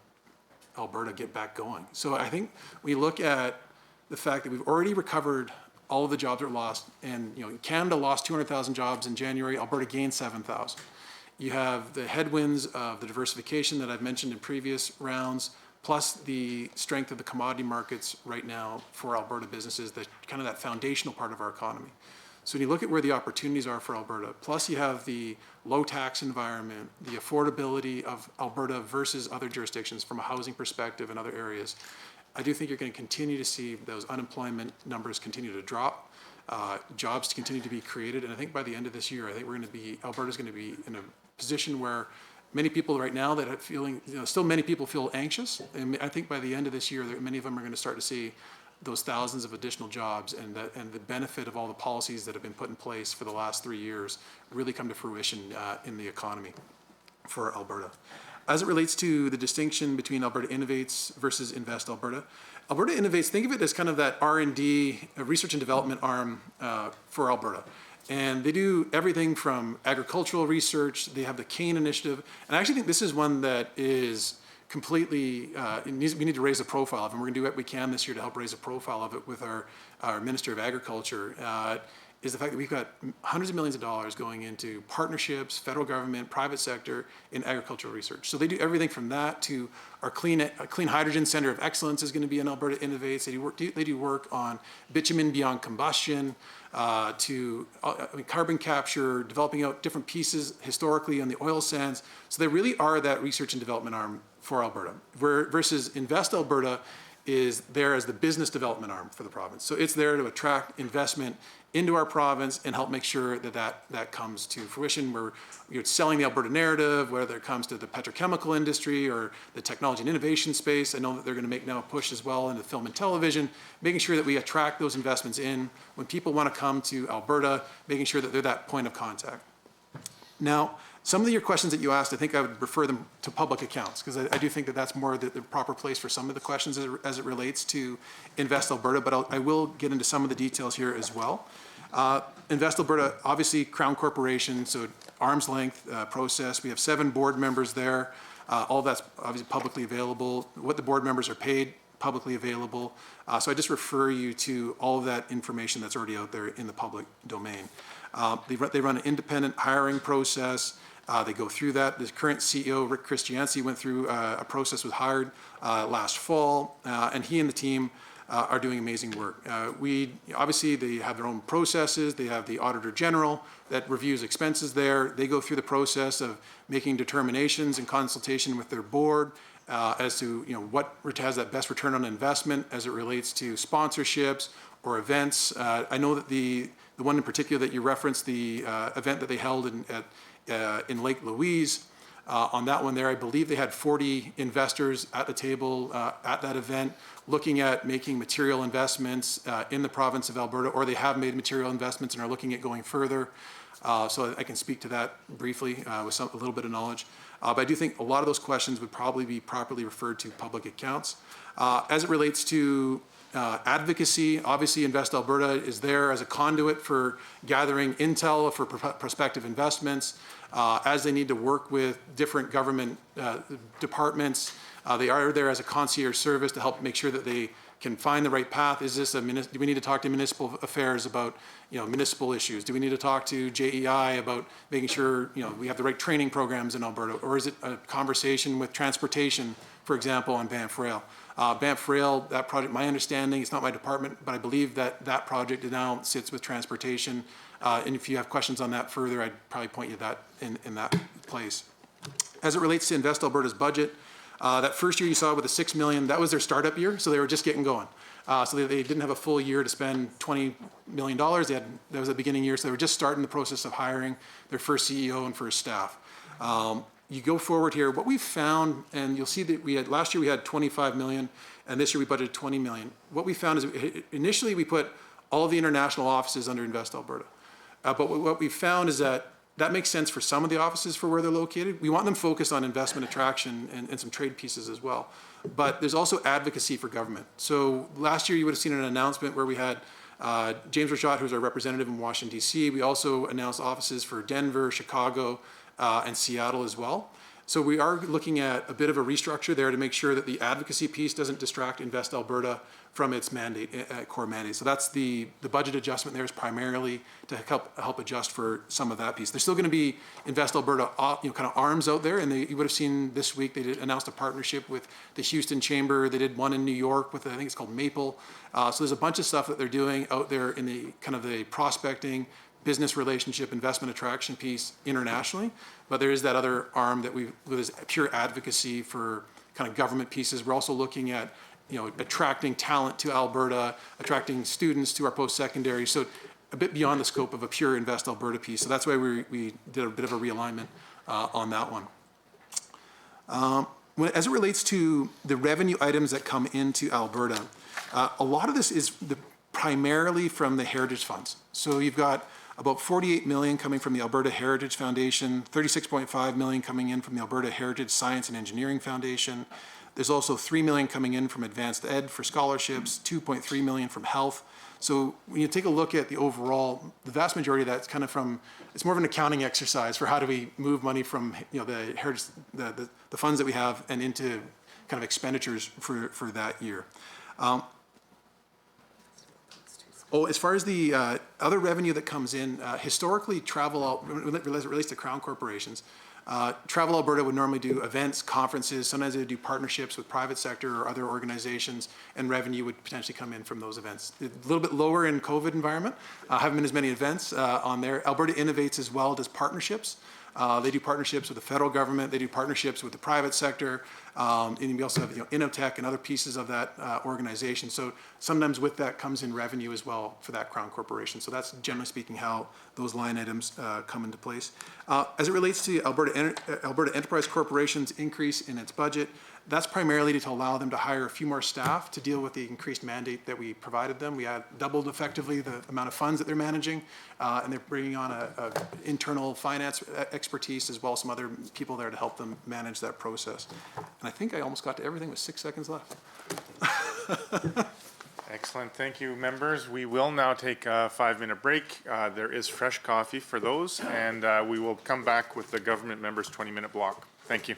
Alberta get back going. So I think we look at the fact that we've already recovered all of the jobs are lost. And, Canada lost 200,000 jobs in January, Alberta gained 7,000. You have the headwinds of the diversification that I've mentioned in previous rounds, plus the strength of the commodity markets right now for Alberta businesses, kind of that foundational part of our economy. So when you look at where the opportunities are for Alberta, plus you have the low tax environment, the affordability of Alberta versus other jurisdictions from a housing perspective and other areas, I do think you're going to continue to see those unemployment numbers continue to drop, jobs to continue to be created, and I think by the end of this year, I think Alberta's going to be in a position where many people right now that are feeling, still many people feel anxious, and I think by the end of this year, many of them are going to start to see those thousands of additional jobs and the benefit of all the policies that have been put in place for the last 3 years really come to fruition in the economy for Alberta. As it relates to the distinction between Alberta Innovates versus Invest Alberta, Alberta Innovates, think of it as kind of that R&D, research and development arm for Alberta. And they do everything from agricultural research, they have the CANE initiative, and I actually think this is one that is completely, we need to raise the profile of, and we're going to do what we can this year to help raise the profile of it with our Minister of Agriculture, is the fact that we've got hundreds of millions of dollars going into partnerships, federal government, private sector in agricultural research. So they do everything from that to our Clean Hydrogen Center of Excellence is going to be in Alberta Innovates. They do work on bitumen beyond combustion, carbon capture, developing out different pieces historically on the oil sands. So they really are that research and development arm for Alberta, versus Invest Alberta is there as the business development arm for the province. So it's there to attract investment into our province and help make sure that comes to fruition. We're selling the Alberta narrative, whether it comes to the petrochemical industry or the technology and innovation space. I know that they're going to make now a push as well into film and television, making sure that we attract those investments in when people want to come to Alberta, making sure that they're that point of contact. Now, some of your questions that you asked, I think I would refer them to public accounts, because I do think that that's more the proper place for some of the questions as it relates to Invest Alberta, but I will get into some of the details here as well. Invest Alberta, obviously Crown Corporation, so arm's length process. We have 7 board members there. All that's obviously publicly available. What the board members are paid, publicly available. So I just refer you to all of that information that's already out there in the public domain. They run an independent hiring process. They go through that. The current CEO, Rick Christiansi, went through a process, was hired last fall, and he and the team are doing amazing work. Obviously, they have their own processes. They have the Auditor General that reviews expenses there. They go through the process of making determinations in consultation with their board as to what has that best return on investment as it relates to sponsorships or events. I know that the one in particular that you referenced, the event that they held in Lake Louise, on that one there, I believe they had 40 investors at the table at that event looking at making material investments in the province of Alberta, or they have made material investments and are looking at going further. So I can speak to that briefly with a little bit of knowledge. But I do think a lot of those questions would probably be properly referred to public accounts. As it relates to advocacy, obviously Invest Alberta is there as a conduit for gathering intel for prospective investments. As they need to work with different government departments, they are there as a concierge service to help make sure that they can find the right path. Do we need to talk to municipal affairs about municipal issues? Do we need to talk to JEI about making sure we have the right training programs in Alberta? Or is it a conversation with transportation, for example, on Banff Rail? Banff Rail, that project, my understanding, it's not my department, but I believe that project now sits with transportation. And if you have questions on that further, I'd probably point you that in that place. As it relates to Invest Alberta's budget, that first year you saw with the $6 million, that was their startup year, so they were just getting going. So they didn't have a full year to spend $20 million. That was the beginning year, so they were just starting the process of hiring their first CEO and first staff. You go forward here, what we found, and you'll see that last year we had 25 million, and this year we budgeted 20 million. What we found is initially we put all of the international offices under Invest Alberta. But what we found is that makes sense for some of the offices for where they're located. We want them focused on investment attraction and some trade pieces as well. But there's also advocacy for government. So last year you would have seen an announcement where we had James Rashad, who's our representative in Washington, D.C. We also announced offices for Denver, Chicago, and Seattle as well. So we are looking at a bit of a restructure there to make sure that the advocacy piece doesn't distract Invest Alberta from its mandate, core mandate. So that's the budget adjustment there is primarily to help adjust for some of that piece. There's still going to be Invest Alberta, kind of arms out there, and you would have seen this week they announced a partnership with the Houston Chamber. They did one in New York with, I think it's called Maple. So there's a bunch of stuff that they're doing out there in the kind of the prospecting, business relationship, investment attraction piece internationally. But there is that other arm that is pure advocacy for kind of government pieces. We're also looking at, attracting talent to Alberta, attracting students to our post-secondary. So a bit beyond the scope of a pure Invest Alberta piece. So that's why we did a bit of a realignment on that one. As it relates to the revenue items that come into Alberta, a lot of this is primarily from the heritage funds. So you've got about 48 million coming from the Alberta Heritage Foundation, 36.5 million coming in from the Alberta Heritage Science and Engineering Foundation. There's also 3 million coming in from Advanced Ed for scholarships, 2.3 million from health. So when you take a look at the overall, the vast majority of that's kind of it's more of an accounting exercise for how do we move money from, the heritage, the funds that we have and into kind of expenditures for that year. As far as the other revenue that comes in, historically, as it relates to Crown corporations, Travel Alberta would normally do events, conferences, sometimes they would do partnerships with private sector or other organizations, and revenue would potentially come in from those events. A little bit lower in COVID environment, haven't been as many events on there. Alberta Innovates as well does partnerships. They do partnerships with the federal government, they do partnerships with the private sector, and we also have Innotech and other pieces of that organization. So sometimes with that comes in revenue as well for that Crown Corporation. So that's generally speaking how those line items come into place. As it relates to Alberta Enterprise Corporation's increase in its budget, that's primarily to allow them to hire a few more staff to deal with the increased mandate that we provided them. We had doubled effectively the amount of funds that they're managing, and they're bringing on a internal finance expertise as well as some other people there to help them manage that process. And I think I almost got to everything with 6 seconds left. Excellent. Thank you, members. We will now take a 5-minute break. There is fresh coffee for those, and we will come back with the government members' 20-minute block. Thank you.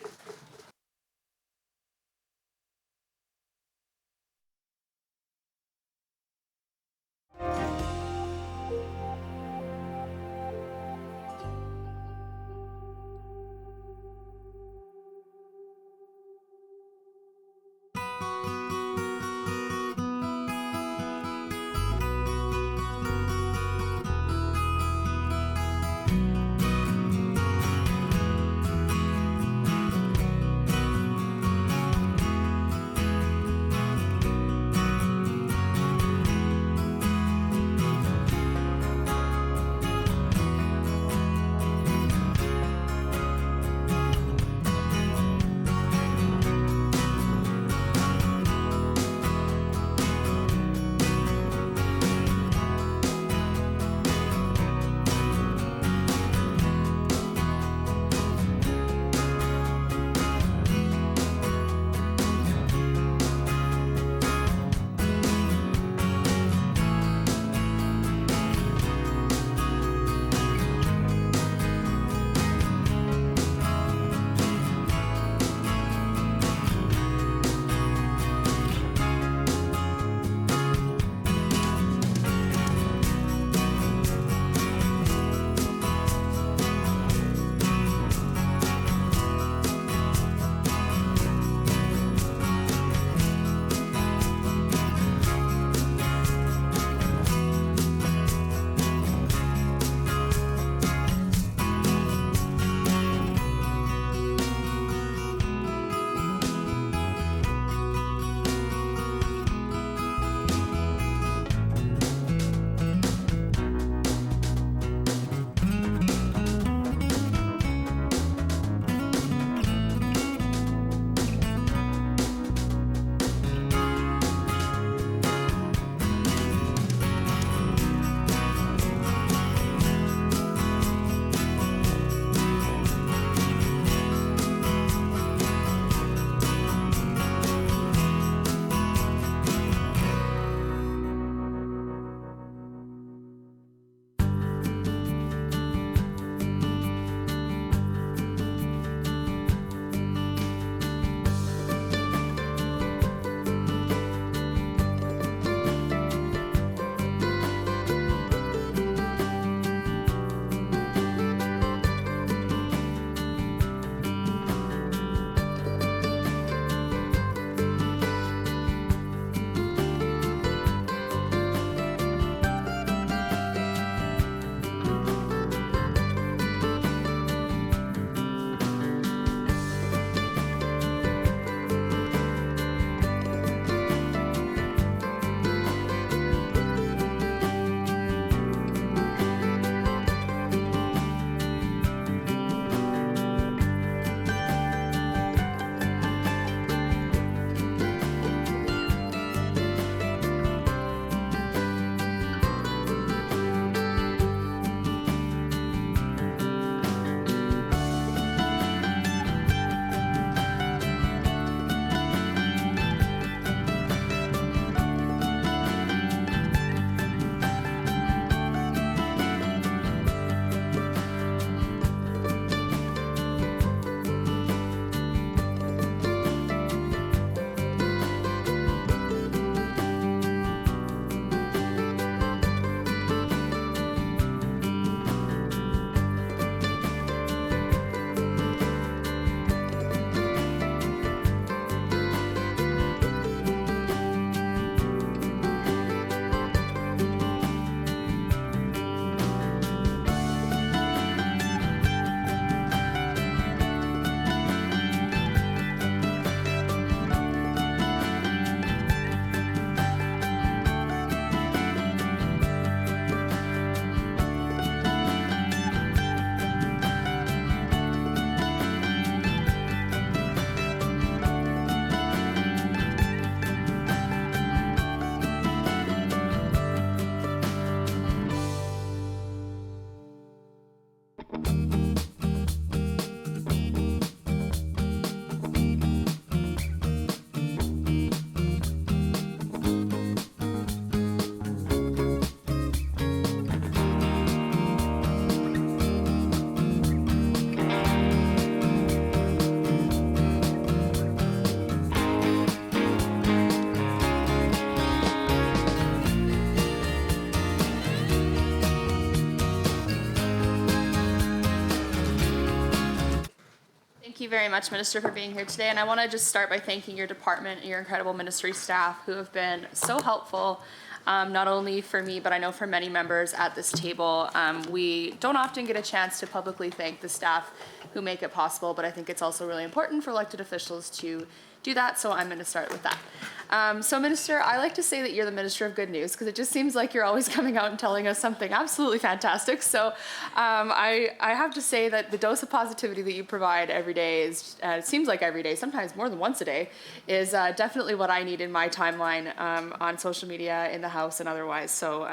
very much, Minister, for being here today. And I want to just start by thanking your department and your incredible ministry staff who have been so helpful, not only for me, but I know for many members at this table. We don't often get a chance to publicly thank the staff who make it possible, but I think it's also really important for elected officials to do that, so I'm going to start with that. So Minister, I like to say that you're the Minister of Good News because it just seems like you're always coming out and telling us something absolutely fantastic. So I have to say that the dose of positivity that you provide every day is, it seems like every day, sometimes more than once a day, is definitely what I need in my timeline on social media, in the House, and otherwise. So,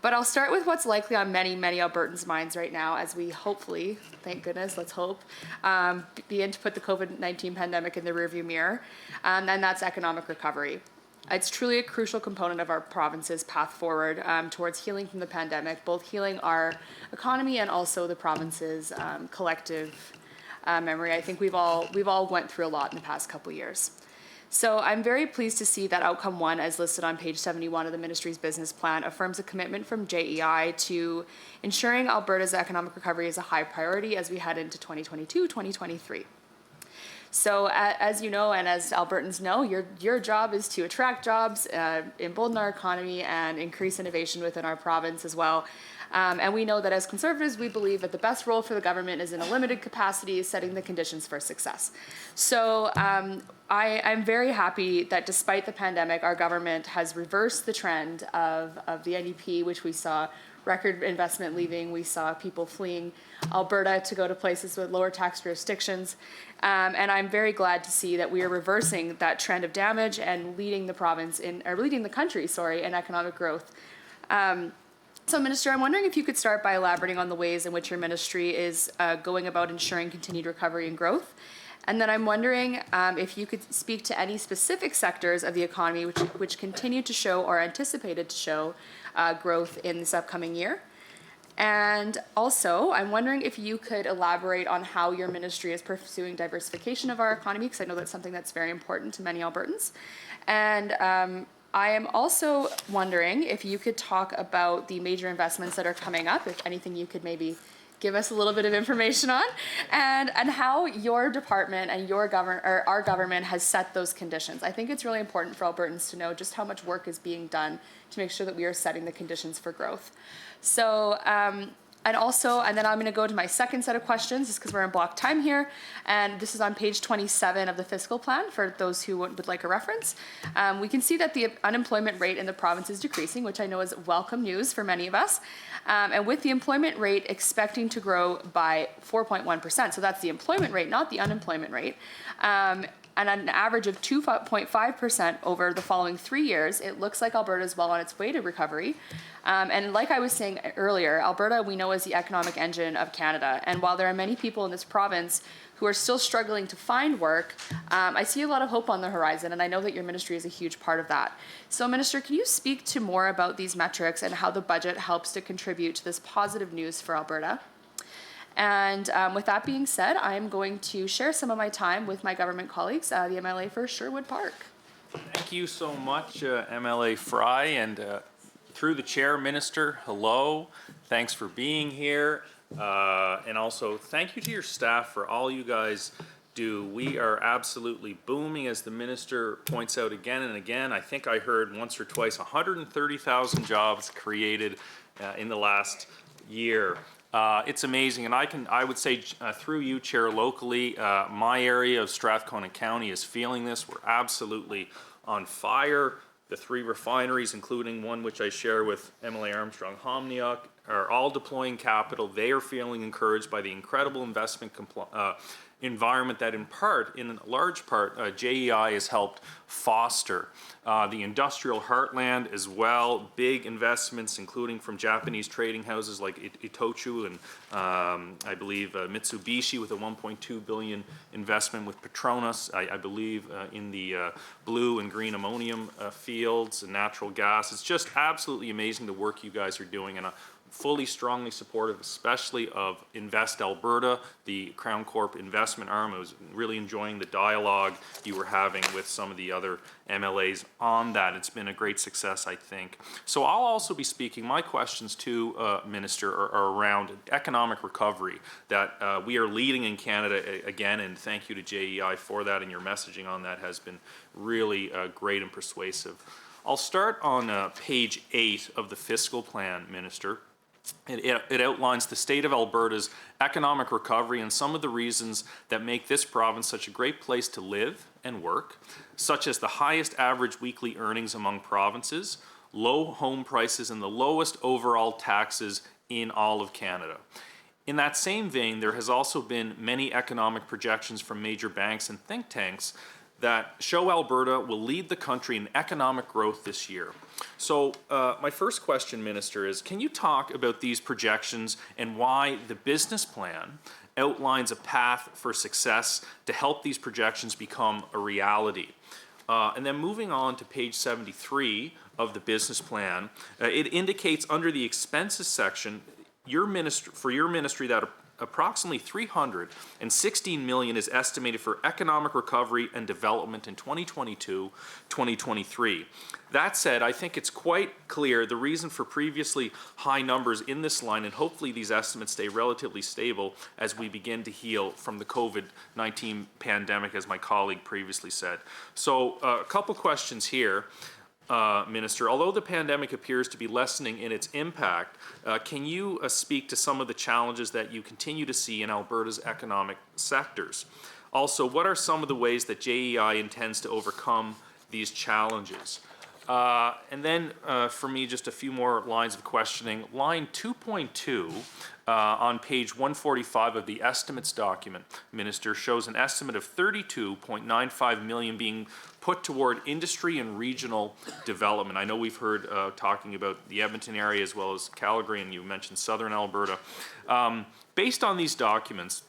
but I'll start with what's likely on many, many Albertans' minds right now as we hopefully, thank goodness, let's hope, begin to put the COVID-19 pandemic in the rearview mirror, and that's economic recovery. It's truly a crucial component of our province's path forward towards healing from the pandemic, both healing our economy and also the province's collective memory. I think we've all went through a lot in the past couple years. So I'm very pleased to see that outcome 1, as listed on page 71 of the ministry's business plan, affirms a commitment from JEI to ensuring Alberta's economic recovery is a high priority as we head into 2022-2023. So as you know, and as Albertans know, your job is to attract jobs, embolden our economy, and increase innovation within our province as well. And we know that as Conservatives, we believe that the best role for the government is in a limited capacity, setting the conditions for success. So I'm very happy that despite the pandemic, our government has reversed the trend of the NDP, which we saw record investment leaving. We saw people fleeing Alberta to go to places with lower tax jurisdictions. And I'm very glad to see that we are reversing that trend of damage and leading the country, in economic growth. So, Minister, I'm wondering if you could start by elaborating on the ways in which your ministry is going about ensuring continued recovery and growth. And then I'm wondering if you could speak to any specific sectors of the economy which continue to show or are anticipated to show growth in this upcoming year. And also, I'm wondering if you could elaborate on how your ministry is pursuing diversification of our economy, because I know that's something that's very important to many Albertans. And I am also wondering if you could talk about the major investments that are coming up, if anything you could maybe give us a little bit of information on, and how your department and our government has set those conditions. I think it's really important for Albertans to know just how much work is being done to make sure that we are setting the conditions for growth. So, and then I'm going to go to my second set of questions, just because we're in block time here, and this is on page 27 of the fiscal plan for those who would like a reference. We can see that the unemployment rate in the province is decreasing, which I know is welcome news for many of us, and with the employment rate expecting to grow by 4.1%, so that's the employment rate, not the unemployment rate, and at an average of 2.5% over the following 3 years, it looks like Alberta is well on its way to recovery. And like I was saying earlier, Alberta we know is the economic engine of Canada. And while there are many people in this province who are still struggling to find work, I see a lot of hope on the horizon, and I know that your ministry is a huge part of that. So, Minister, can you speak to more about these metrics and how the budget helps to contribute to this positive news for Alberta? And with that being said, I'm going to share some of my time with my government colleagues, the MLA for Sherwood Park. Thank you so much, MLA Fry, and through the chair, Minister, hello. Thanks for being here. And also, thank you to your staff for all you guys do. We are absolutely booming, as the minister points out again and again. I think I heard once or twice 130,000 jobs created in the last year. It's amazing, and I would say through you, Chair, locally, my area of Strathcona County is feeling this. We're absolutely on fire. The 3 refineries, including one which I share with MLA Armstrong Homniuk, are all deploying capital. They are feeling encouraged by the incredible investment environment that in large part, JEI has helped foster. The industrial heartland as well, big investments, including from Japanese trading houses like Itochu and I believe Mitsubishi with a $1.2 billion investment with Petronas, I believe in the blue and green ammonium fields and natural gas. It's just absolutely amazing the work you guys are doing, and fully, strongly supportive, especially of Invest Alberta, the Crown Corp investment arm. I was really enjoying the dialogue you were having with some of the other MLAs on that. It's been a great success, I think. So I'll also be speaking, my questions to Minister are around economic recovery that we are leading in Canada again, and thank you to JEI for that, and your messaging on that has been really great and persuasive. I'll start on page 8 of the fiscal plan, Minister. It outlines the state of Alberta's economic recovery and some of the reasons that make this province such a great place to live and work, such as the highest average weekly earnings among provinces, low home prices, and the lowest overall taxes in all of Canada. In that same vein, there has also been many economic projections from major banks and think tanks that show Alberta will lead the country in economic growth this year. So my first question, Minister, is can you talk about these projections and why the business plan outlines a path for success to help these projections become a reality? And then moving on to page 73 of the business plan, it indicates under the expenses section, for your ministry that approximately $316 million is estimated for economic recovery and development in 2022-2023. That said, I think it's quite clear the reason for previously high numbers in this line, and hopefully these estimates stay relatively stable as we begin to heal from the COVID-19 pandemic, as my colleague previously said. So a couple questions here. Minister, although the pandemic appears to be lessening in its impact, can you speak to some of the challenges that you continue to see in Alberta's economic sectors? Also, what are some of the ways that JEI intends to overcome these challenges? And then for me, just a few more lines of questioning. Line 2.2 on page 145 of the estimates document, Minister, shows an estimate of $32.95 million being put toward industry and regional development. I know we've heard talking about the Edmonton area as well as Calgary, and you mentioned southern Alberta. Based on these documents,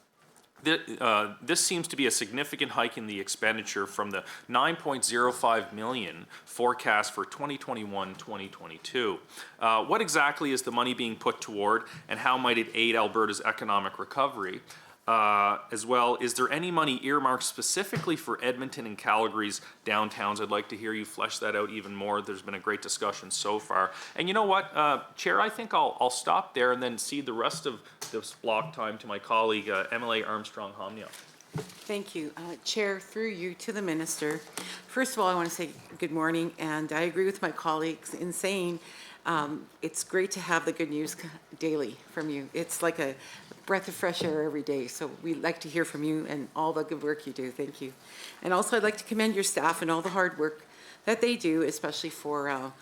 this seems to be a significant hike in the expenditure from the $9.05 million forecast for 2021-2022. What exactly is the money being put toward, and how might it aid Alberta's economic recovery? As well, is there any money earmarked specifically for Edmonton and Calgary's downtowns? I'd like to hear you flesh that out even more. There's been a great discussion so far. And you know what, Chair, I think I'll stop there and then cede the rest of this block time to my colleague, MLA Armstrong Homnia. Thank you. Chair, through you to the Minister. First of all, I want to say good morning, and I agree with my colleagues in saying it's great to have the good news daily from you. It's like a breath of fresh air every day, so we'd like to hear from you and all the good work you do. Thank you. And also I'd like to commend your staff and all the hard work that they do, especially for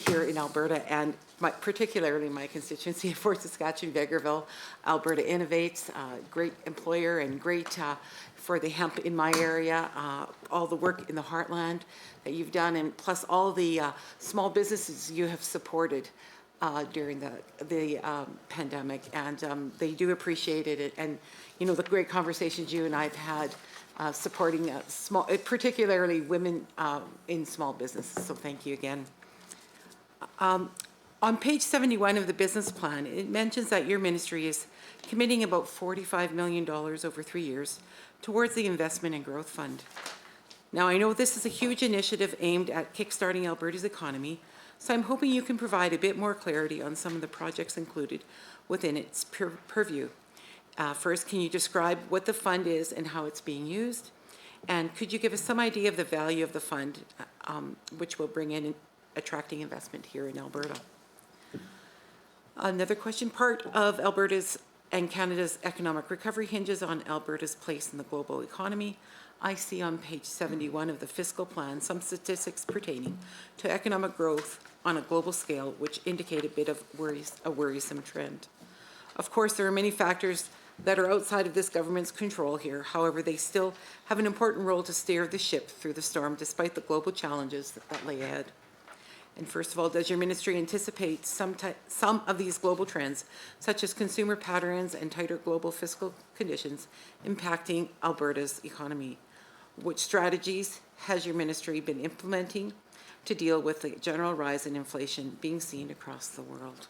here in Alberta, and particularly my constituency of Fort Saskatchewan-Vegreville. Alberta Innovates, great employer and great for the hemp in my area, all the work in the heartland that you've done, and plus all the small businesses you have supported during the pandemic, and they do appreciate it. And you know, the great conversations you and I've had supporting small, particularly women in small businesses. So thank you again. On page 71 of the business plan, it mentions that your ministry is committing about $45 million over 3 years towards the Investment and Growth Fund. Now, I know this is a huge initiative aimed at kickstarting Alberta's economy, so I'm hoping you can provide a bit more clarity on some of the projects included within its purview. First, can you describe what the fund is and how it's being used? And could you give us some idea of the value of the fund, which will bring in attracting investment here in Alberta? Another question, part of Alberta's and Canada's economic recovery hinges on Alberta's place in the global economy. I see on page 71 of the fiscal plan some statistics pertaining to economic growth on a global scale, which indicate a bit of a worrisome trend. Of course, there are many factors that are outside of this government's control here. However, they still have an important role to steer the ship through the storm despite the global challenges that lay ahead. And first of all, does your ministry anticipate some of these global trends, such as consumer patterns and tighter global fiscal conditions, impacting Alberta's economy? Which strategies has your ministry been implementing to deal with the general rise in inflation being seen across the world?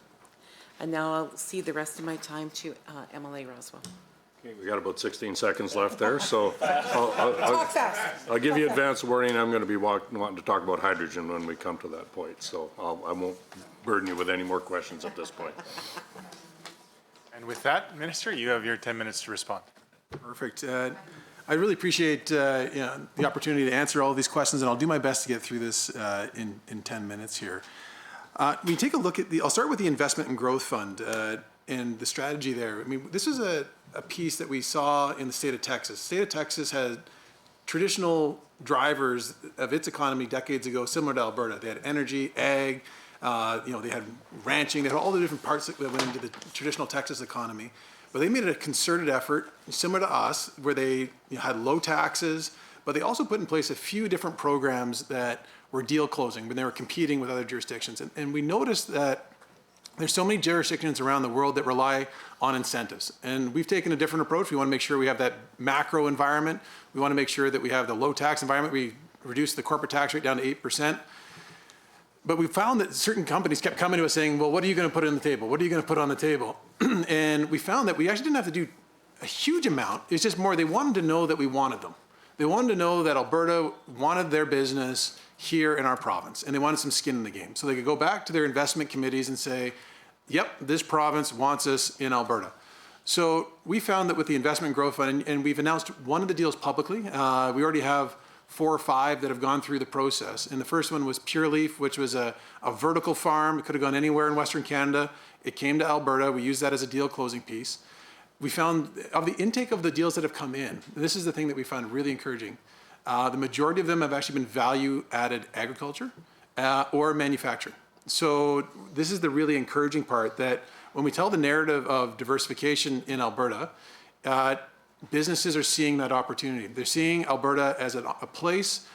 And now I'll cede the rest of my time to MLA Roswell. Okay, we got about 16 seconds left there, so Talk fast. I'll give you advance warning. I'm going to be wanting to talk about hydrogen when we come to that point, so I won't burden you with any more questions at this point. And with that, Minister, you have your 10 minutes to respond. Perfect. I really appreciate the opportunity to answer all of these questions, and I'll do my best to get through this in 10 minutes here. When you take a look at I'll start with the Investment and Growth Fund and the strategy there. I mean, this is a piece that we saw in the state of Texas. The state of Texas had traditional drivers of its economy decades ago, similar to Alberta. They had energy, ag, they had ranching, they had all the different parts that went into the traditional Texas economy. But they made it a concerted effort, similar to us, where they had low taxes, but they also put in place a few different programs that were deal closing when they were competing with other jurisdictions. And we noticed that there's so many jurisdictions around the world that rely on incentives. And we've taken a different approach. We want to make sure we have that macro environment. We want to make sure that we have the low tax environment. We reduced the corporate tax rate down to 8%. But we found that certain companies kept coming to us saying, well, what are you going to put on the table? What are you going to put on the table? And we found that we actually didn't have to do a huge amount. It's just more they wanted to know that we wanted them. They wanted to know that Alberta wanted their business here in our province, and they wanted some skin in the game. So they could go back to their investment committees and say, yep, this province wants us in Alberta. So we found that with the Investment Growth Fund, and we've announced one of the deals publicly. We already have 4 or 5 that have gone through the process. And the first one was Pure Leaf, which was a vertical farm. It could have gone anywhere in Western Canada. It came to Alberta. We used that as a deal closing piece. We found of the intake of the deals that have come in, this is the thing that we found really encouraging. The majority of them have actually been value-added agriculture or manufacturing. So this is the really encouraging part, that when we tell the narrative of diversification in Alberta, businesses are seeing that opportunity. They're seeing Alberta as a place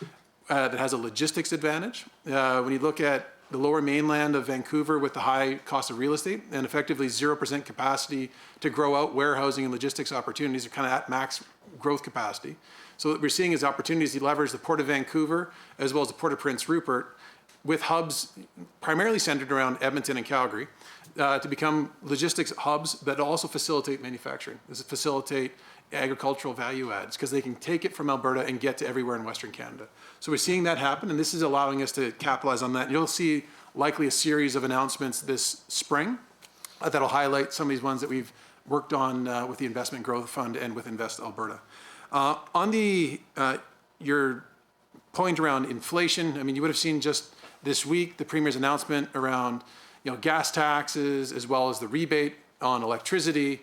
that has a logistics advantage. When you look at the lower mainland of Vancouver with the high cost of real estate and effectively 0% capacity to grow out warehousing and logistics opportunities, are kind of at max growth capacity. So what we're seeing is opportunities to leverage the Port of Vancouver as well as the Port of Prince Rupert, with hubs primarily centered around Edmonton and Calgary, to become logistics hubs that also facilitate manufacturing, facilitate agricultural value adds, because they can take it from Alberta and get to everywhere in Western Canada. So we're seeing that happen, and this is allowing us to capitalize on that. You'll see likely a series of announcements this spring that'll highlight some of these ones that we've worked on with the Investment Growth Fund and with Invest Alberta. On your point around inflation, I mean, you would have seen just this week the Premier's announcement around gas taxes as well as the rebate on electricity.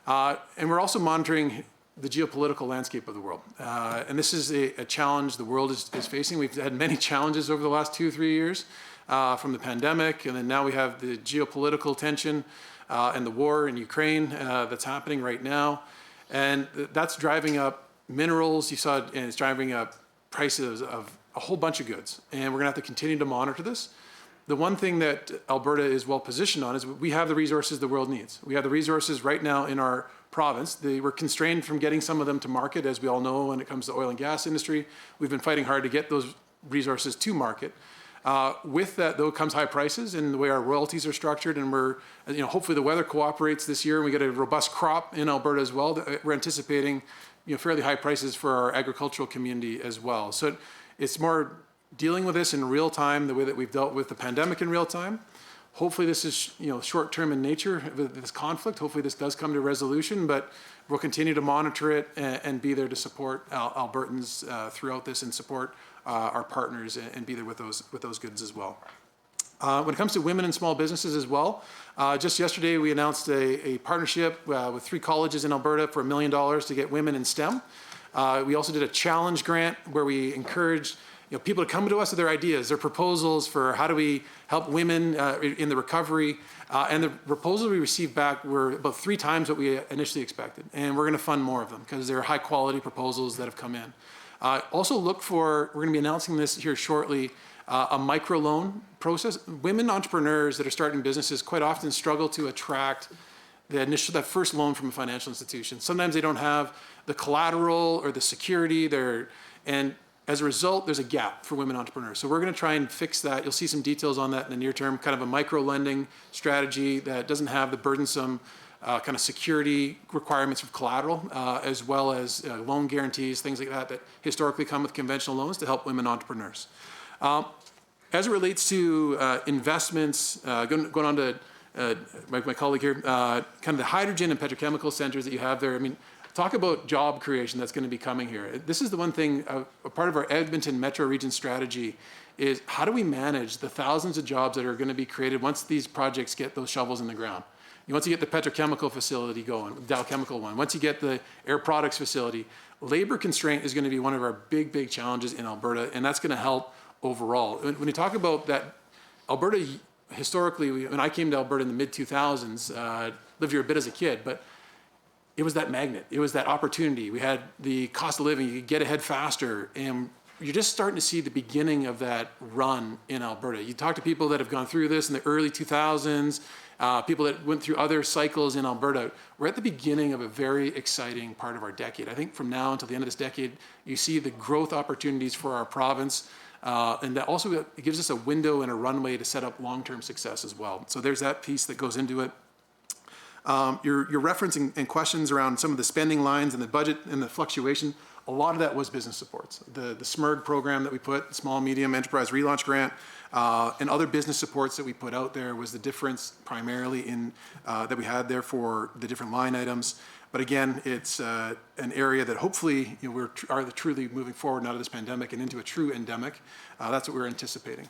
And we're also monitoring the geopolitical landscape of the world. And this is a challenge the world is facing. We've had many challenges over the last 2 or 3 years, from the pandemic, and then now we have the geopolitical tension and the war in Ukraine that's happening right now. And that's driving up minerals, you saw, and it's driving up prices of a whole bunch of goods. And we're gonna have to continue to monitor this. The one thing that Alberta is well positioned on is we have the resources the world needs. We have the resources right now in our province. They were constrained from getting some of them to market, as we all know, when it comes to the oil and gas industry. We've been fighting hard to get those resources to market. With that, though, comes high prices and the way our royalties are structured, and we're, hopefully the weather cooperates this year and we get a robust crop in Alberta as well. We're anticipating, fairly high prices for our agricultural community as well. So it's more dealing with this in real time, the way that we've dealt with the pandemic in real time. Hopefully this is, short-term in nature, this conflict. Hopefully this does come to resolution, but we'll continue to monitor it and be there to support Albertans throughout this, and support our partners and be there with those goods as well. When it comes to women and small businesses as well, just yesterday we announced a partnership with 3 colleges in Alberta for $1 million to get women in STEM. We also did a challenge grant where we encouraged people to come to us with their ideas, their proposals for how do we help women in the recovery. And the proposals we received back were about 3 times what we initially expected. And we're going to fund more of them because they're high quality proposals that have come in. Also we're going to be announcing this here shortly, a microloan process. Women entrepreneurs that are starting businesses quite often struggle to attract that first loan from a financial institution. Sometimes they don't have the collateral or the security and As a result, there's a gap for women entrepreneurs. So we're going to try and fix that. You'll see some details on that in the near term, kind of a micro lending strategy that doesn't have the burdensome kind of security requirements of collateral, as well as loan guarantees, things like that, that historically come with conventional loans to help women entrepreneurs. As it relates to investments, going on to my colleague here, kind of the hydrogen and petrochemical centers that you have there. I mean, talk about job creation that's going to be coming here. This is the one thing, a part of our Edmonton metro region strategy is how do we manage the thousands of jobs that are going to be created once these projects get those shovels in the ground. Once you get the petrochemical facility going, Dow Chemical one, once you get the Air Products facility, labor constraint is going to be one of our big challenges in Alberta, and that's going to help overall. When you talk about that, Alberta, historically, when I came to Alberta in the mid-2000s, lived here a bit as a kid, but it was that magnet. It was that opportunity. We had the cost of living. You could get ahead faster. And you're just starting to see the beginning of that run in Alberta. You talk to people that have gone through this in the early 2000s, people that went through other cycles in Alberta. We're at the beginning of a very exciting part of our decade. I think from now until the end of this decade, you see the growth opportunities for our province. And that also it gives us a window and a runway to set up long-term success as well. So there's that piece that goes into it. Your referencing and questions around some of the spending lines and the budget and the fluctuation, a lot of that was business supports. The SMERG program that we put, Small Medium Enterprise Relaunch Grant, and other business supports that we put out there was the difference primarily in that we had there for the different line items. But again, it's an area that hopefully we are truly moving forward out of this pandemic and into a true endemic. That's what we're anticipating.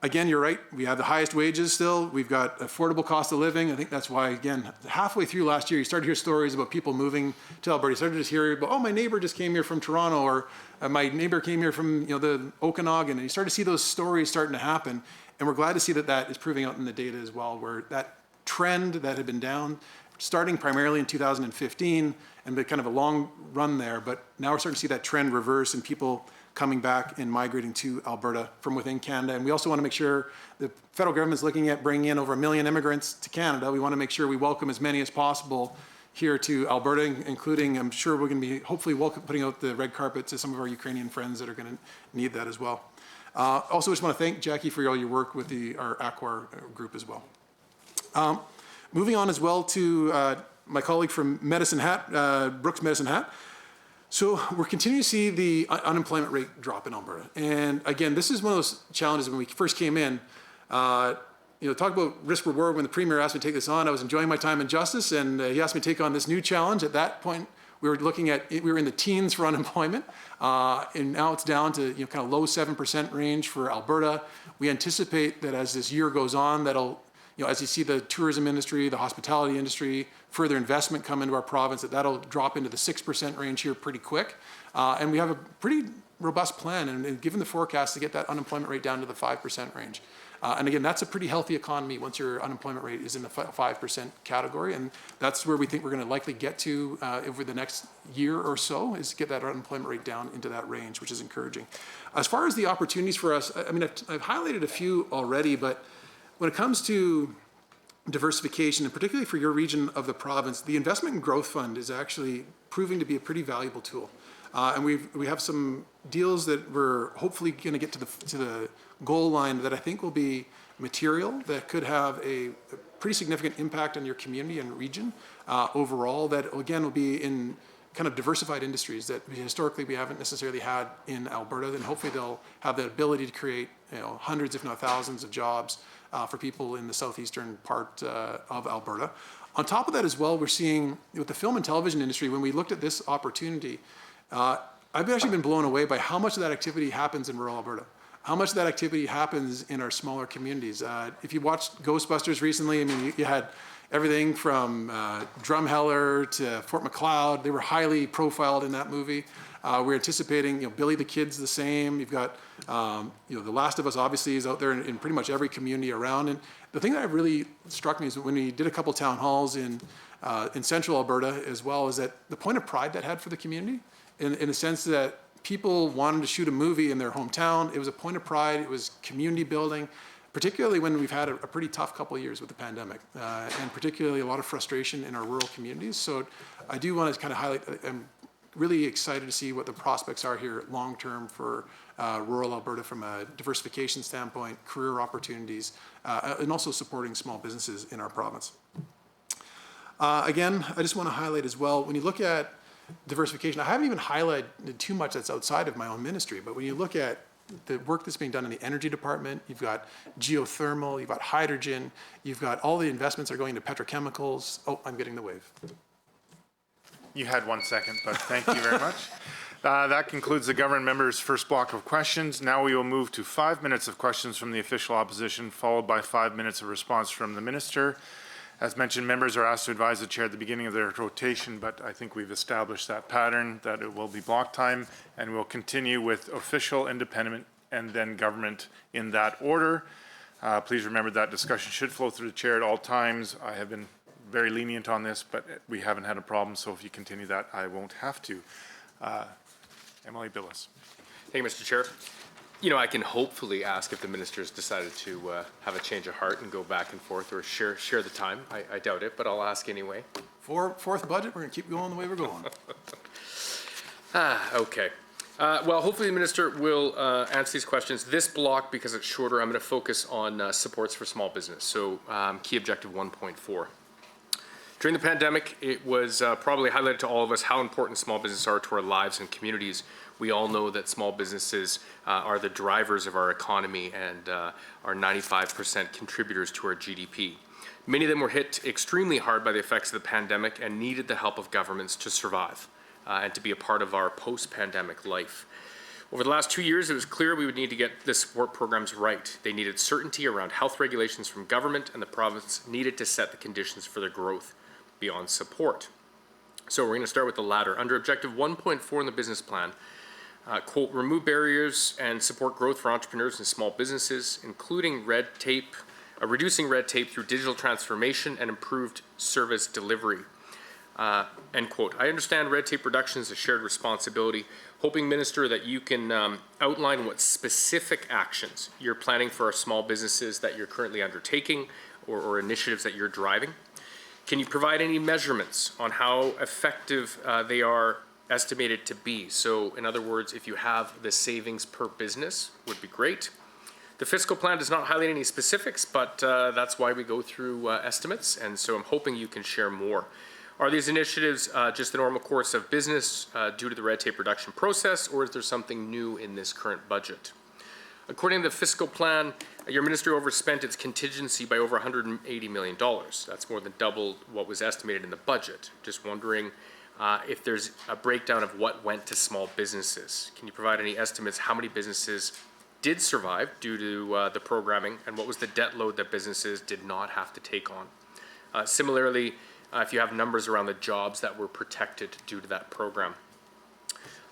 Again, you're right. We have the highest wages still. We've got affordable cost of living. I think that's why, again, halfway through last year, you started to hear stories about people moving to Alberta. You started to hear about, oh, my neighbor just came here from Toronto, or my neighbor came here from the Okanagan. And you start to see those stories starting to happen. And we're glad to see that that is proving out in the data as well, where that trend that had been down, starting primarily in 2015, and been kind of a long run there, but now we're starting to see that trend reverse and people coming back and migrating to Alberta from within Canada. And we also want to make sure the federal government is looking at bringing in over 1 million immigrants to Canada. We want to make sure we welcome as many as possible here to Alberta, including, I'm sure we're going to be hopefully putting out the red carpet to some of our Ukrainian friends that are going to need that as well. Also, just want to thank Jackie for all your work with our Accor group as well. Moving on as well to my colleague from Medicine Hat, Brooks Medicine Hat. So we're continuing to see the unemployment rate drop in Alberta. And again, this is one of those challenges when we first came in. Talk about risk reward. When the Premier asked me to take this on, I was enjoying my time in Justice, and he asked me to take on this new challenge. At that point, we were in the teens for unemployment, and now it's down to kind of low 7% range for Alberta. We anticipate that as this year goes on, that'll as you see the tourism industry, the hospitality industry, further investment come into our province, that'll drop into the 6% range here pretty quick. And we have a pretty robust plan, and given the forecast, to get that unemployment rate down to the 5% range. And again, that's a pretty healthy economy once your unemployment rate is in the 5% category. And that's where we think we're going to likely get to over the next year or so, is get that unemployment rate down into that range, which is encouraging. As far as the opportunities for us, I mean, I've highlighted a few already, but when it comes to diversification, and particularly for your region of the province, the Investment and Growth Fund is actually proving to be a pretty valuable tool. And we have some deals that we're hopefully going to get to the goal line that I think will be material, that could have a pretty significant impact on your community and region overall, that again will be in kind of diversified industries that historically we haven't necessarily had in Alberta, and hopefully they'll have the ability to create hundreds, if not thousands, of jobs for people in the southeastern part of Alberta. On top of that as well, we're seeing with the film and television industry, when we looked at this opportunity, I've actually been blown away by how much of that activity happens in rural Alberta, how much of that activity happens in our smaller communities. If you watched Ghostbusters recently, I mean, you had everything from Drumheller to Fort McLeod. They were highly profiled in that movie. We're anticipating, Billy the Kid's the same. You've got, The Last of Us obviously is out there in pretty much every community around. And the thing that really struck me is when we did a couple town halls in central Alberta as well, is that the point of pride that had for the community, in the sense that people wanted to shoot a movie in their hometown. It was a point of pride. It was community building, particularly when we've had a pretty tough couple of years with the pandemic, and particularly a lot of frustration in our rural communities. So I do want to kind of highlight, I'm really excited to see what the prospects are here long-term for rural Alberta from a diversification standpoint, career opportunities, and also supporting small businesses in our province. Again, I just want to highlight as well, when you look at diversification, I haven't even highlighted too much that's outside of my own ministry, but when you look at the work that's being done in the energy department, you've got geothermal, you've got hydrogen, you've got all the investments are going to petrochemicals. Oh, I'm getting the wave. You had 1 second, but thank you very much. That concludes the government members' first block of questions. Now we will move to 5 minutes of questions from the official opposition, followed by 5 minutes of response from the minister. As mentioned, members are asked to advise the chair at the beginning of their rotation, but I think we've established that pattern, that it will be block time, and we'll continue with official, independent, and then government in that order. Please remember that discussion should flow through the chair at all times. I have been very lenient on this, but we haven't had a problem, so if you continue that, I won't have to. Emily Billis. Thank you, Mr. Chair. You know, I can hopefully ask if the minister's decided to have a change of heart and go back and forth or share the time. I doubt it, but I'll ask anyway. Fourth budget, we're going to keep going the way we're going. Okay. Well, hopefully the minister will answer these questions. This block, because it's shorter, I'm going to focus on supports for small business. So key objective 1.4. During the pandemic, it was probably highlighted to all of us how important small businesses are to our lives and communities. We all know that small businesses are the drivers of our economy and are 95% contributors to our GDP. Many of them were hit extremely hard by the effects of the pandemic and needed the help of governments to survive and to be a part of our post-pandemic life. Over the last 2 years, it was clear we would need to get the support programs right. They needed certainty around health regulations from government, and the province needed to set the conditions for their growth beyond support. So we're going to start with the latter. Under objective 1.4 in the business plan, quote, remove barriers and support growth for entrepreneurs and small businesses, including reducing red tape through digital transformation and improved service delivery. End quote. I understand red tape reduction is a shared responsibility. Hoping, Minister, that you can outline what specific actions you're planning for our small businesses that you're currently undertaking or initiatives that you're driving. Can you provide any measurements on how effective they are estimated to be? So in other words, if you have the savings per business, would be great. The fiscal plan does not highlight any specifics, but that's why we go through estimates, and so I'm hoping you can share more. Are these initiatives just the normal course of business due to the red tape reduction process, or is there something new in this current budget? According to the fiscal plan, your ministry overspent its contingency by over $180 million. That's more than double what was estimated in the budget. Just wondering if there's a breakdown of what went to small businesses. Can you provide any estimates how many businesses did survive due to the programming, and what was the debt load that businesses did not have to take on? Similarly, if you have numbers around the jobs that were protected due to that program.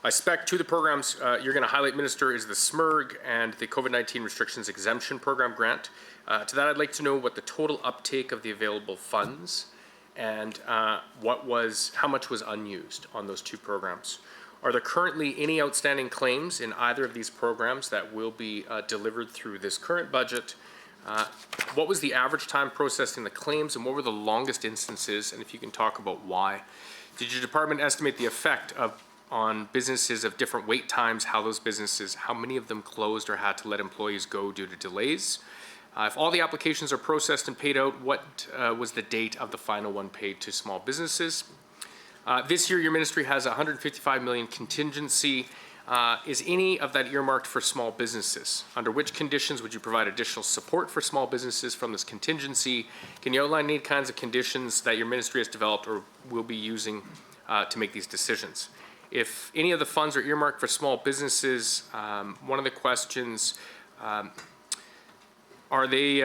I suspect two of the programs you're going to highlight, Minister, is the SMERG and the COVID-19 Restrictions Exemption Program grant. To that, I'd like to know what the total uptake of the available funds and how much was unused on those two programs. Are there currently any outstanding claims in either of these programs that will be delivered through this current budget? What was the average time processing the claims, and what were the longest instances, and if you can talk about why? Did your department estimate the effect on businesses of different wait times, how many of them closed or had to let employees go due to delays? If all the applications are processed and paid out, what was the date of the final one paid to small businesses? This year, your ministry has $155 million contingency. Is any of that earmarked for small businesses? Under which conditions would you provide additional support for small businesses from this contingency? Can you outline any kinds of conditions that your ministry has developed or will be using to make these decisions? If any of the funds are earmarked for small businesses, one of the questions, are they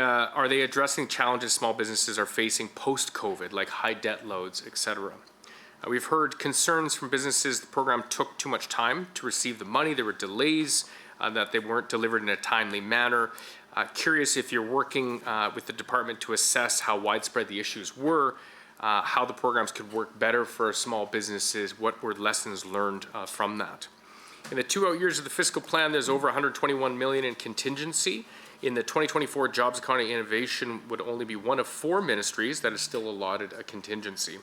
addressing challenges small businesses are facing post-COVID, like high debt loads, et cetera? We've heard concerns from businesses the program took too much time to receive the money. There were delays, that they weren't delivered in a timely manner. Curious if you're working with the department to assess how widespread the issues were, how the programs could work better for small businesses, what were lessons learned from that. In the 2 out years of the fiscal plan, there's over $121 million in contingency. In the 2024 Jobs Economy Innovation would only be one of 4 ministries that is still allotted a contingency.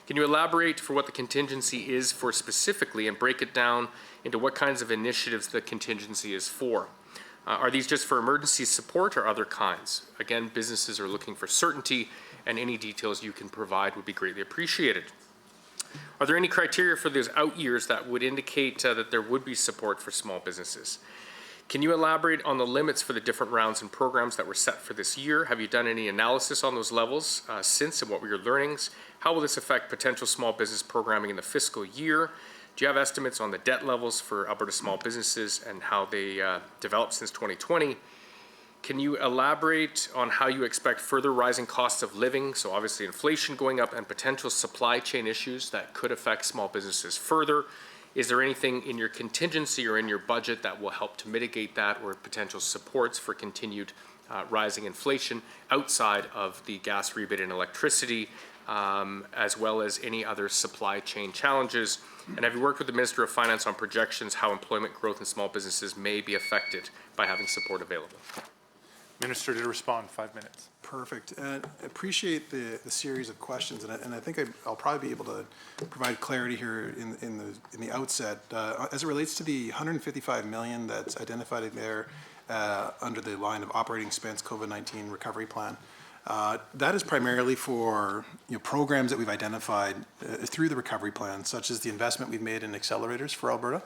Can you elaborate for what the contingency is for specifically and break it down into what kinds of initiatives the contingency is for? Are these just for emergency support or other kinds? Again, businesses are looking for certainty, and any details you can provide would be greatly appreciated. Are there any criteria for those out years that would indicate that there would be support for small businesses? Can you elaborate on the limits for the different rounds and programs that were set for this year? Have you done any analysis on those levels since, and what were your learnings? How will this affect potential small business programming in the fiscal year? Do you have estimates on the debt levels for Alberta small businesses and how they developed since 2020? Can you elaborate on how you expect further rising costs of living, so obviously inflation going up, and potential supply chain issues that could affect small businesses further? Is there anything in your contingency or in your budget that will help to mitigate that, or potential supports for continued rising inflation outside of the gas rebate and electricity, as well as any other supply chain challenges? And have you worked with the Minister of Finance on projections how employment growth in small businesses may be affected by having support available? Minister to respond, 5 minutes. Perfect. And I appreciate the series of questions, and I think I'll probably be able to provide clarity here in the outset. As it relates to the $155 million that's identified in there under the line of operating expense COVID-19 recovery plan, that is primarily for programs that we've identified through the recovery plan, such as the investment we've made in accelerators for Alberta.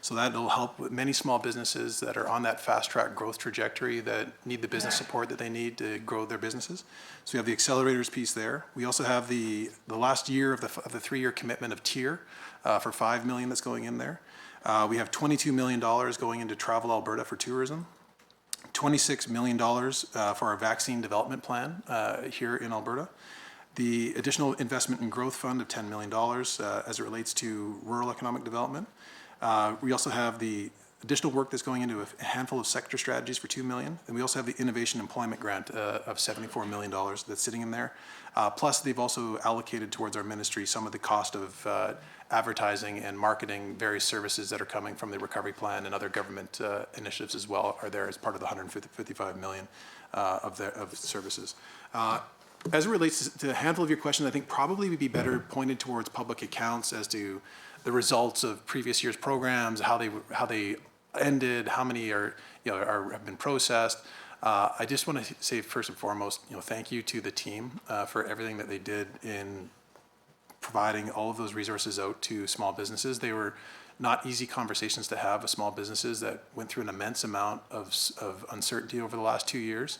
So that will help with many small businesses that are on that fast-track growth trajectory that need the business support that they need to grow their businesses. So we have the accelerators piece there. We also have the last year of the 3-year commitment of TIER for $5 million that's going in there. We have $22 million going into Travel Alberta for tourism. $26 million for our vaccine development plan here in Alberta. The additional investment in growth fund of $10 million as it relates to rural economic development. We also have the additional work that's going into a handful of sector strategies for $2 million. And we also have the Innovation Employment Grant of $74 million that's sitting in there. Plus, they've also allocated towards our ministry some of the cost of advertising and marketing various services that are coming from the recovery plan, and other government initiatives as well are there as part of the $155 million of services. As it relates to a handful of your questions, I think probably would be better pointed towards public accounts as to the results of previous year's programs, how they ended, how many have been processed. I just want to say first and foremost, thank you to the team for everything that they did in providing all of those resources out to small businesses. They were not easy conversations to have with small businesses that went through an immense amount of uncertainty over the last 2 years.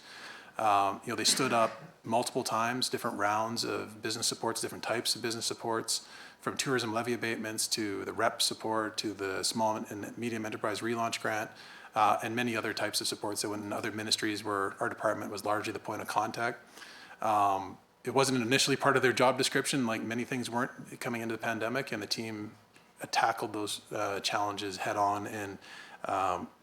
They stood up multiple times, different rounds of business supports, different types of business supports, from tourism levy abatements to the REP support to the small and medium enterprise relaunch grant, and many other types of supports that went in other ministries where our department was largely the point of contact. It wasn't initially part of their job description, like many things weren't coming into the pandemic, and the team tackled those challenges head on, and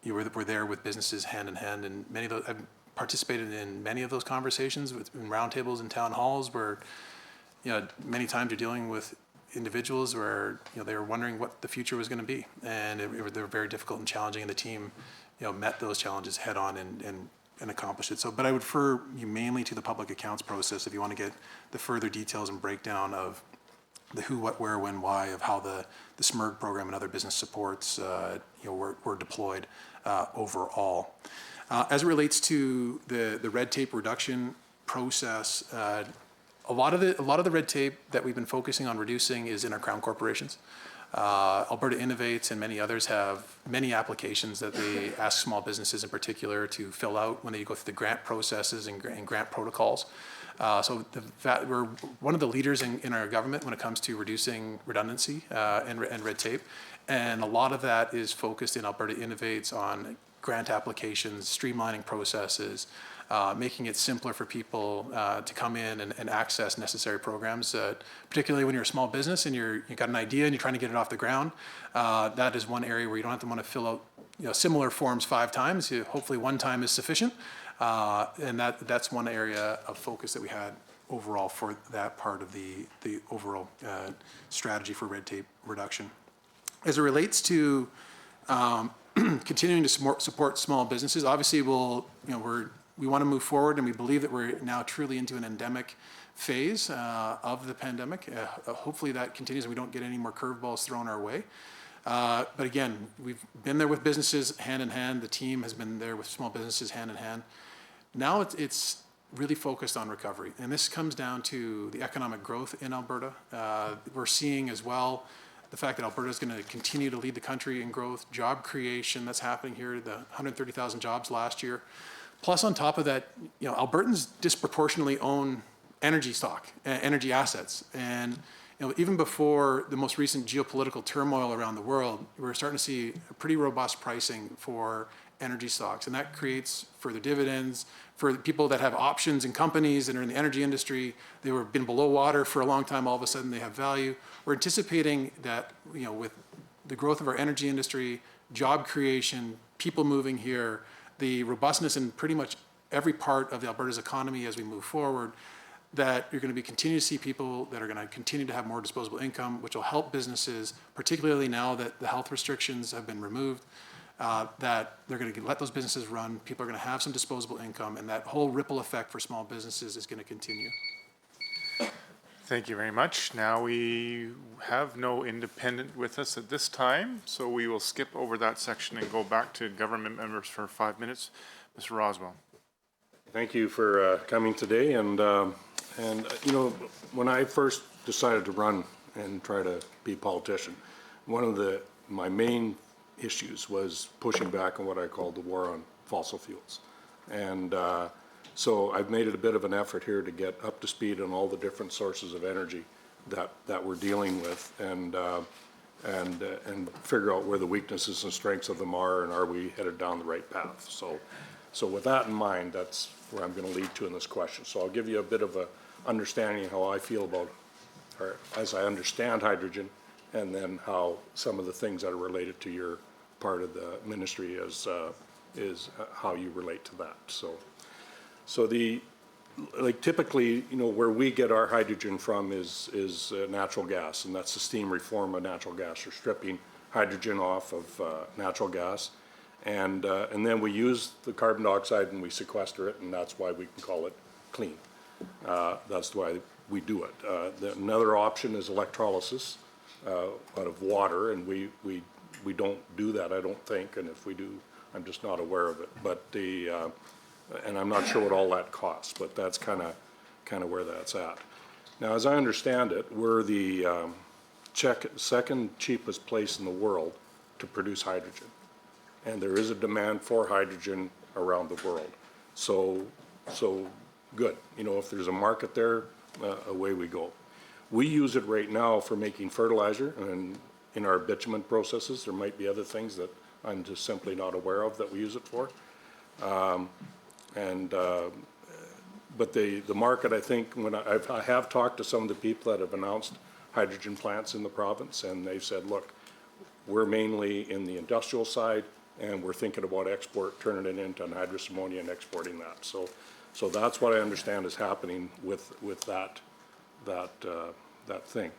we're there with businesses hand in hand. And many of those, I've participated in many of those conversations in roundtables and town halls where, many times you're dealing with individuals where they were wondering what the future was going to be, and they were very difficult and challenging, and the team met those challenges head on and accomplished it. So, but I would refer you mainly to the public accounts process if you want to get the further details and breakdown of the who, what, where, when, why of how the SMERG program and other business supports were deployed overall. As it relates to the red tape reduction process, a lot of the red tape that we've been focusing on reducing is in our Crown corporations. Alberta Innovates and many others have many applications that they ask small businesses in particular to fill out when they go through the grant processes and grant protocols. So we're one of the leaders in our government when it comes to reducing redundancy and red tape. And a lot of that is focused in Alberta Innovates on grant applications, streamlining processes, making it simpler for people to come in and access necessary programs, particularly when you're a small business and you've got an idea and you're trying to get it off the ground. That is one area where you don't have to want to fill out similar forms 5 times. Hopefully one time is sufficient. And that's one area of focus that we had overall for that part of the overall strategy for red tape reduction. As it relates to continuing to support small businesses. Obviously, we want to move forward, and we believe that we're now truly into an endemic phase of the pandemic. Hopefully that continues and we don't get any more curveballs thrown our way. But again, we've been there with businesses hand in hand. The team has been there with small businesses hand in hand. Now it's really focused on recovery. And this comes down to the economic growth in Alberta. We're seeing as well the fact that Alberta is going to continue to lead the country in growth, job creation that's happening here, the 130,000 jobs last year. Plus on top of that, Albertans disproportionately own energy stock, energy assets. And even before the most recent geopolitical turmoil around the world, we're starting to see a pretty robust pricing for energy stocks. And that creates further dividends for people that have options in companies that are in the energy industry. They were been below water for a long time. All of a sudden they have value. We're anticipating that, with the growth of our energy industry, job creation, people moving here, the robustness in pretty much every part of Alberta's economy as we move forward, that you're going to continue to see people that are going to continue to have more disposable income, which will help businesses, particularly now that the health restrictions have been removed, that they're going to let those businesses run. People are going to have some disposable income, and that whole ripple effect for small businesses is going to continue. Thank you very much. Now we have no independent with us at this time, so we will skip over that section and go back to government members for 5 minutes. Mr. Roswell. Thank you for coming today. And when I first decided to run and try to be a politician, one of my main issues was pushing back on what I called the war on fossil fuels. And so I've made it a bit of an effort here to get up to speed on all the different sources of energy that we're dealing with, and figure out where the weaknesses and strengths of them are, and are we headed down the right path. So with that in mind, that's where I'm going to lead to in this question. So I'll give you a bit of a understanding of how I feel about, or as I understand hydrogen, and then how some of the things that are related to your part of the ministry is how you relate to that. So typically, where we get our hydrogen from is natural gas, and that's the steam reform of natural gas, or stripping hydrogen off of natural gas. And then we use the carbon dioxide and we sequester it, and that's why we can call it clean. That's why we do it. Another option is electrolysis out of water, and we don't do that, I don't think, and if we do, I'm just not aware of it. But and I'm not sure what all that costs, but that's kind of where that's at. Now, as I understand it, we're the second cheapest place in the world to produce hydrogen. And there is a demand for hydrogen around the world. So good. If there's a market there, away we go. We use it right now for making fertilizer, and in our bitumen processes. There might be other things that I'm just simply not aware of that we use it for. But the market, I think, when I have talked to some of the people that have announced hydrogen plants in the province, and they've said, look, we're mainly in the industrial side, and we're thinking about export, turning it into anhydrous ammonia and exporting that. So that's what I understand is happening with that thing.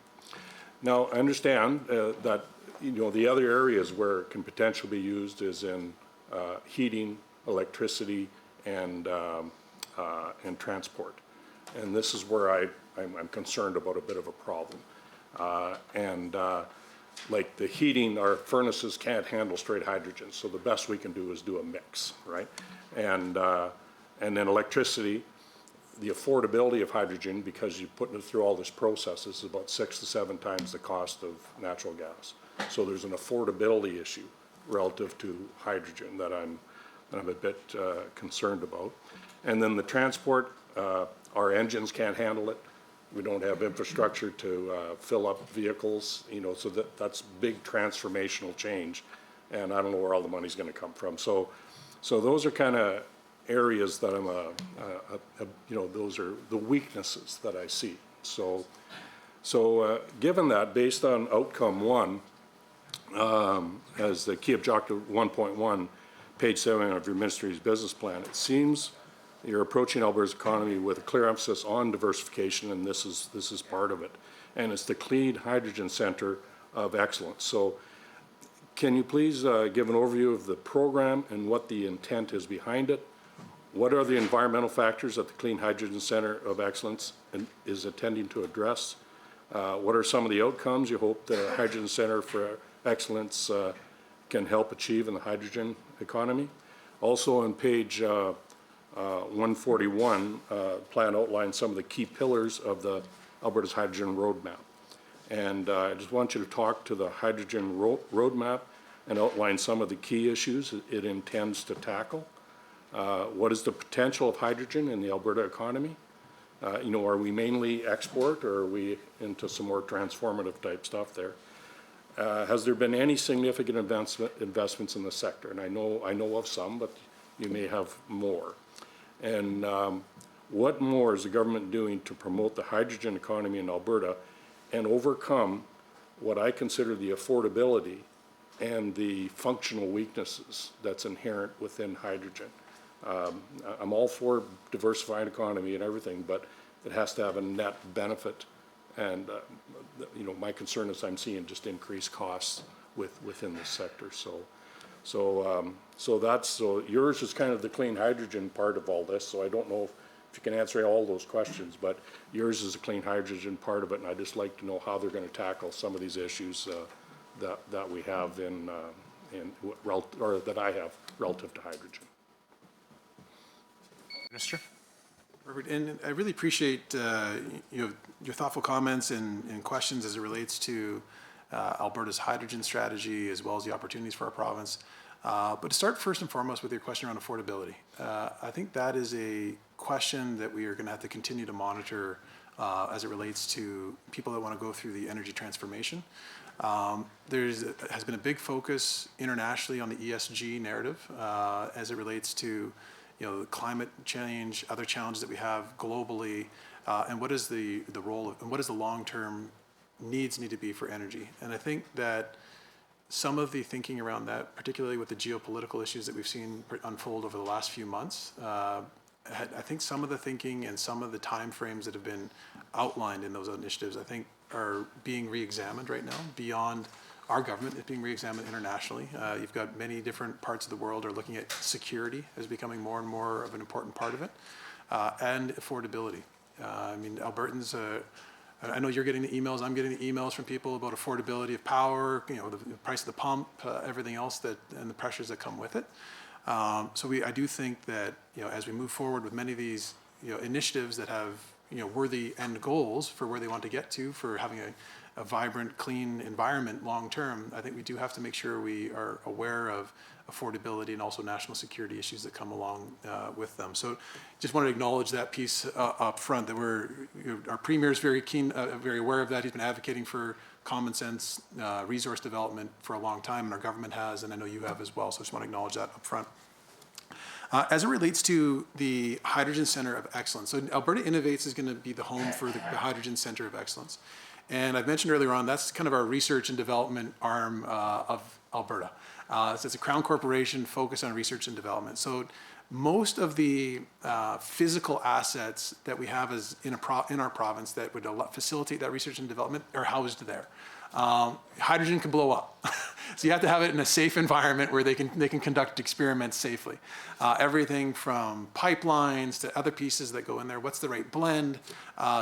Now, I understand that the other areas where it can potentially be used is in heating, electricity, and transport. And this is where I'm concerned about a bit of a problem. Like the heating, our furnaces can't handle straight hydrogen, so the best we can do is do a mix, right? And then electricity, the affordability of hydrogen, because you're putting it through all this process, is about 6 to 7 times the cost of natural gas. So there's an affordability issue relative to hydrogen that I'm a bit concerned about. And then the transport, our engines can't handle it. We don't have infrastructure to fill up vehicles, so that's big transformational change, and I don't know where all the money's going to come from. So those are kind of areas that I'm those are the weaknesses that I see. So given that, based on outcome 1, as the key objective 1.1, page 7 of your ministry's business plan, it seems you're approaching Alberta's economy with a clear emphasis on diversification, and this is part of it. And it's the Clean Hydrogen Center of Excellence. So Can you please give an overview of the program and what the intent is behind it? What are the environmental factors that the Clean Hydrogen Center of Excellence is intending to address? What are some of the outcomes you hope the Hydrogen Center for Excellence can help achieve in the hydrogen economy? Also on page 141, plan outlines some of the key pillars of the Alberta's hydrogen roadmap. And I just want you to talk to the hydrogen roadmap and outline some of the key issues it intends to tackle. What is the potential of hydrogen in the Alberta economy? You know, are we mainly export, or are we into some more transformative type stuff there? Has there been any significant investments in the sector? And I know of some, but you may have more. And what more is the government doing to promote the hydrogen economy in Alberta and overcome what I consider the affordability and the functional weaknesses that's inherent within hydrogen? I'm all for diversified economy and everything, but it has to have a net benefit. And you know, my concern is I'm seeing just increased costs within this sector. So yours is kind of the clean hydrogen part of all this. So I don't know if you can answer all those questions, but yours is the clean hydrogen part of it, and I'd just like to know how they're going to tackle some of these issues that we have or that I have relative to hydrogen. Minister? Perfect. And I really appreciate your thoughtful comments and questions as it relates to Alberta's hydrogen strategy, as well as the opportunities for our province. But to start first and foremost with your question around affordability, I think that is a question that we are going to have to continue to monitor as it relates to people that want to go through the energy transformation. There has been a big focus internationally on the ESG narrative as it relates to climate change, other challenges that we have globally, and what is the role of, and what is the long-term needs need to be for energy. And I think that some of the thinking around that, particularly with the geopolitical issues that we've seen unfold over the last few months, I think some of the thinking and some of the timeframes that have been outlined in those initiatives, I think, are being re-examined right now beyond our government. It's being re-examined internationally. You've got many different parts of the world are looking at security as becoming more and more of an important part of it, and affordability. I mean, Albertans, I know you're getting the emails, I'm getting the emails from people about affordability of power, the price of the pump, everything else and the pressures that come with it. So I do think that, as we move forward with many of these, initiatives that have, worthy end goals for where they want to get to, for having a vibrant, clean environment long-term, I think we do have to make sure we are aware of affordability and also national security issues that come along with them. So just want to acknowledge that piece up front, that our Premier is very keen, very aware of that. He's been advocating for common sense resource development for a long time, and our government has, and I know you have as well, so I just want to acknowledge that up front. As it relates to the Hydrogen Center of Excellence, so Alberta Innovates is going to be the home for the Hydrogen Center of Excellence. And I've mentioned earlier on, that's kind of our research and development arm of Alberta. So it's a Crown corporation focused on research and development. So most of the physical assets that we have in our province that would facilitate that research and development are housed there. Hydrogen can blow up. So you have to have it in a safe environment where they can conduct experiments safely. Everything from pipelines to other pieces that go in there. What's the right blend?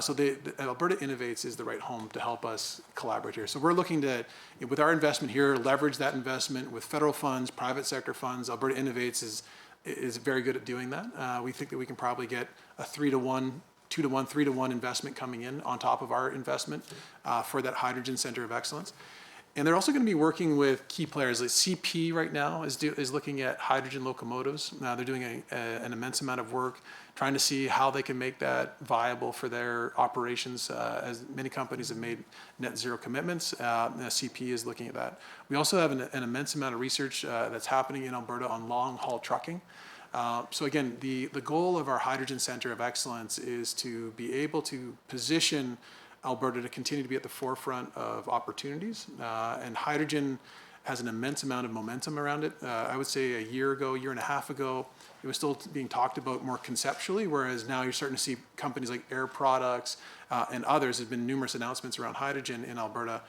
So the Alberta Innovates is the right home to help us collaborate here. So we're looking to, with our investment here, leverage that investment with federal funds, private sector funds. Alberta Innovates is very good at doing that. We think that we can probably get a 3-to-1, 2-to-1, 3-to-1 investment coming in on top of our investment for that Hydrogen Center of Excellence. And they're also going to be working with key players. Like CP right now is looking at hydrogen locomotives. Now they're doing an immense amount of work trying to see how they can make that viable for their operations, as many companies have made net zero commitments. CP is looking at that. We also have an immense amount of research that's happening in Alberta on long-haul trucking. So again, the goal of our Hydrogen Center of Excellence is to be able to position Alberta to continue to be at the forefront of opportunities. And hydrogen has an immense amount of momentum around it. I would say a year and a half ago, it was still being talked about more conceptually, whereas now you're starting to see companies like Air Products and others. There's been numerous announcements around hydrogen in Alberta.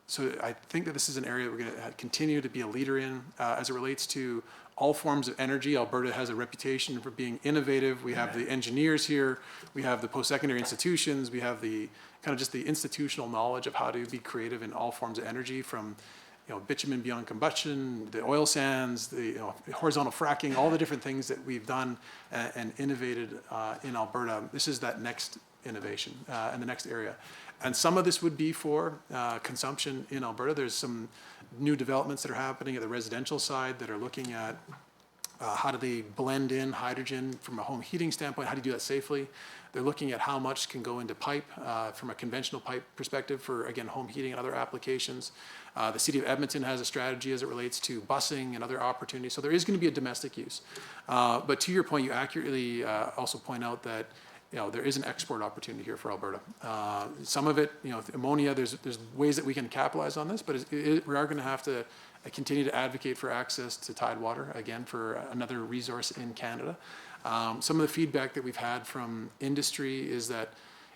So I think that this is an area we're going to continue to be a leader in as it relates to all forms of energy. Alberta has a reputation for being innovative. We have the engineers here. We have the post-secondary institutions. We have the kind of just the institutional knowledge of how to be creative in all forms of energy, from bitumen beyond combustion, the oil sands, the horizontal fracking, all the different things that we've done and innovated in Alberta. This is that next innovation and the next area. And some of this would be for consumption in Alberta. There's some new developments that are happening at the residential side that are looking at how do they blend in hydrogen from a home heating standpoint, how do you do that safely? They're looking at how much can go into pipe from a conventional pipe perspective for, again, home heating and other applications. The City of Edmonton has a strategy as it relates to busing and other opportunities. So there is going to be a domestic use. But to your point, you accurately also point out that there is an export opportunity here for Alberta. Some of it, ammonia, there's ways that we can capitalize on this, but we are going to have to continue to advocate for access to Tidewater, again, for another resource in Canada. Some of the feedback that we've had from industry is that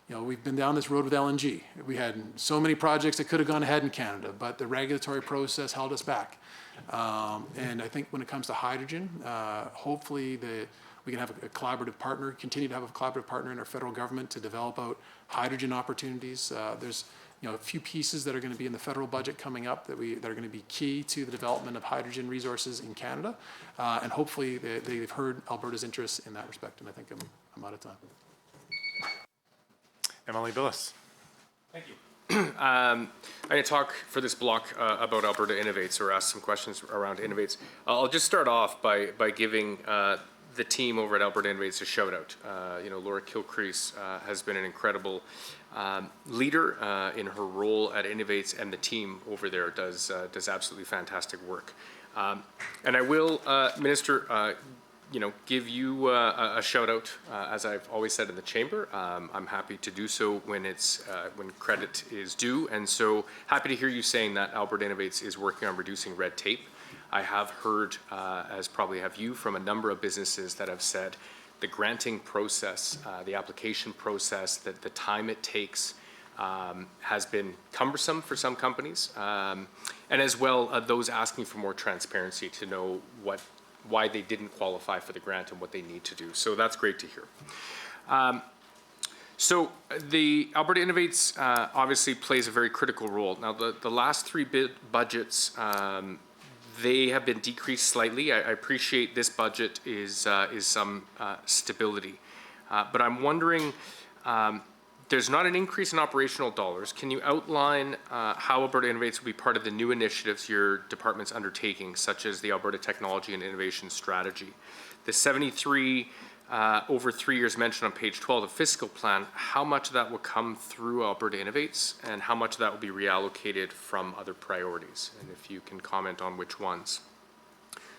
we've been down this road with LNG. We had so many projects that could have gone ahead in Canada, but the regulatory process held us back. And I think when it comes to hydrogen, hopefully we can have a collaborative partner, continue to have a collaborative partner in our federal government to develop out hydrogen opportunities. There's a few pieces that are going to be in the federal budget coming up that are going to be key to the development of hydrogen resources in Canada. And hopefully they've heard Alberta's interest in that respect. And I think I'm out of time. MLA Billis. Thank you. I'm going to talk for this block about Alberta Innovates, or ask some questions around Innovates. I'll just start off by giving the team over at Alberta Innovates a shout out. Laura Kilcrease has been an incredible leader in her role at Innovates, and the team over there does absolutely fantastic work. And I will, Minister, give you a shout out, as I've always said in the chamber. I'm happy to do so when credit is due, and so happy to hear you saying that Alberta Innovates is working on reducing red tape. I have heard, as probably have you, from a number of businesses that have said the granting process, the application process, that the time it takes has been cumbersome for some companies, and as well those asking for more transparency to know why they didn't qualify for the grant and what they need to do. So that's great to hear. So the Alberta Innovates obviously plays a very critical role. Now the last three budgets, they have been decreased slightly. I appreciate this budget is some stability, but I'm wondering, there's not an increase in operational dollars. Can you outline how Alberta Innovates will be part of the new initiatives your department's undertaking, such as the Alberta Technology and Innovation Strategy? The 73 over 3 years mentioned on page 12 of the fiscal plan, how much of that will come through Alberta Innovates, and how much of that will be reallocated from other priorities? And if you can comment on which ones.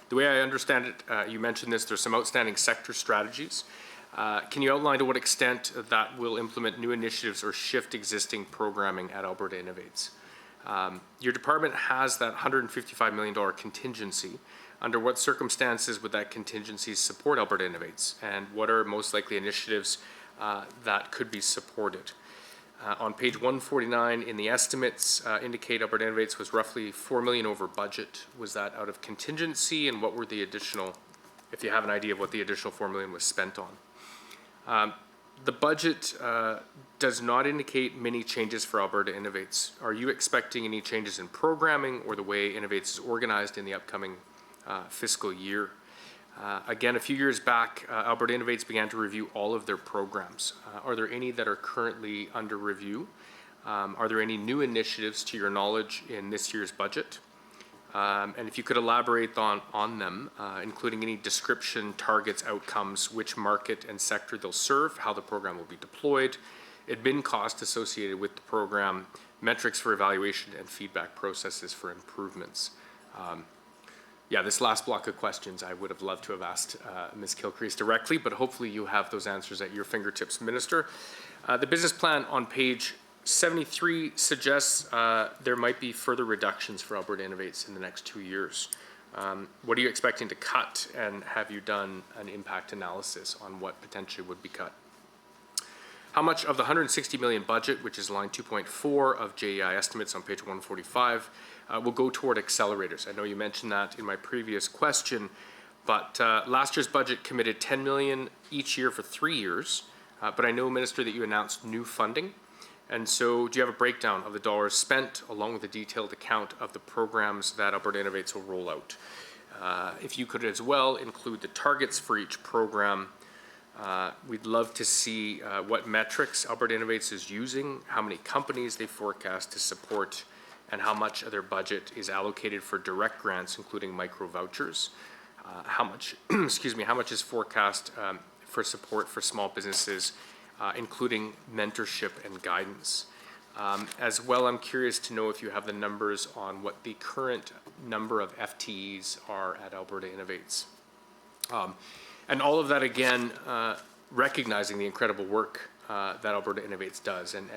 The way I understand it, you mentioned this, there's some outstanding sector strategies. Can you outline to what extent that will implement new initiatives or shift existing programming at Alberta Innovates? Your department has that $155 million contingency. Under what circumstances would that contingency support Alberta Innovates, and what are most likely initiatives that could be supported? On page 149 in the estimates indicate Alberta Innovates was roughly $4 million over budget. Was that out of contingency, and what were the additional, if you have an idea of what the additional $4 million was spent on? The budget does not indicate many changes for Alberta Innovates. Are you expecting any changes in programming or the way Innovates is organized in the upcoming fiscal year? Again, a few years back, Alberta Innovates began to review all of their programs. Are there any that are currently under review? Are there any new initiatives to your knowledge in this year's budget? And if you could elaborate on them, including any description, targets, outcomes, which market and sector they'll serve, how the program will be deployed, admin cost associated with the program, metrics for evaluation, and feedback processes for improvements. Yeah, this last block of questions I would have loved to have asked Ms. Kilcrease directly, but hopefully you have those answers at your fingertips, Minister. The business plan on page 73 suggests there might be further reductions for Alberta Innovates in the next 2 years. What are you expecting to cut, and have you done an impact analysis on what potentially would be cut? How much of the 160 million budget, which is line 2.4 of JEI estimates on page 145, will go toward accelerators? I know you mentioned that in my previous question, but last year's budget committed 10 million each year for 3 years. But I know, Minister, that you announced new funding. And so do you have a breakdown of the dollars spent along with a detailed account of the programs that Alberta Innovates will roll out? If you could as well include the targets for each program. We'd love to see what metrics Alberta Innovates is using, how many companies they forecast to support, and how much of their budget is allocated for direct grants, including micro vouchers. How much, how much is forecast for support for small businesses, including mentorship and guidance. As well, I'm curious to know if you have the numbers on what the current number of FTEs are at Alberta Innovates. And all of that, again, recognizing the incredible work that Alberta Innovates does and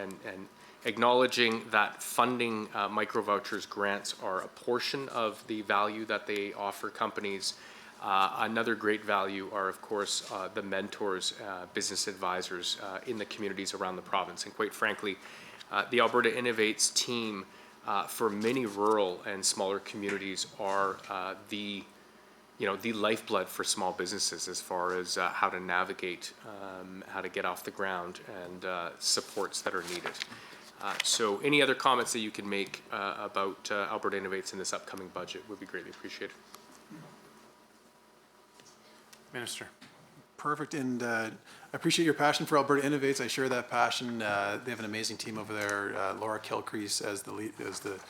acknowledging that funding micro vouchers grants are a portion of the value that they offer companies. Another great value are, of course, the mentors, business advisors in the communities around the province. And quite frankly, the Alberta Innovates team for many rural and smaller communities are the lifeblood for small businesses as far as how to navigate, how to get off the ground, and supports that are needed. So any other comments that you can make about Alberta Innovates in this upcoming budget would be greatly appreciated. Minister. Perfect, and I appreciate your passion for Alberta Innovates. I share that passion. They have an amazing team over there. Laura Kilcrease, as the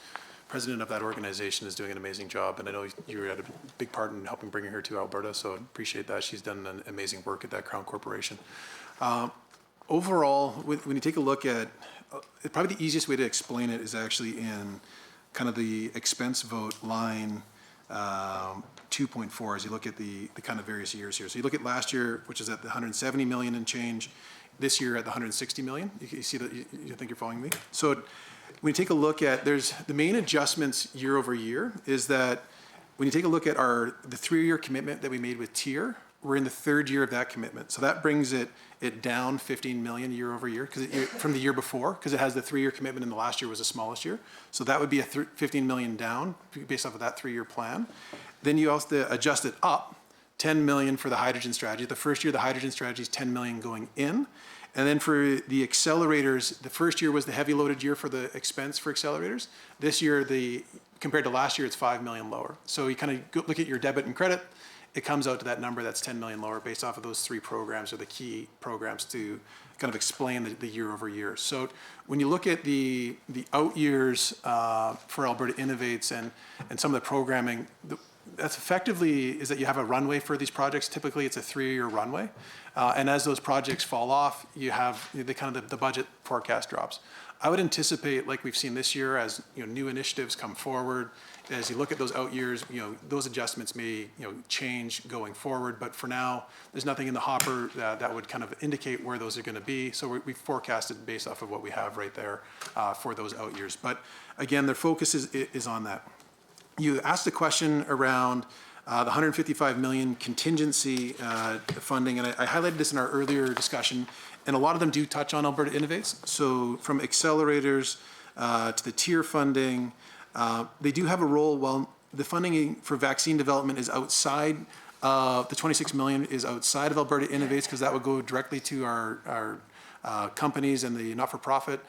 president of that organization, is doing an amazing job, and I know you had a big part in helping bringing her to Alberta, so I appreciate that. She's done an amazing work at that Crown Corporation. Overall, when you take a look at, probably the easiest way to explain it is actually in kind of the expense vote line 2.4 as you look at the kind of various years here. So you look at last year, which is at the 170 million and change, this year at the 160 million. You see that, you think you're following me? So when you take a look at, there's the main adjustments year over year is that when you take a look at the 3-year commitment that we made with TIER, we're in the 3rd year of that commitment. So that brings it down 15 million year over year from the year before, because it has the 3-year commitment and the last year was the smallest year. So that would be a 15 million down based off of that 3-year plan. Then you also adjust it up 10 million for the hydrogen strategy. The first year, the hydrogen strategy is 10 million going in. And then for the accelerators, the first year was the heavy loaded year for the expense for accelerators. This year, compared to last year, it's 5 million lower. So you kind of look at your debit and credit, it comes out to that number that's 10 million lower based off of those 3 programs or the key programs to kind of explain the year over year. So when you look at the out years for Alberta Innovates and some of the programming, that's effectively is that you have a runway for these projects. Typically, it's a 3-year runway. And as those projects fall off, you have the budget forecast drops. I would anticipate, like we've seen this year, as new initiatives come forward, as you look at those out years, those adjustments may change going forward. But for now, there's nothing in the hopper that would kind of indicate where those are going to be. So we forecasted based off of what we have right there for those out years. But again, their focus is on that. You asked a question around the 155 million contingency funding, and I highlighted this in our earlier discussion, and a lot of them do touch on Alberta Innovates. So from accelerators to the TIER funding, they do have a role. While the funding for vaccine development is outside, the 26 million is outside of Alberta Innovates because that would go directly to our companies and the not-for-profit.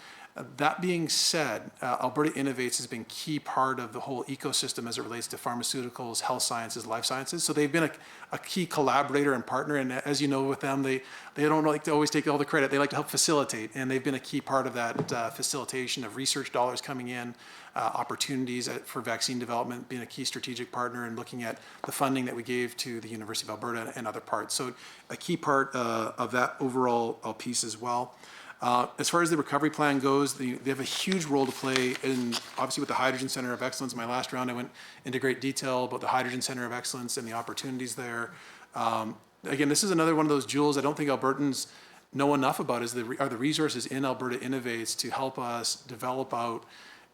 That being said, Alberta Innovates has been a key part of the whole ecosystem as it relates to pharmaceuticals, health sciences, life sciences. So they've been a key collaborator and partner. And as you know with them, they don't like to always take all the credit. They like to help facilitate. And they've been a key part of that facilitation of research dollars coming in, opportunities for vaccine development, being a key strategic partner and looking at the funding that we gave to the University of Alberta and other parts. So a key part of that overall piece as well. As far as the recovery plan goes, they have a huge role to play in, obviously with the Hydrogen Center of Excellence. In my last round, I went into great detail about the Hydrogen Center of Excellence and the opportunities there. Again, this is another one of those jewels I don't think Albertans know enough about are the resources in Alberta Innovates to help us develop out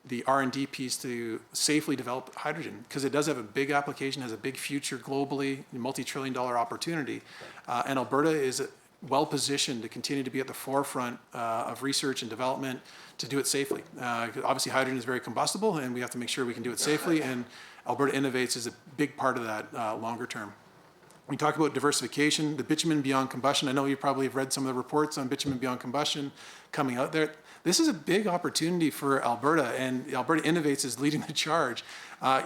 the R&D piece to safely develop hydrogen, because it does have a big application, has a big future globally, multi-trillion-dollar opportunity. And Alberta is well-positioned to continue to be at the forefront of research and development to do it safely. Obviously, hydrogen is very combustible, and we have to make sure we can do it safely, and Alberta Innovates is a big part of that longer term. We talk about diversification, the bitumen beyond combustion. I know you probably have read some of the reports on bitumen beyond combustion coming out there. This is a big opportunity for Alberta, and Alberta Innovates is leading the charge.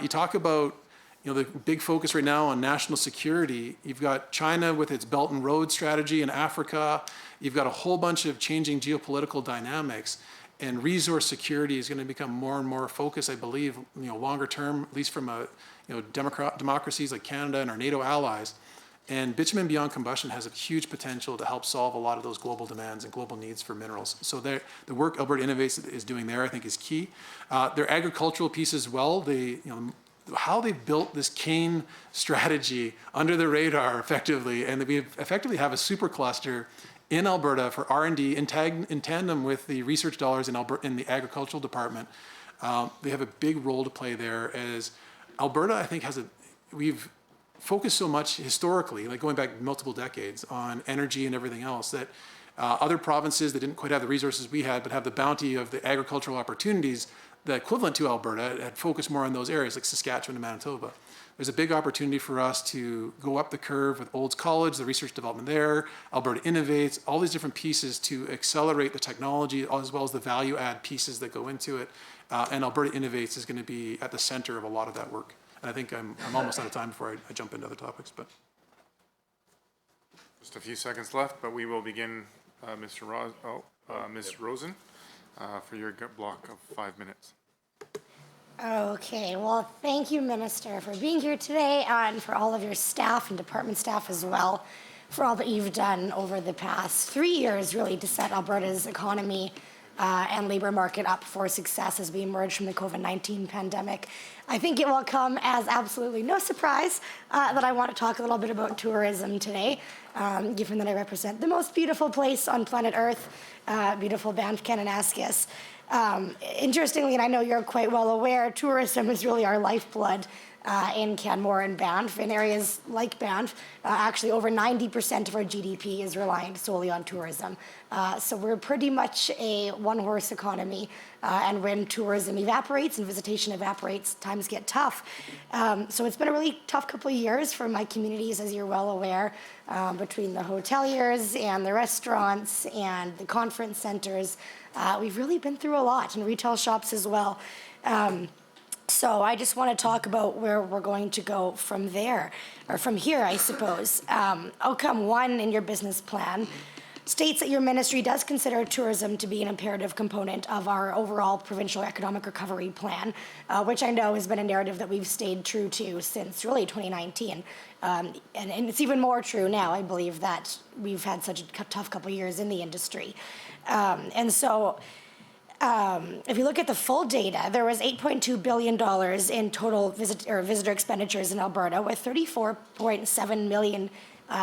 You talk about the big focus right now on national security. You've got China with its Belt and Road strategy in Africa. You've got a whole bunch of changing geopolitical dynamics, and resource security is going to become more and more focused, I believe, longer term, at least from democracies like Canada and our NATO allies. And bitumen beyond combustion has a huge potential to help solve a lot of those global demands and global needs for minerals. So the work Alberta Innovates is doing there, I think, is key. Their agricultural piece as well. How they've built this cane strategy under the radar effectively, and we effectively have a supercluster in Alberta for R&D in tandem with the research dollars in the agricultural department. They have a big role to play there, as Alberta, I think, we've focused so much historically, like going back multiple decades, on energy and everything else, that other provinces that didn't quite have the resources we had, but have the bounty of the agricultural opportunities, the equivalent to Alberta, had focused more on those areas like Saskatchewan and Manitoba. There's a big opportunity for us to go up the curve with Olds College, the research development there, Alberta Innovates, all these different pieces to accelerate the technology as well as the value add pieces that go into it. And Alberta Innovates is going to be at the center of a lot of that work. And I think I'm almost out of time before I jump into other topics. But Just a few seconds left, but we will begin, Ms. Rosen, for your block of 5 minutes. Okay, well, thank you, Minister, for being here today, and for all of your staff and department staff as well, for all that you've done over the past 3 years, really, to set Alberta's economy and labor market up for success as we emerge from the COVID-19 pandemic. I think it will come as absolutely no surprise that I want to talk a little bit about tourism today, given that I represent the most beautiful place on planet Earth, beautiful Banff, Kananaskis. Interestingly, and I know you're quite well aware, tourism is really our lifeblood in Canmore and Banff. In areas like Banff, actually over 90% of our GDP is reliant solely on tourism. So we're pretty much a one-horse economy, and when tourism evaporates and visitation evaporates, times get tough. So it's been a really tough couple of years for my communities, as you're well aware, between the hoteliers and the restaurants and the conference centers. We've really been through a lot, and retail shops as well. So I just want to talk about where we're going to go from there, or from here, I suppose. Outcome 1 in your business plan states that your ministry does consider tourism to be an imperative component of our overall provincial economic recovery plan, which I know has been a narrative that we've stayed true to since really 2019. And it's even more true now, I believe, that we've had such a tough couple of years in the industry. And so if you look at the full data, there was $8.2 billion in total visitor expenditures in Alberta, with 34.7 million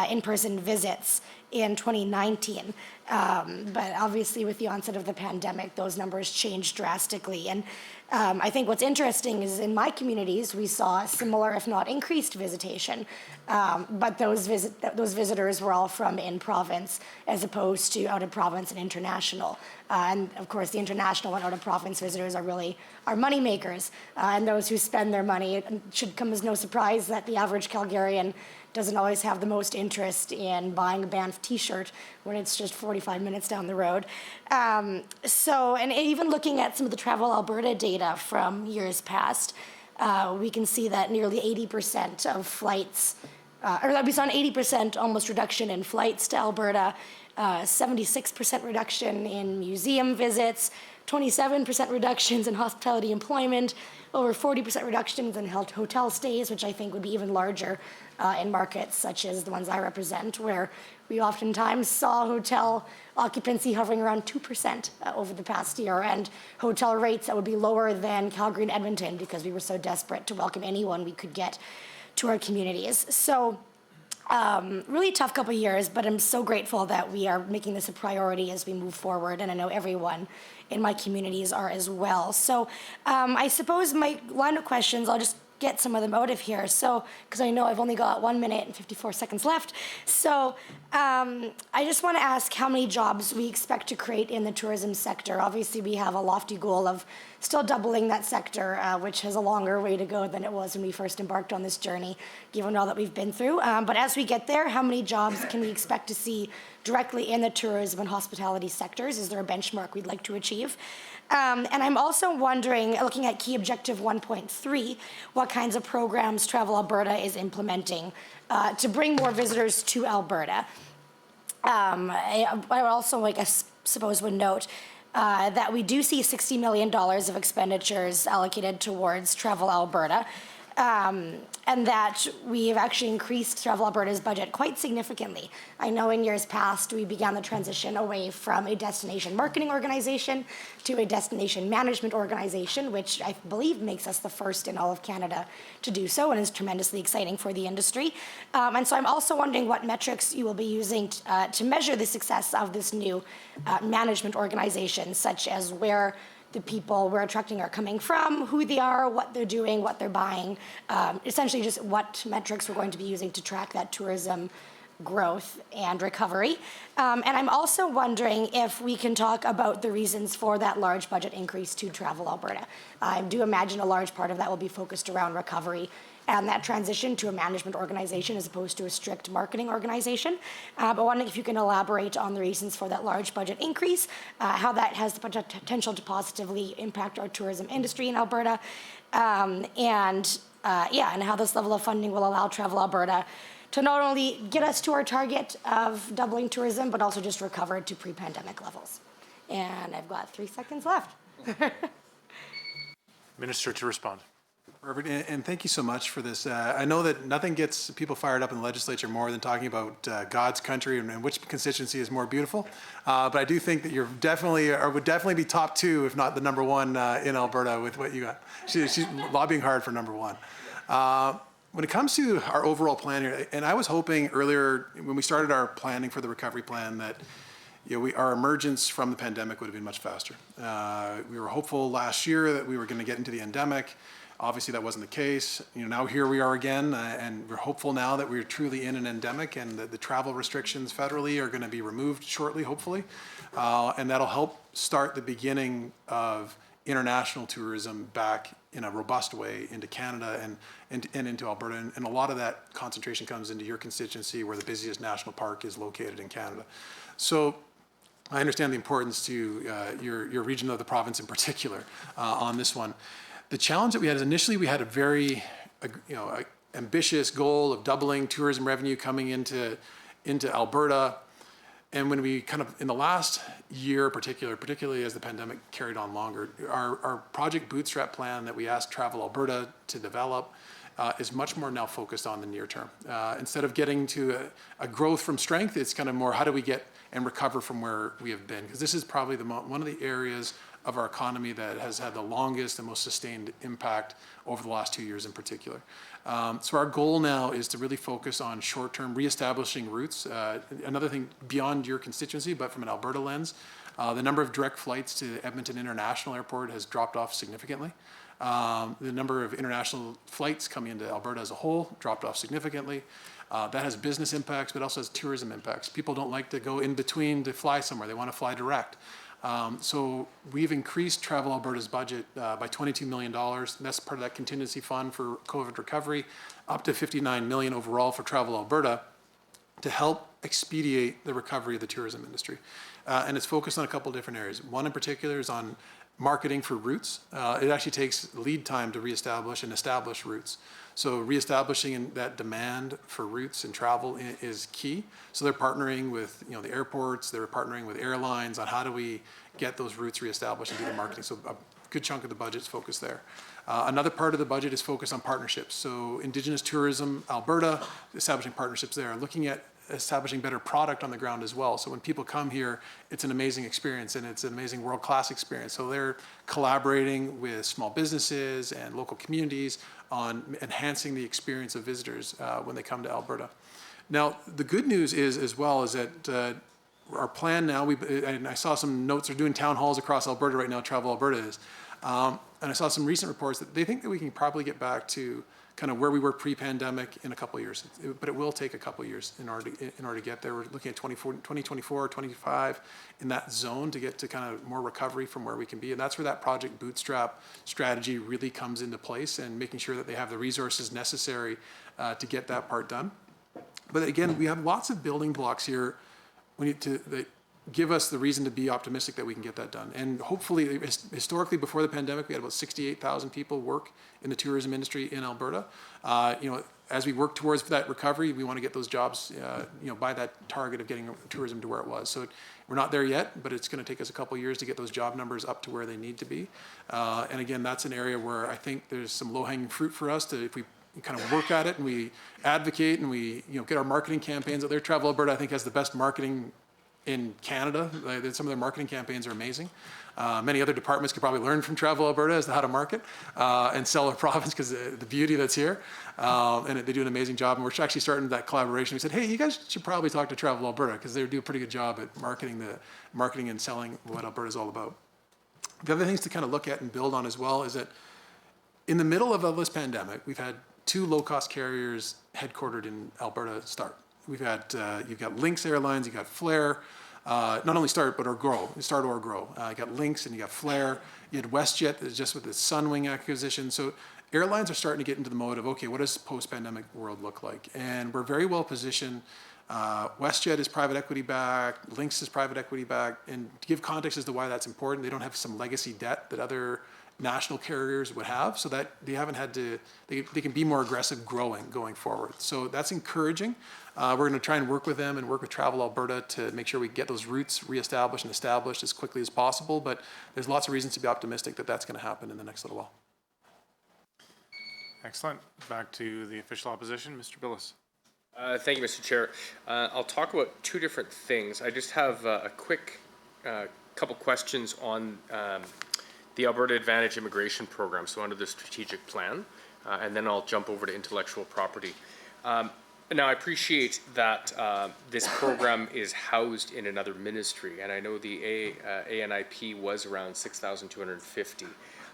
in-person visits in 2019. But obviously with the onset of the pandemic, those numbers changed drastically. And I think what's interesting is in my communities, we saw similar, if not increased visitation. But those visitors were all from in-province as opposed to out-of-province and international. And of course, the international and out-of-province visitors are really our money makers. And those who spend their money, it should come as no surprise that the average Calgarian doesn't always have the most interest in buying a Banff t-shirt when it's just 45 minutes down the road. And even looking at some of the Travel Alberta data from years past, we can see that nearly 80% of flights, we saw an 80% almost reduction in flights to Alberta, 76% reduction in museum visits, 27% reductions in hospitality employment, over 40% reductions in hotel stays, which I think would be even larger in markets such as the ones I represent, where we oftentimes saw hotel occupancy hovering around 2% over the past year, and hotel rates that would be lower than Calgary and Edmonton because we were so desperate to welcome anyone we could get to our communities. So really tough couple of years, but I'm so grateful that we are making this a priority as we move forward, and I know everyone in my communities are as well. So I suppose my line of questions, I'll just get some of the motive here. So, because I know I've only got 1 minute and 54 seconds left. So, I just want to ask how many jobs we expect to create in the tourism sector. Obviously, we have a lofty goal of still doubling that sector, which has a longer way to go than it was when we first embarked on this journey, given all that we've been through. But as we get there, how many jobs can we expect to see directly in the tourism and hospitality sectors? Is there a benchmark we'd like to achieve? And I'm also wondering, looking at key objective 1.3, what kinds of programs Travel Alberta is implementing to bring more visitors to Alberta. I also, suppose, would note that we do see $60 million of expenditures allocated towards Travel Alberta. And that we have actually increased Travel Alberta's budget quite significantly. I know in years past, we began the transition away from a destination marketing organization to a destination management organization, which I believe makes us the first in all of Canada to do so and is tremendously exciting for the industry. And so I'm also wondering what metrics you will be using to measure the success of this new management organization, such as where the people we're attracting are coming from, who they are, what they're doing, what they're buying, essentially just what metrics we're going to be using to track that tourism growth and recovery. And I'm also wondering if we can talk about the reasons for that large budget increase to Travel Alberta. I do imagine a large part of that will be focused around recovery and that transition to a management organization as opposed to a strict marketing organization. But wondering if you can elaborate on the reasons for that large budget increase, how that has the potential to positively impact our tourism industry in Alberta, and how this level of funding will allow Travel Alberta to not only get us to our target of doubling tourism, but also just recover to pre-pandemic levels. And I've got 3 seconds left. Minister to respond. Perfect, and thank you so much for this. I know that nothing gets people fired up in the legislature more than talking about God's country and which constituency is more beautiful. But I do think that you're definitely, or would definitely be top 2, if not the number 1 in Alberta with what you got. She's lobbying hard for number 1. When it comes to our overall plan here, and I was hoping earlier when we started our planning for the recovery plan that our emergence from the pandemic would have been much faster. We were hopeful last year that we were going to get into the endemic. Obviously, that wasn't the case. Now here we are again, and we're hopeful now that we're truly in an endemic and that the travel restrictions federally are going to be removed shortly, hopefully. And that'll help start the beginning of international tourism back in a robust way into Canada and into Alberta. And a lot of that concentration comes into your constituency where the busiest national park is located in Canada. So I understand the importance to your region of the province in particular on this one. The challenge that we had is initially we had a very ambitious goal of doubling tourism revenue coming into Alberta. And when we kind of, in the last year particularly as the pandemic carried on longer, our Project Bootstrap plan that we asked Travel Alberta to develop is much more now focused on the near term. Instead of getting to a growth from strength, it's kind of more how do we get and recover from where we have been? Because this is probably one of the areas of our economy that has had the longest and most sustained impact over the last 2 years in particular. So our goal now is to really focus on short-term reestablishing routes. Another thing beyond your constituency, but from an Alberta lens, the number of direct flights to Edmonton International Airport has dropped off significantly. The number of international flights coming into Alberta as a whole dropped off significantly. That has business impacts, but also has tourism impacts. People don't like to go in between to fly somewhere. They want to fly direct. So we've increased Travel Alberta's budget by $22 million. That's part of that contingency fund for COVID recovery, up to $59 million overall for Travel Alberta to help expedite the recovery of the tourism industry. And it's focused on a couple of different areas. One in particular is on marketing for routes. It actually takes lead time to reestablish and establish routes. So reestablishing that demand for routes and travel is key. So they're partnering with the airports, they're partnering with airlines on how do we get those routes reestablished and do the marketing. So a good chunk of the budget is focused there. Another part of the budget is focused on partnerships. So Indigenous Tourism Alberta, establishing partnerships there, looking at establishing better product on the ground as well. So when people come here, it's an amazing experience and it's an amazing world-class experience. So they're collaborating with small businesses and local communities on enhancing the experience of visitors when they come to Alberta. Now, the good news is as well is that our plan now, and I saw some notes, are doing town halls across Alberta right now, Travel Alberta is. And I saw some recent reports that they think that we can probably get back to kind of where we were pre-pandemic in a couple of years. But it will take a couple of years in order to get there. We're looking at 2024, 25 in that zone to get to kind of more recovery from where we can be. And that's where that Project Bootstrap strategy really comes into place, and making sure that they have the resources necessary to get that part done. But again, we have lots of building blocks here that give us the reason to be optimistic that we can get that done. And hopefully, historically, before the pandemic, we had about 68,000 people work in the tourism industry in Alberta. As we work towards that recovery, we want to get those jobs, by that target of getting tourism to where it was. So we're not there yet, but it's going to take us a couple of years to get those job numbers up to where they need to be. And again, that's an area where I think there's some low-hanging fruit for us to, if we kind of work at it and we advocate and we, get our marketing campaigns out there. Travel Alberta, I think, has the best marketing in Canada. Some of their marketing campaigns are amazing. Many other departments could probably learn from Travel Alberta as to how to market and sell our province, because the beauty that's here. And they do an amazing job. And we're actually starting that collaboration. We said, hey, you guys should probably talk to Travel Alberta, because they do a pretty good job at marketing and selling what Alberta is all about. The other things to kind of look at and build on as well is that in the middle of this pandemic, we've had 2 low-cost carriers headquartered in Alberta start. We've got, you've got Lynx Airlines, you've got Flair, not only start, but or grow, start or grow. You got Lynx and you got Flair. You had WestJet just with the Sunwing acquisition. So airlines are starting to get into the mode of, okay, what does post-pandemic world look like? And we're very well positioned. WestJet is private equity backed, Lynx is private equity backed. And to give context as to why that's important, they don't have some legacy debt that other national carriers would have, so that they haven't had to, they can be more aggressive going forward. So that's encouraging. We're going to try and work with them and work with Travel Alberta to make sure we get those routes reestablished and established as quickly as possible. But there's lots of reasons to be optimistic that that's going to happen in the next little while. Excellent. Back to the official opposition, Mr. Billis. Thank you, Mr. Chair. I'll talk about 2 different things. I just have a quick couple questions on the Alberta Advantage Immigration Program, so under the strategic plan, and then I'll jump over to intellectual property. Now, I appreciate that this program is housed in another ministry, and I know the ANIP was around 6,250.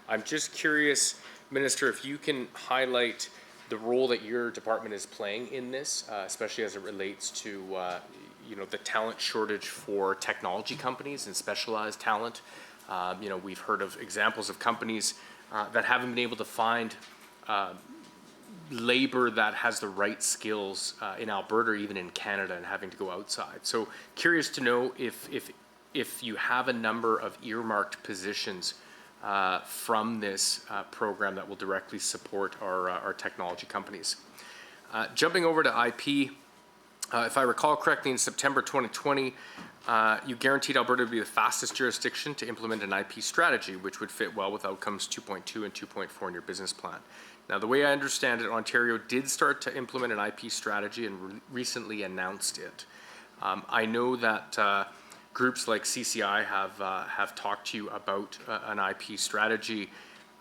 I'm just curious, Minister, if you can highlight the role that your department is playing in this, especially as it relates to the talent shortage for technology companies and specialized talent. We've heard of examples of companies that haven't been able to find labor that has the right skills in Alberta or even in Canada, and having to go outside. So curious to know if you have a number of earmarked positions from this program that will directly support our technology companies. Jumping over to IP, if I recall correctly, in September 2020, you guaranteed Alberta to be the fastest jurisdiction to implement an IP strategy, which would fit well with outcomes 2.2 and 2.4 in your business plan. Now, the way I understand it, Ontario did start to implement an IP strategy and recently announced it. I know that groups like CCI have talked to you about an IP strategy.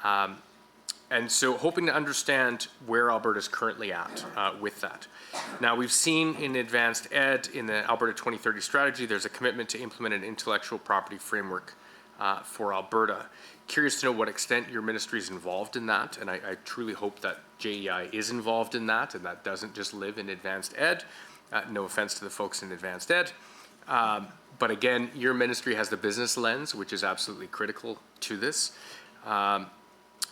And so hoping to understand where Alberta is currently at with that. Now, we've seen in advanced ed, in the Alberta 2030 strategy, there's a commitment to implement an intellectual property framework for Alberta. Curious to know what extent your ministry is involved in that, and I truly hope that JEI is involved in that, and that doesn't just live in advanced ed. No offense to the folks in advanced ed. But again, your ministry has the business lens, which is absolutely critical to this.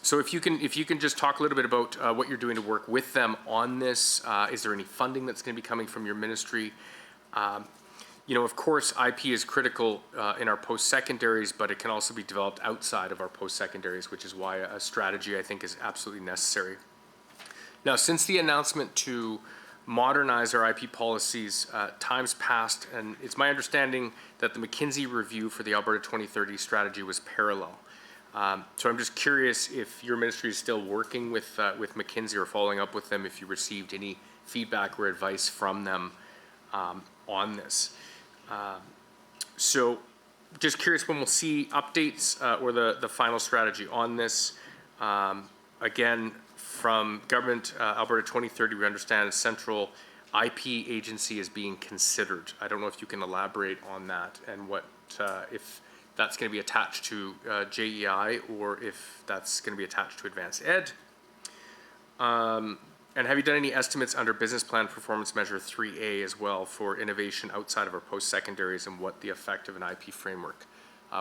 So if you can just talk a little bit about what you're doing to work with them on this. Is there any funding that's going to be coming from your ministry? Of course, IP is critical in our post-secondaries, but it can also be developed outside of our post-secondaries, which is why a strategy, I think, is absolutely necessary. Now, since the announcement to modernize our IP policies, time's passed, and it's my understanding that the McKinsey review for the Alberta 2030 strategy was parallel. So I'm just curious if your ministry is still working with McKinsey or following up with them, if you received any feedback or advice from them on this. So just curious when we'll see updates or the final strategy on this. Again, from Government Alberta 2030, we understand a central IP agency is being considered. I don't know if you can elaborate on that and what if that's going to be attached to JEI or if that's going to be attached to advanced ed. And have you done any estimates under business plan performance measure 3A as well for innovation outside of our post-secondaries and what the effect of an IP framework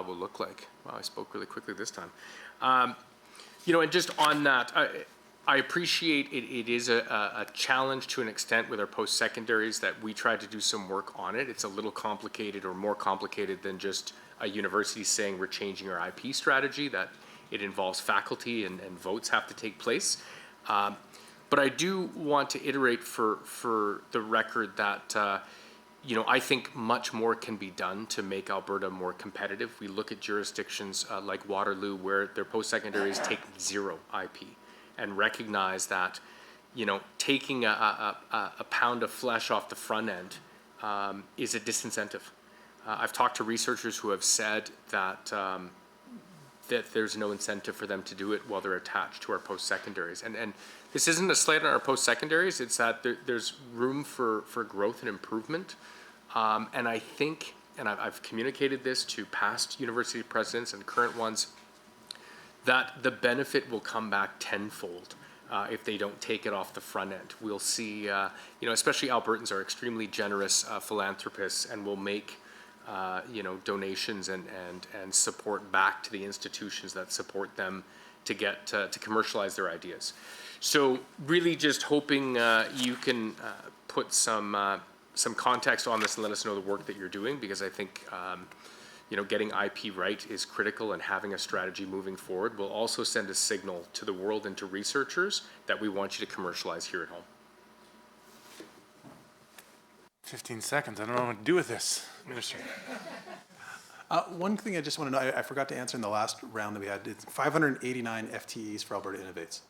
will look like? Wow, I spoke really quickly this time. You know, and just on that, I appreciate it is a challenge to an extent with our post-secondaries that we tried to do some work on it. It's a little complicated or more complicated than just a university saying we're changing our IP strategy, that it involves faculty and votes have to take place. But I do want to iterate for the record that, you know, I think much more can be done to make Alberta more competitive. We look at jurisdictions like Waterloo where their post-secondaries take 0 IP and recognize that, you know, taking a pound of flesh off the front end is a disincentive. I've talked to researchers who have said that that there's no incentive for them to do it while they're attached to our post-secondaries. And this isn't a slight on our post-secondaries, it's that there's room for growth and improvement. And I think, and I've communicated this to past university presidents and current ones, that the benefit will come back tenfold if they don't take it off the front end. We'll see, you know, especially Albertans are extremely generous philanthropists and will make you know, donations and support back to the institutions that support them to get to commercialize their ideas. So really just hoping you can put some context on this and let us know the work that you're doing, because I think you know, getting IP right is critical, and having a strategy moving forward will also send a signal to the world and to researchers that we want you to commercialize here at home. 15 seconds. I don't know what to do with this, Minister. One thing I just want to know, I forgot to answer in the last round that we had, it's 589 FTEs for Alberta Innovates.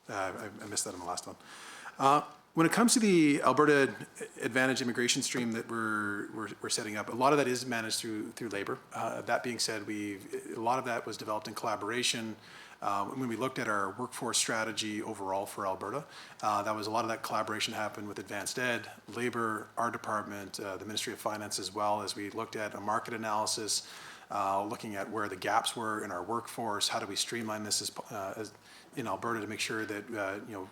I missed that in the last one. When it comes to the Alberta Advantage immigration stream that we're setting up, a lot of that is managed through labor. That being said, a lot of that was developed in collaboration. When we looked at our workforce strategy overall for Alberta, that was a lot of that collaboration happened with Advanced Ed, Labor, our department, the Ministry of Finance, as well as we looked at a market analysis, looking at where the gaps were in our workforce, how do we streamline this as in Alberta to make sure that you know,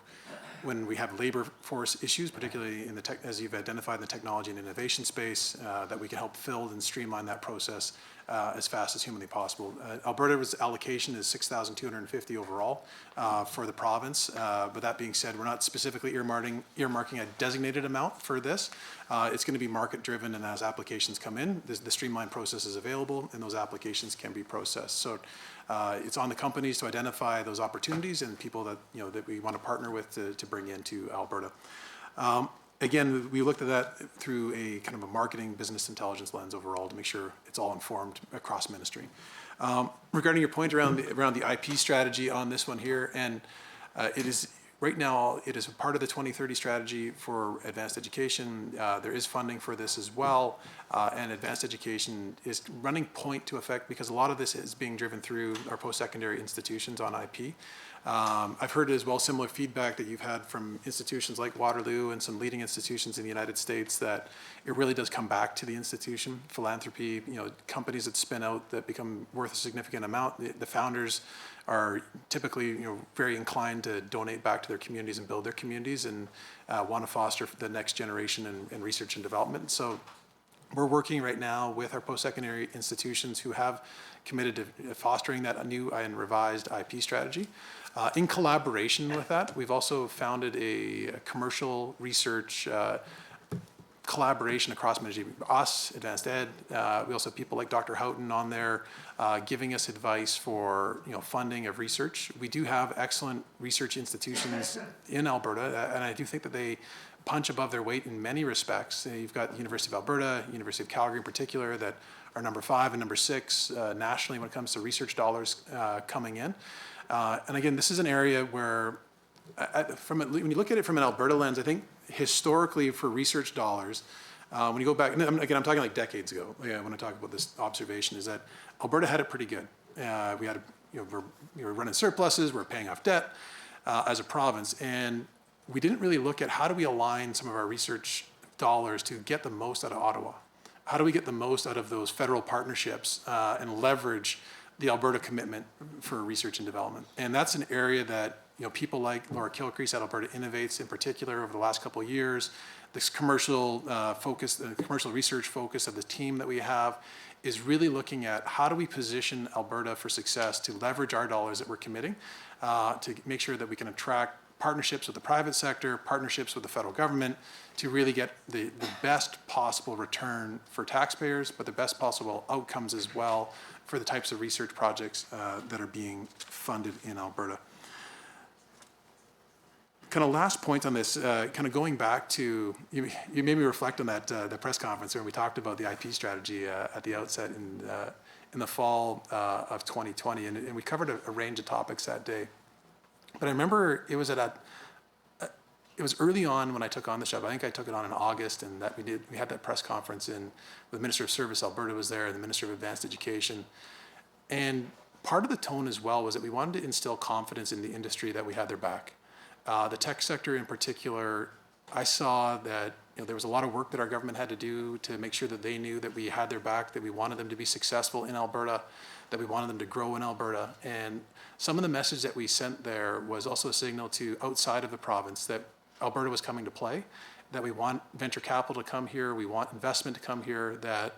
when we have labor force issues, particularly in the as you've identified in the technology and innovation space, that we can help fill and streamline that process as fast as humanly possible. Alberta's allocation is 6,250 overall for the province. But that being said, we're not specifically earmarking a designated amount for this. It's going to be market driven, and as applications come in, the streamlined process is available, and those applications can be processed. So it's on the companies to identify those opportunities and people that, you know, that we want to partner with to bring into Alberta. Again, we looked at that through a kind of a marketing business intelligence lens overall to make sure it's all informed across ministry. Regarding your point around the IP strategy on this one here, and it is right now, it is a part of the 2030 strategy for advanced education. There is funding for this as well, and advanced education is running point to effect because a lot of this is being driven through our post-secondary institutions on IP. I've heard as well similar feedback that you've had from institutions like Waterloo and some leading institutions in the United States that it really does come back to the institution. Philanthropy, you know, companies that spin out that become worth a significant amount. The founders are typically, you know, very inclined to donate back to their communities and build their communities and want to foster the next generation in research and development. So we're working right now with our post-secondary institutions who have committed to fostering that new and revised IP strategy. In collaboration with that, we've also founded a commercial research collaboration across ministry. Us, Advanced Ed, we also have people like Dr. Houghton on there giving us advice for, you know, funding of research. We do have excellent research institutions in Alberta, and I do think that they punch above their weight in many respects. You've got the University of Alberta, University of Calgary in particular, that are number 5 and number 6 nationally when it comes to research dollars coming in. And again, this is an area where, when you look at it from an Alberta lens, I think historically for research dollars, when you go back, and again, I'm talking like decades ago, when I talk about this observation, is that Alberta had it pretty good. We had, you know, we were running surpluses, we're paying off debt as a province, and we didn't really look at how do we align some of our research dollars to get the most out of Ottawa. how do we get the most out of those federal partnerships and leverage the Alberta commitment for research and development? And that's an area that people like Laura Kilcrease at Alberta Innovates in particular over the last couple of years, this commercial focus, the commercial research focus of the team that we have is really looking at how do we position Alberta for success to leverage our dollars that we're committing to make sure that we can attract partnerships with the private sector, partnerships with the federal government to really get the best possible return for taxpayers, but the best possible outcomes as well for the types of research projects that are being funded in Alberta. Kind of last point on this, kind of going back to, you made me reflect on that the press conference where we talked about the IP strategy at the outset in the fall of 2020, and we covered a range of topics that day. But I remember it was it was early on when I took on the job. I think I took it on in August, and that we had that press conference, and the Minister of Service Alberta was there, and the Minister of Advanced Education, and part of the tone as well was that we wanted to instill confidence in the industry that we had their back. The tech sector in particular, I saw that there was a lot of work that our government had to do to make sure that they knew that we had their back, that we wanted them to be successful in Alberta, that we wanted them to grow in Alberta. And some of the message that we sent there was also a signal to outside of the province that Alberta was coming to play, that we want venture capital to come here, we want investment to come here, that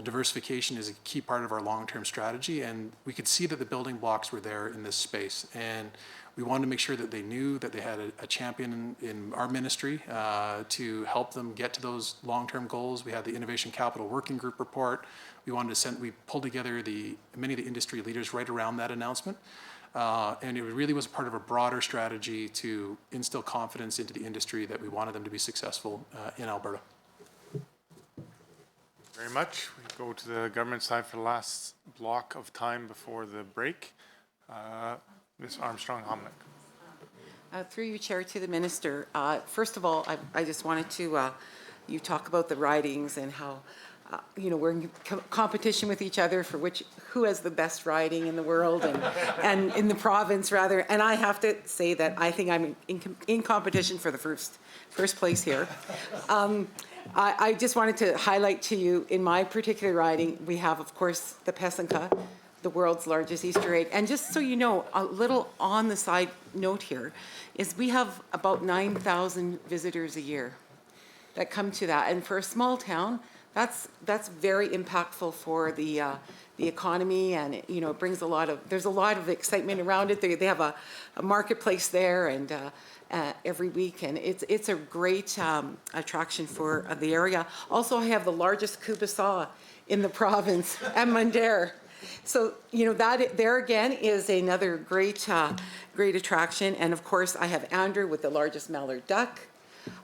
diversification is a key part of our long-term strategy. And we could see that the building blocks were there in this space. And we wanted to make sure that they knew that they had a champion in our ministry to help them get to those long-term goals. We had the Innovation Capital Working Group report. We pulled together many of the industry leaders right around that announcement. And it really was part of a broader strategy to instill confidence into the industry that we wanted them to be successful in Alberta. Very much. We go to the government side for the last block of time before the break. Ms. Armstrong-Homnick. Through you, Chair, to the Minister. First of all, I just wanted to, you talk about the ridings and how, we're in competition with each other for who has the best riding in the world and in the province, rather. And I have to say that I think I'm in competition for the first place here. I just wanted to highlight to you, in my particular riding, we have, of course, the Pessinka, the world's largest Easter egg. And just so you know, a little on the side note here is we have about 9,000 visitors a year that come to that. And for a small town, that's very impactful for the economy, and it brings there's a lot of excitement around it. They have a marketplace there and every week, and it's a great attraction for the area. Also, I have the largest kubasah in the province at Mundare. So, that there again is another great attraction. And of course, I have Andrew with the largest mallard duck.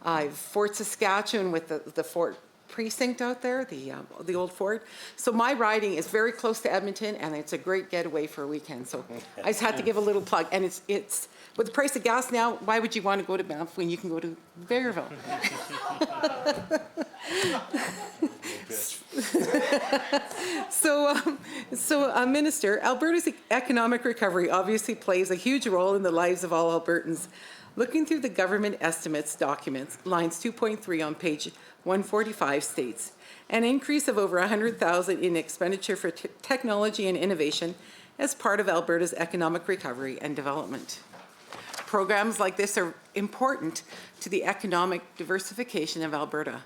I have Fort Saskatchewan with the Fort Precinct out there, the old fort. So my riding is very close to Edmonton, and it's a great getaway for a weekend. So I just had to give a little plug. And it's with the price of gas now, why would you want to go to Banff when you can go to Bearville? So, Minister, Alberta's economic recovery obviously plays a huge role in the lives of all Albertans. Looking through the government estimates documents, lines 2.3 on page 145 states, an increase of over $100,000 in expenditure for technology and innovation as part of Alberta's economic recovery and development. Programs like this are important to the economic diversification of Alberta.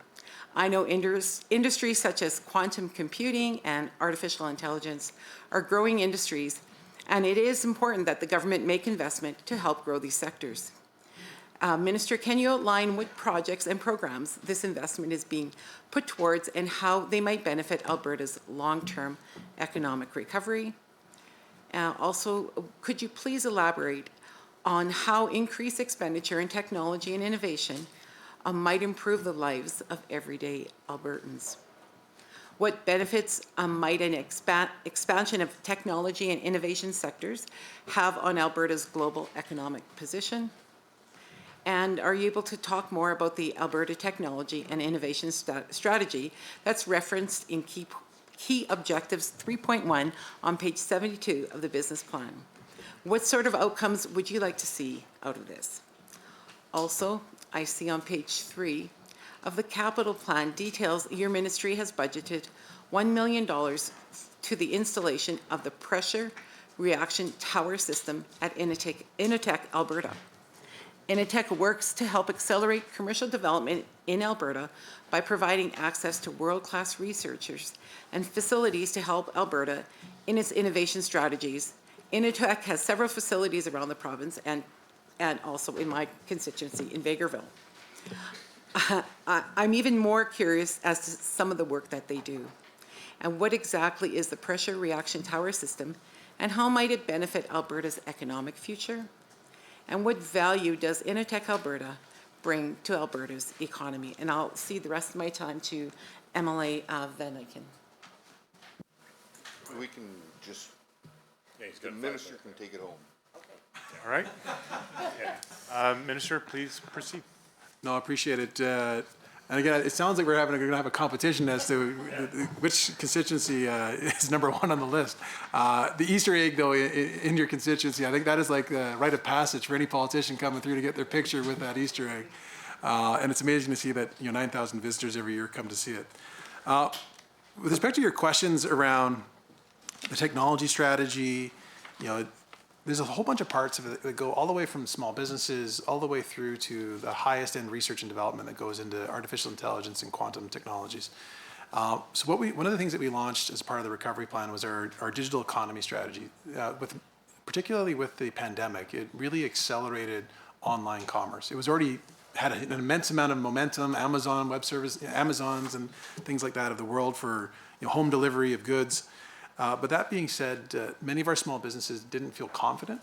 I know industries such as quantum computing and artificial intelligence are growing industries, and it is important that the government make investment to help grow these sectors. Minister, can you outline what projects and programs this investment is being put towards and how they might benefit Alberta's long-term economic recovery? Also, could you please elaborate on how increased expenditure in technology and innovation might improve the lives of everyday Albertans? What benefits might an expansion of technology and innovation sectors have on Alberta's global economic position? And are you able to talk more about the Alberta Technology and Innovation Strategy that's referenced in Key Objectives 3.1 on page 72 of the business plan? What sort of outcomes would you like to see out of this? Also, I see on page 3 of the capital plan details your ministry has budgeted $1 million to the installation of the pressure reaction tower system at Initech, Alberta. Initech works to help accelerate commercial development in Alberta by providing access to world-class researchers and facilities to help Alberta in its innovation strategies. Initech has several facilities around the province and also in my constituency in Vegreville. I'm even more curious as to some of the work that they do. And what exactly is the pressure reaction tower system, and how might it benefit Alberta's economic future? And what value does Initech Alberta bring to Alberta's economy? And I'll cede the rest of my time to MLA Van Eycken. We can just, he's the got 5 minister minutes. can take it home. All right. Minister, please proceed. No, I appreciate it. And again, it sounds like we're going to have a competition as to which constituency is number one on the list. The Easter egg, though, in your constituency, I think that is like the rite of passage for any politician coming through to get their picture with that Easter egg. And it's amazing to see that 9,000 visitors every year come to see it. With respect to your questions around the technology strategy, there's a whole bunch of parts of it that go all the way from small businesses all the way through to the highest end research and development that goes into artificial intelligence and quantum technologies. So one of the things that we launched as part of the recovery plan was our digital economy strategy. Particularly with the pandemic, it really accelerated online commerce. It was already had an immense amount of momentum, Amazons and things like that of the world for home delivery of goods. But that being said, many of our small businesses didn't feel confident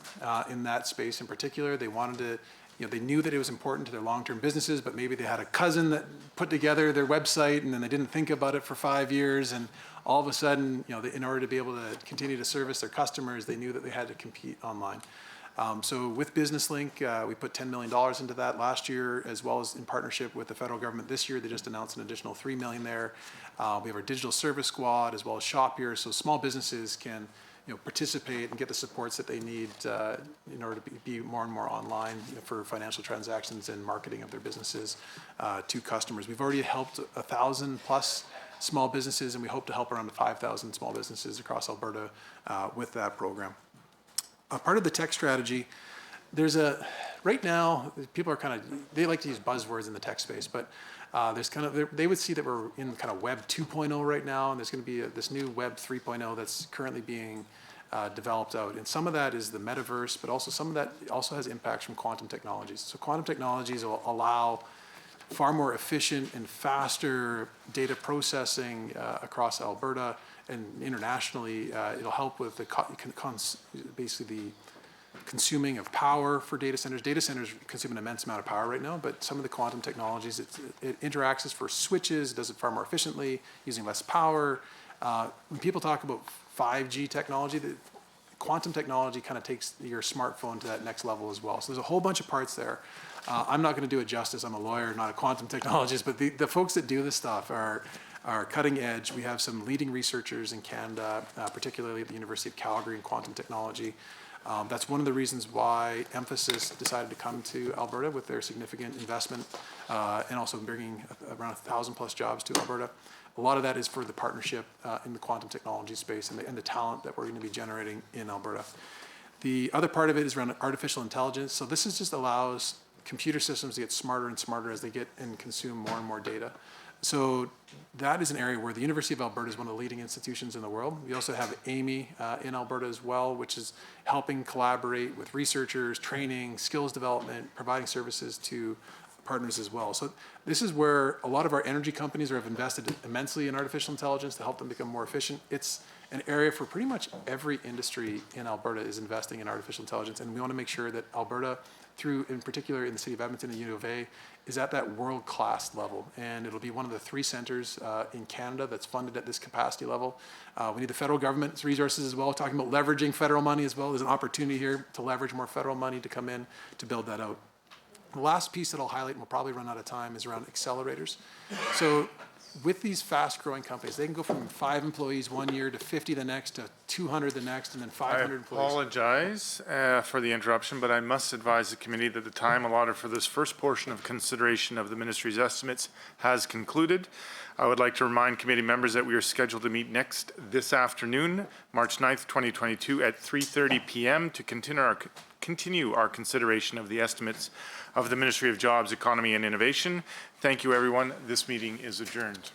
in that space in particular. They wanted to, they knew that it was important to their long-term businesses, but maybe they had a cousin that put together their website and then they didn't think about it for 5 years. And all of a sudden, in order to be able to continue to service their customers, they knew that they had to compete online. So with BusinessLink, we put $10 million into that last year, as well as in partnership with the federal government this year. They just announced an additional $3 million there. We have our digital service squad as well as Shop Here, so small businesses can participate and get the supports that they need in order to be more and more online for financial transactions and marketing of their businesses to customers. We've already helped 1,000 plus small businesses, and we hope to help around 5,000 small businesses across Alberta with that program. Part of the tech strategy, right now, people are they like to use buzzwords in the tech space, but they would see that we're in kind of Web 2.0 right now, and there's going to be this new Web 3.0 that's currently being developed out. And some of that is the metaverse, but also some of that also has impacts from quantum technologies. So quantum technologies will allow far more efficient and faster data processing across Alberta and internationally. It'll help with basically the consuming of power for data centers. Data centers consume an immense amount of power right now, but some of the quantum technologies, it interacts as for switches, does it far more efficiently, using less power. When people talk about 5G technology, the quantum technology kind of takes your smartphone to that next level as well. So there's a whole bunch of parts there. I'm not going to do it justice. I'm a lawyer, not a quantum technologist, but the folks that do this stuff are cutting edge. We have some leading researchers in Canada, particularly at the University of Calgary in quantum technology. That's one of the reasons why Emphasis decided to come to Alberta with their significant investment and also bringing around 1,000 plus jobs to Alberta. A lot of that is for the partnership in the quantum technology space and the talent that we're going to be generating in Alberta. The other part of it is around artificial intelligence. So this just allows computer systems to get smarter and smarter as they get and consume more and more data. So that is an area where the University of Alberta is one of the leading institutions in the world. We also have AMI in Alberta as well, which is helping collaborate with researchers, training, skills development, providing services to partners as well. So this is where a lot of our energy companies have invested immensely in artificial intelligence to help them become more efficient. It's an area for pretty much every industry in Alberta is investing in artificial intelligence, and we want to make sure that Alberta, through in particular in the city of Edmonton and U of A, is at that world-class level. And it'll be one of the 3 centers in Canada that's funded at this capacity level. We need the federal government's resources as well, talking about leveraging federal money as well. There's an opportunity here to leverage more federal money to come in to build that out. The last piece that I'll highlight, and we'll probably run out of time, is around accelerators. So with these fast-growing companies, they can go from 5 employees one year to 50 the next, to 200 the next, and then I 500 employees. apologize for the interruption, but I must advise the committee that the time allotted for this first portion of consideration of the ministry's estimates has concluded. I would like to remind committee members that we are scheduled to meet next this afternoon, March 9th, 2022 at 3:30 p.m. to continue our consideration of the estimates of the Ministry of Jobs, Economy and Innovation. Thank you, everyone. This meeting is adjourned.